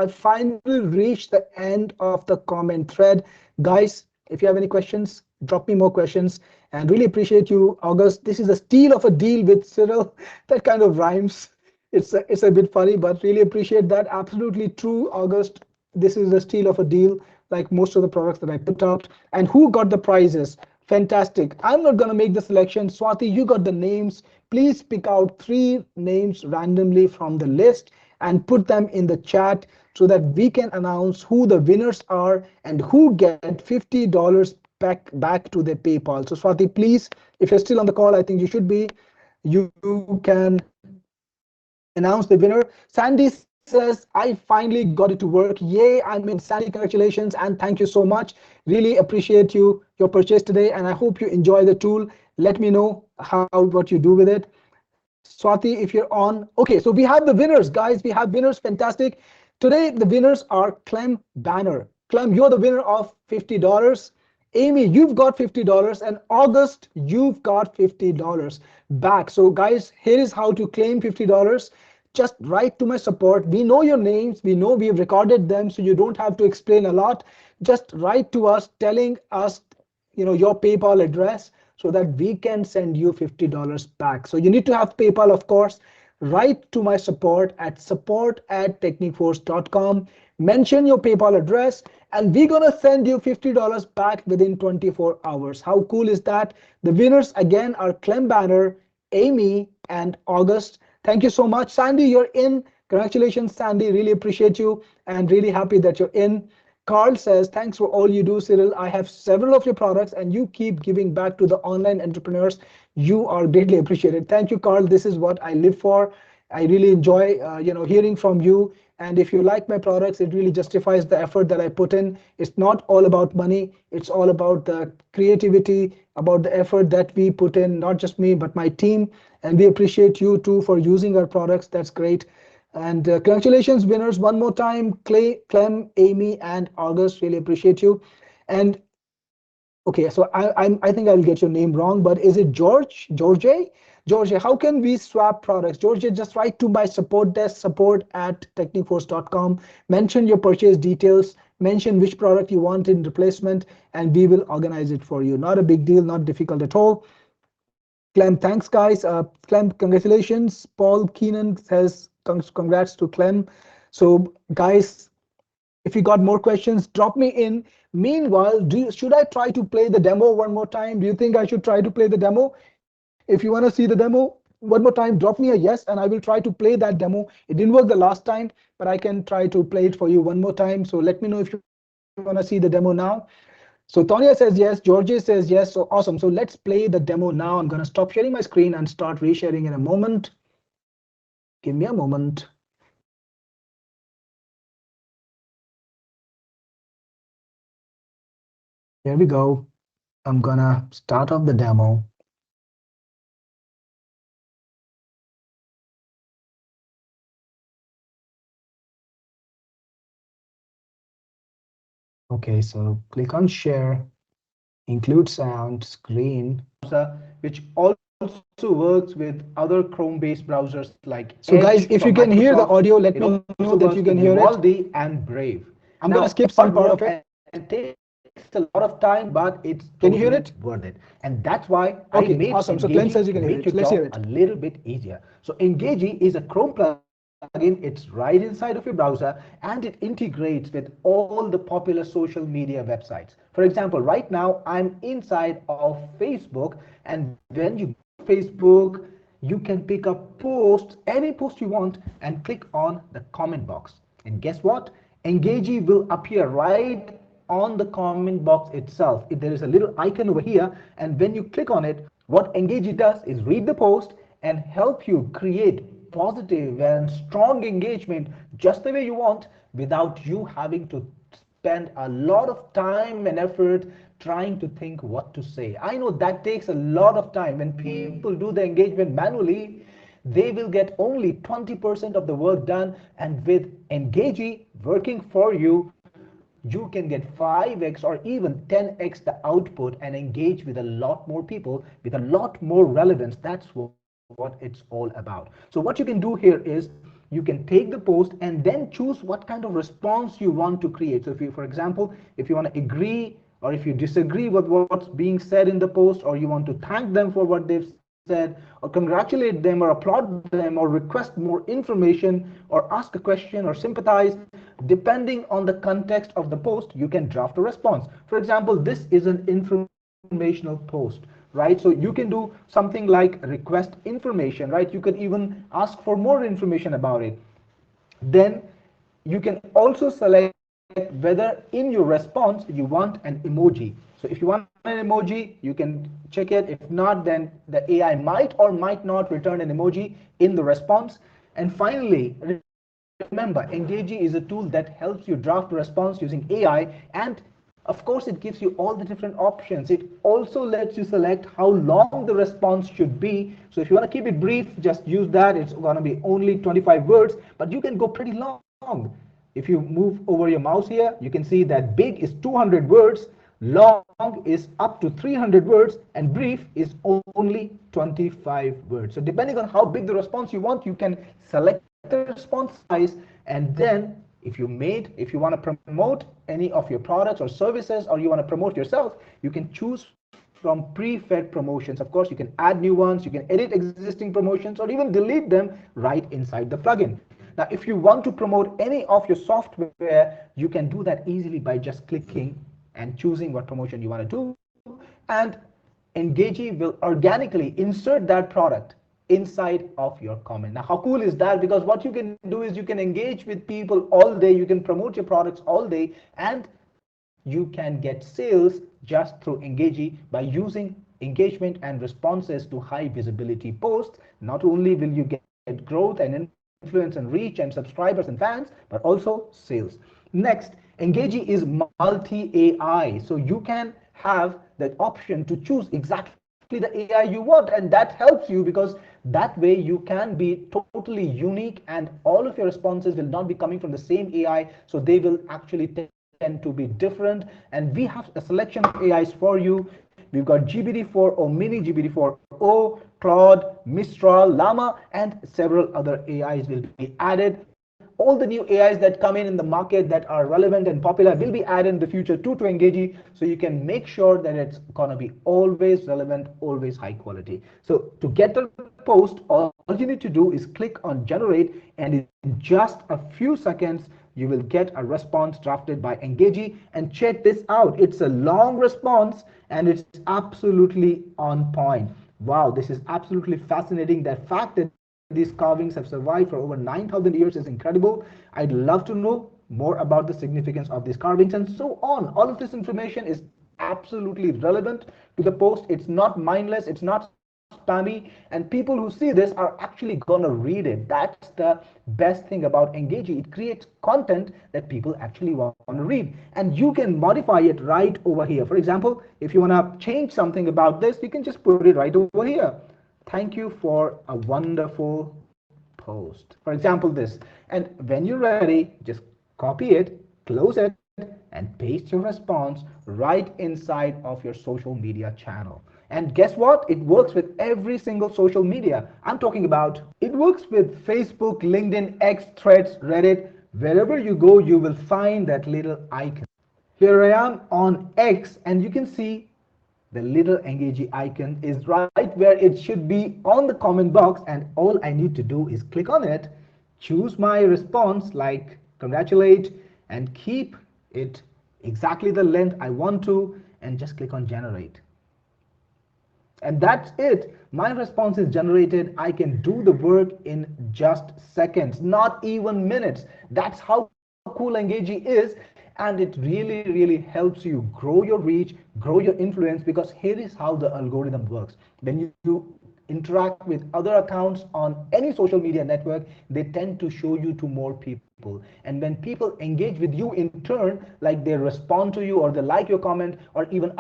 S1: finally reached the end of the comment thread. Guys, if you have any questions, drop me more questions, and really appreciate you, August. This is a steal of a deal with Cyril. That kind of rhymes. It's a bit funny, but really appreciate that. Absolutely true, August. This is a steal of a deal, like most of the products that I put out. And who got the prizes? Fantastic. I'm not going to make the selection. Swati, you got the names. Please pick out 3 names randomly from the list and put them in the chat, so that we can announce who the winners are and who get $50 back to their PayPal. So Swati, please, if you're still on the call, I think you should be, you can announce the winner. Sandy says, I finally got it to work. Yay, I'm in. Sandy, congratulations and thank you so much. Really appreciate your purchase today, and I hope you enjoy the tool. Let me know what you do with it. Swati, if you're on. Okay, so we have the winners, guys. We have winners. Fantastic. Today, the winners are Clem Banner. Clem, you're the winner of $50. Amy, you've got $50, and August, you've got $50 back. So guys, here is how to claim $50. Just write to my support. We know your names. We know we've recorded them, so you don't have to explain a lot. Just write to us telling us, your PayPal address, so that we can send you $50 back. So you need to have PayPal, of course. Write to my support@techniqueforce.com. Mention your PayPal address, and we're gonna send you $50 back within 24 hours. How cool is that? The winners again are Clem Banner, Amy, and August. Thank you so much. Sandy, you're in. Congratulations, Sandy. Really appreciate you and really happy that you're in. Carl says, thanks for all you do, Cyril. I have several of your products and you keep giving back to the online entrepreneurs. You are greatly appreciated. Thank you, Carl. This is what I live for. I really enjoy hearing from you. And if you like my products, it really justifies the effort that I put in. It's not all about money. It's all about the creativity, about the effort that we put in, not just me, but my team. And we appreciate you too for using our products. That's great. And congratulations, winners, one more time. Clay, Clem, Amy, and August. Really appreciate you. And okay, so I think I'll get your name wrong, but is it George? George? George, how can we swap products? George, just write to my support desk, support@techniqueforce.com. Mention your purchase details, mention which product you want in replacement, and we will organize it for you. Not a big deal, not difficult at all. Clem, thanks guys. Clem, congratulations. Paul Keenan says congrats to Clem. So guys, if you got more questions, drop me in. Meanwhile, should I try to play the demo one more time? Do you think I should try to play the demo? If you want to see the demo one more time, drop me a yes, and I will try to play that demo. It didn't work the last time, but I can try to play it for you one more time. So let me know if you want to see the demo now. So Tonya says yes, Georgie says yes, so awesome. So let's play the demo now. I'm gonna stop sharing my screen and start resharing in a moment. Give me a moment. Here we go. I'm gonna start off the demo. Okay, so click on share, include sound, screen, which also works with other Chrome-based browsers like Edge. So guys, if you can hear the audio, let me know that you can hear it.
S2: Vivaldi and Brave.
S1: I'm gonna skip some part of it.
S2: And takes a lot of time, but it's
S1: Can you hear
S2: totally
S1: it?
S2: worth it. And that's why I
S1: Okay,
S2: made
S1: awesome. So Glenn
S2: Engagi
S1: says you can hear
S2: make
S1: it.
S2: your
S1: Let's hear
S2: job
S1: it.
S2: a little bit easier. So Engagi is a Chrome plugin. It's right inside of your browser, and it integrates with all the popular social media websites. For example, right now I'm inside of Facebook, and when you go to Facebook, you can pick up posts, any post you want, and click on the comment box. And guess what? Engagi will appear right on the comment box itself. If there is a little icon over here, and when you click on it, what Engagi does is read the post and help you create positive and strong engagement just the way you want, without you having to spend a lot of time and effort trying to think what to say. I know that takes a lot of time. When people do the engagement manually, they will get only 20% of the work done. And with Engagi working for you, you can get 5x or even 10x the output and engage with a lot more people with a lot more relevance. That's what it's all about. So what you can do here is you can take the post and then choose what kind of response you want to create. So if you, for example, if you want to agree or if you disagree with what's being said in the post, or you want to thank them for what they've said, or congratulate them or applaud them or request more information or ask a question or sympathize, depending on the context of the post, you can draft a response. For example, this is an informational post, right? So you can do something like request information, right? You could even ask for more information about it. Then you can also select whether in your response you want an emoji. So if you want an emoji, you can check it. If not, then the AI might or might not return an emoji in the response. And finally, remember, Engagi is a tool that helps you draft a response using AI, and of course, it gives you all the different options. It also lets you select how long the response should be. So if you want to keep it brief, just use that. It's going to be only 25 words, but you can go pretty long. If you move over your mouse here, you can see that big is 200 words, long is up to 300 words, and brief is only 25 words. So depending on how big the response you want, you can select the response size, and then if you want to promote any of your products or services, or you want to promote yourself, you can choose from pre-fed promotions. Of course, you can add new ones, you can edit existing promotions, or even delete them right inside the plugin. Now, if you want to promote any of your software, you can do that easily by just clicking and choosing what promotion you want to do, and Engagi will organically insert that product inside of your comment. Now, how cool is that? Because what you can do is you can engage with people all day, you can promote your products all day, and you can get sales just through Engagi by using engagement and responses to high visibility posts. Not only will you get growth and influence, influence and reach and subscribers and fans, but also sales. Next, Engagi is multi-AI. So you can have the option to choose exactly the AI you want, and that helps you because that way you can be totally unique and all of your responses will not be coming from the same AI, so they will actually tend to be different. And we have a selection of AIs for you. We've got GPT-4 or mini GPT-4o, Claude, Mistral, Llama, and several other AIs will be added. All the new AIs that come in the market that are relevant and popular will be added in the future to Engagi, so you can make sure that it's gonna be always relevant, always high quality. So to get the post, all you need to do is click on generate, and in just a few seconds you will get a response drafted by Engagi. And check this out, it's a long response and it's absolutely on point. Wow, this is absolutely fascinating. The fact that these carvings have survived for over 9,000 years is incredible. I'd love to know more about the significance of these carvings and so on. All of this information is absolutely relevant to the post. It's not mindless, it's not spammy, and people who see this are actually gonna read it. That's the best thing about Engagi. It creates content that people actually want to read, and you can modify it right over here. For example, if you want to change something about this, you can just put it right over here. Thank you for a wonderful post. For example, this. And when you're ready, just copy it, close it, and paste your response right inside of your social media channel. And guess what? It works with every single social media. I'm talking about it works with Facebook, LinkedIn, X, Threads, Reddit. Wherever you go, you will find that little icon. Here I am on X, and you can see the little Engagi icon is right where it should be on the comment box, and all I need to do is click on it, choose my response like congratulate, and keep it exactly the length I want to, and just click on generate. And that's it. My response is generated. I can do the work in just seconds, not even minutes. That's how cool Engagi is, and it really helps you grow your reach, grow your influence, because here is how the algorithm works. When you interact with other accounts on any social media network, they tend to show you to more people. And when people engage with you in turn, like they respond to you or they like your comment, or even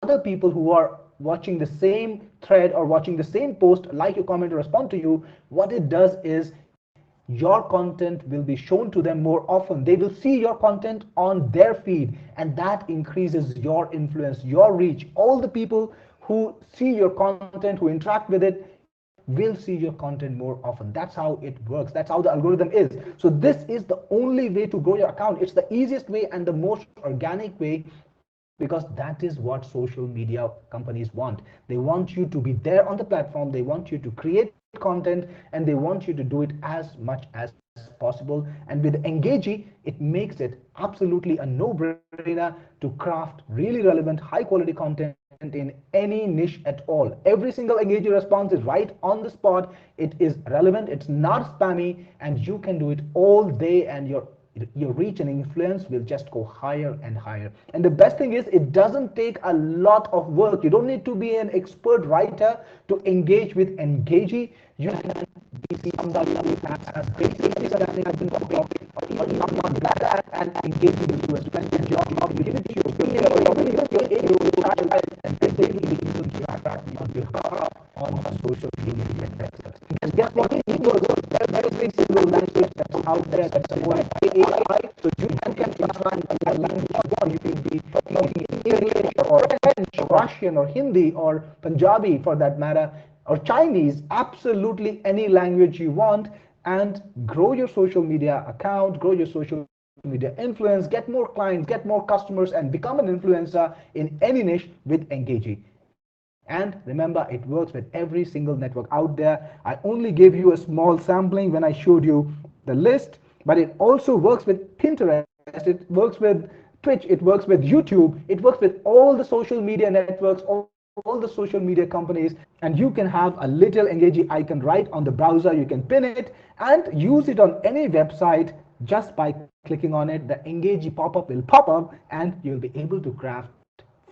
S2: other people who are watching the same thread or watching the same post, like your comment or respond to you, what it does is your content will be shown to them more often. They will see your content on their feed, and that increases your influence, your reach. All the people who see your content, who interact with it, will see your content more often. That's how it works. That's how the algorithm is. So this is the only way to grow your account. It's the easiest way and the most organic way, because that is what social media companies want. They want you to be there on the platform, they want you to create content, and they want you to do it as much as possible. And with Engagi, it makes it absolutely a no-brainer to craft really relevant, high-quality content in any niche at all. Every single Engagi response is right on the spot. It is relevant, it's not spammy, and you can do it all day, and your reach and influence will just go higher and higher. And the best thing is, it doesn't take a lot of work. You don't need to be an expert writer to engage with Engagi. You can be somebody who has basically something I've been talking about, or even on that, and Engagi will do a splendid job. You give it to your email or your email and basically be able to attract on behalf on social media networks. Because guess what? Every single language that's out there that's supported by AI, so you can find a language you want. You can be talking English or French or Russian or Hindi or Punjabi for that matter, or Chinese, absolutely any language you want, and grow your social media account, grow your social media influence, get more clients, get more customers, and become an influencer in any niche with Engagi. And remember, it works with every single network out there. I only gave you a small sampling when I showed you the list, but it also works with Pinterest, it works with Twitch, it works with YouTube, it works with all the social media networks, all the social media companies, and you can have a little Engagi icon right on the browser. You can pin it and use it on any website just by clicking on it. The Engagi pop-up will pop up, and you'll be able to craft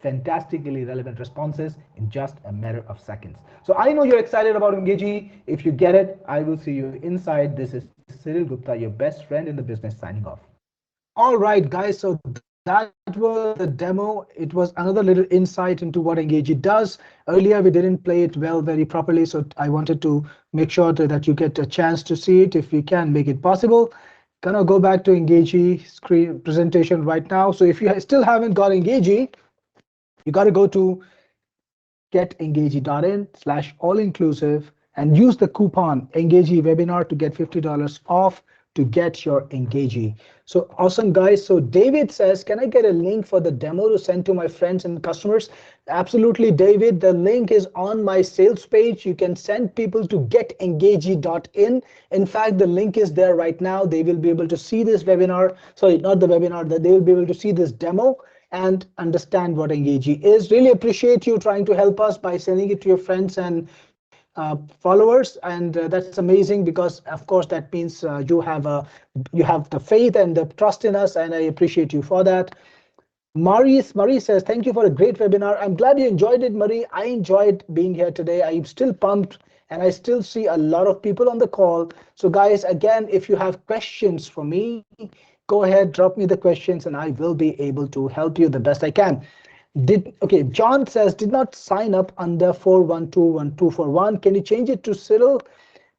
S2: fantastically relevant responses in just a matter of seconds. So I know you're excited about Engagi. If you get it, I will see you inside. This is Cyril Gupta, your best friend in the business, signing off.
S1: All right, guys. So that was the demo. It was another little insight into what Engagi does. Earlier, we didn't play it well very properly, so I wanted to make sure that you get a chance to see it if we can make it possible. Gonna go back to Engagi screen presentation right now. So if you still haven't got Engagi, you got to go to getengagi.in/all inclusive and use the coupon Engagi webinar to get $50 off to get your Engagi. So awesome, guys. So David says, can I get a link for the demo to send to my friends and customers? Absolutely, David. The link is on my sales page. You can send people to getengagi.in. In fact, the link is there right now. They will be able to see this webinar. Sorry, not the webinar, that they will be able to see this demo and understand what Engagi is. Really appreciate you trying to help us by sending it to your friends and followers, and that's amazing because of course that means you have the faith and the trust in us, and I appreciate you for that. Marie says, thank you for a great webinar. I'm glad you enjoyed it, Marie. I enjoyed being here today. I'm still pumped and I still see a lot of people on the call. So guys, again, if you have questions for me, go ahead, drop me the questions and I will be able to help you the best I can. Okay, John says, did not sign up under 4121241. Can you change it to Cyril?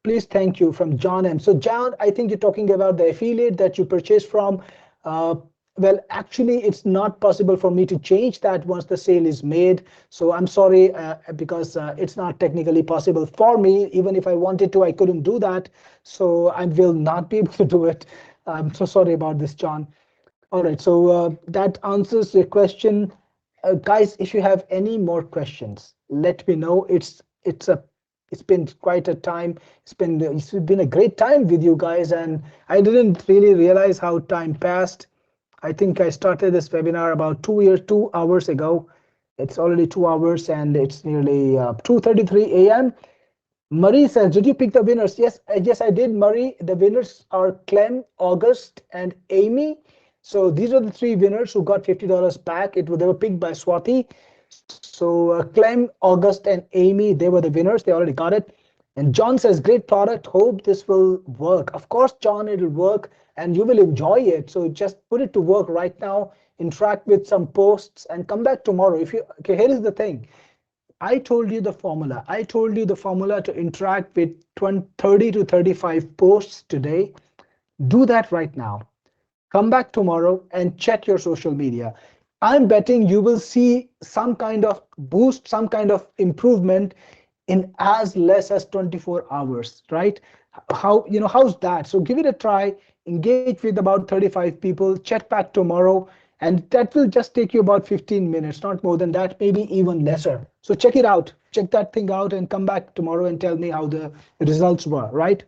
S1: Please, thank you, from John M. So John, I think you're talking about the affiliate that you purchased from. Well, actually, it's not possible for me to change that once the sale is made. So I'm sorry, because it's not technically possible for me. Even if I wanted to, I couldn't do that. So I will not be able to do it. I'm so sorry about this, John. All right, so that answers your question. Guys, if you have any more questions, let me know. It's been quite a time. It's been a great time with you guys, and I didn't really realize how time passed. I think I started this webinar about 2 hours ago. It's already 2 hours, and it's nearly 2:33 a.m. Marie says, did you pick the winners? Yes, I did, Marie. The winners are Clem, August, and Amy. So these are the three winners who got $50 back. They were picked by Swati. So Clem, August, and Amy, they were the winners. They already got it. And John says, great product. Hope this will work. Of course, John, it'll work and you will enjoy it. So just put it to work right now, interact with some posts and come back tomorrow. Okay, here is the thing. I told you the formula. I told you the formula to interact with 30 to 35 posts today. Do that right now. Come back tomorrow and check your social media. I'm betting you will see some kind of boost, some kind of improvement in as less as 24 hours, right? How's that? So give it a try, engage with about 35 people, check back tomorrow, and that will just take you about 15 minutes, not more than that, maybe even lesser. So check it out, check that thing out and come back tomorrow and tell me how the results were, right?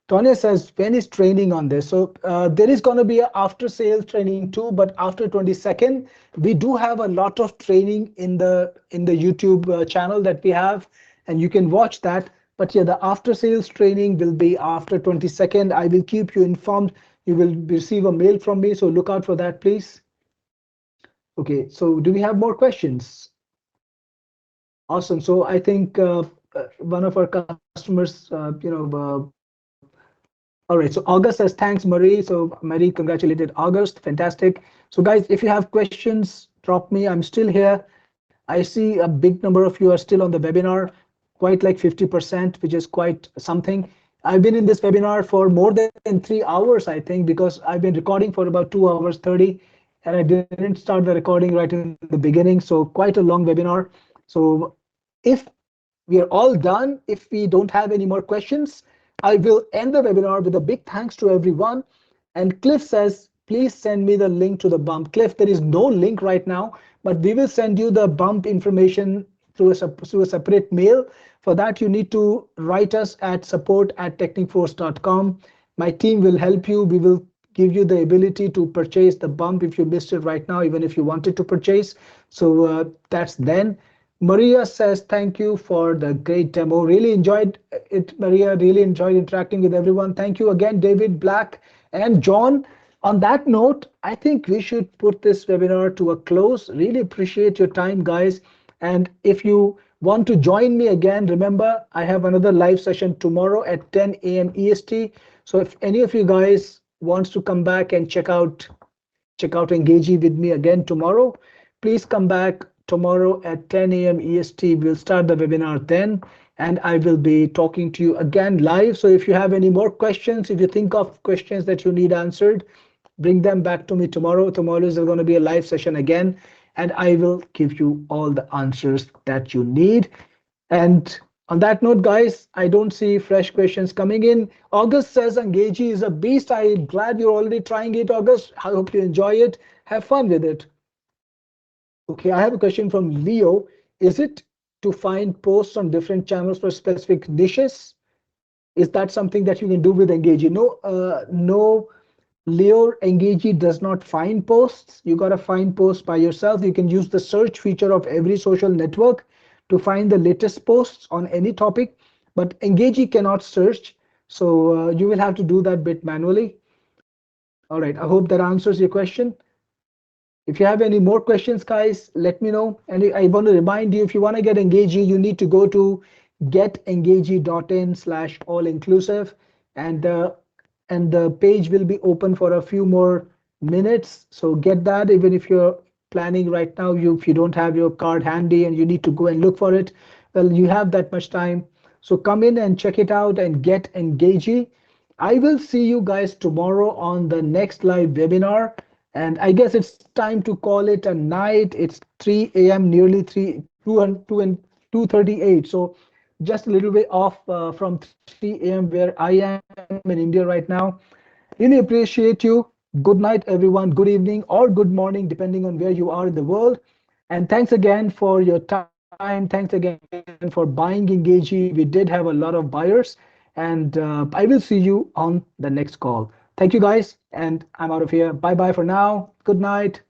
S1: Tonya says, when is training on this? So there is going to be an after sales training too, but after 22nd, we do have a lot of training in the YouTube channel that we have, and you can watch that. But yeah, the after sales training will be after 22nd. I will keep you informed. You will receive a mail from me, so look out for that, please. Okay, so do we have more questions? Awesome. So I think one of our customers, all right, so August says, thanks, Marie. So Marie congratulated August. Fantastic. So guys, if you have questions, drop me. I'm still here. I see a big number of you are still on the webinar, quite like 50%, which is quite something. I've been in this webinar for more than 3 hours, I think, because I've been recording for about 2 hours 30, and I didn't start the recording right in the beginning. So quite a long webinar. So if we are all done, if we don't have any more questions, I will end the webinar with a big thanks to everyone. And Cliff says, please send me the link to the bump. Cliff, there is no link right now, but we will send you the bump information through a separate mail. For that, you need to write us at support@technicforce.com. My team will help you. We will give you the ability to purchase the bump if you missed it right now, even if you wanted to purchase. So that's then. Maria says, thank you for the great demo. Really enjoyed it, Maria. Really enjoyed interacting with everyone. Thank you again, David, Black, and John. On that note, I think we should put this webinar to a close. Really appreciate your time, guys. And if you want to join me again, remember I have another live session tomorrow at 10 a.m. EST. So if any of you guys wants to come back and check out Engagi with me again tomorrow, please come back tomorrow at 10 a.m. EST. We'll start the webinar then, and I will be talking to you again live. So if you have any more questions, if you think of questions that you need answered, bring them back to me tomorrow. Tomorrow is going to be a live session again, and I will give you all the answers that you need. And on that note, guys, I don't see fresh questions coming in. August says Engagi is a beast. I'm glad you're already trying it, August. I hope you enjoy it. Have fun with it. Okay, I have a question from Leo. Is it to find posts on different channels for specific niches? Is that something that you can do with Engagi? No, no, Leo, Engagi does not find posts. You gotta find posts by yourself. You can use the search feature of every social network to find the latest posts on any topic, but Engagi cannot search. So you will have to do that bit manually. All right, I hope that answers your question. If you have any more questions, guys, let me know. And I want to remind you, if you want to get Engagi, you need to go to getengagi.in/all inclusive, and the page will be open for a few more minutes. So get that. Even if you're planning right now, if you don't have your card handy and you need to go and look for it, well, you have that much time. So come in and check it out and get Engagi. I will see you guys tomorrow on the next live webinar. And I guess it's time to call it a night. It's 3 a.m., nearly 2:38. So just a little bit off from 3 a.m. where I am in India right now. Really appreciate you. Good night, everyone. Good evening or good morning, depending on where you are in the world. And thanks again for your time. Thanks again for buying Engagi. We did have a lot of buyers. And I will see you on the next call. Thank you, guys. And I'm out of here. Bye bye for now. Good night.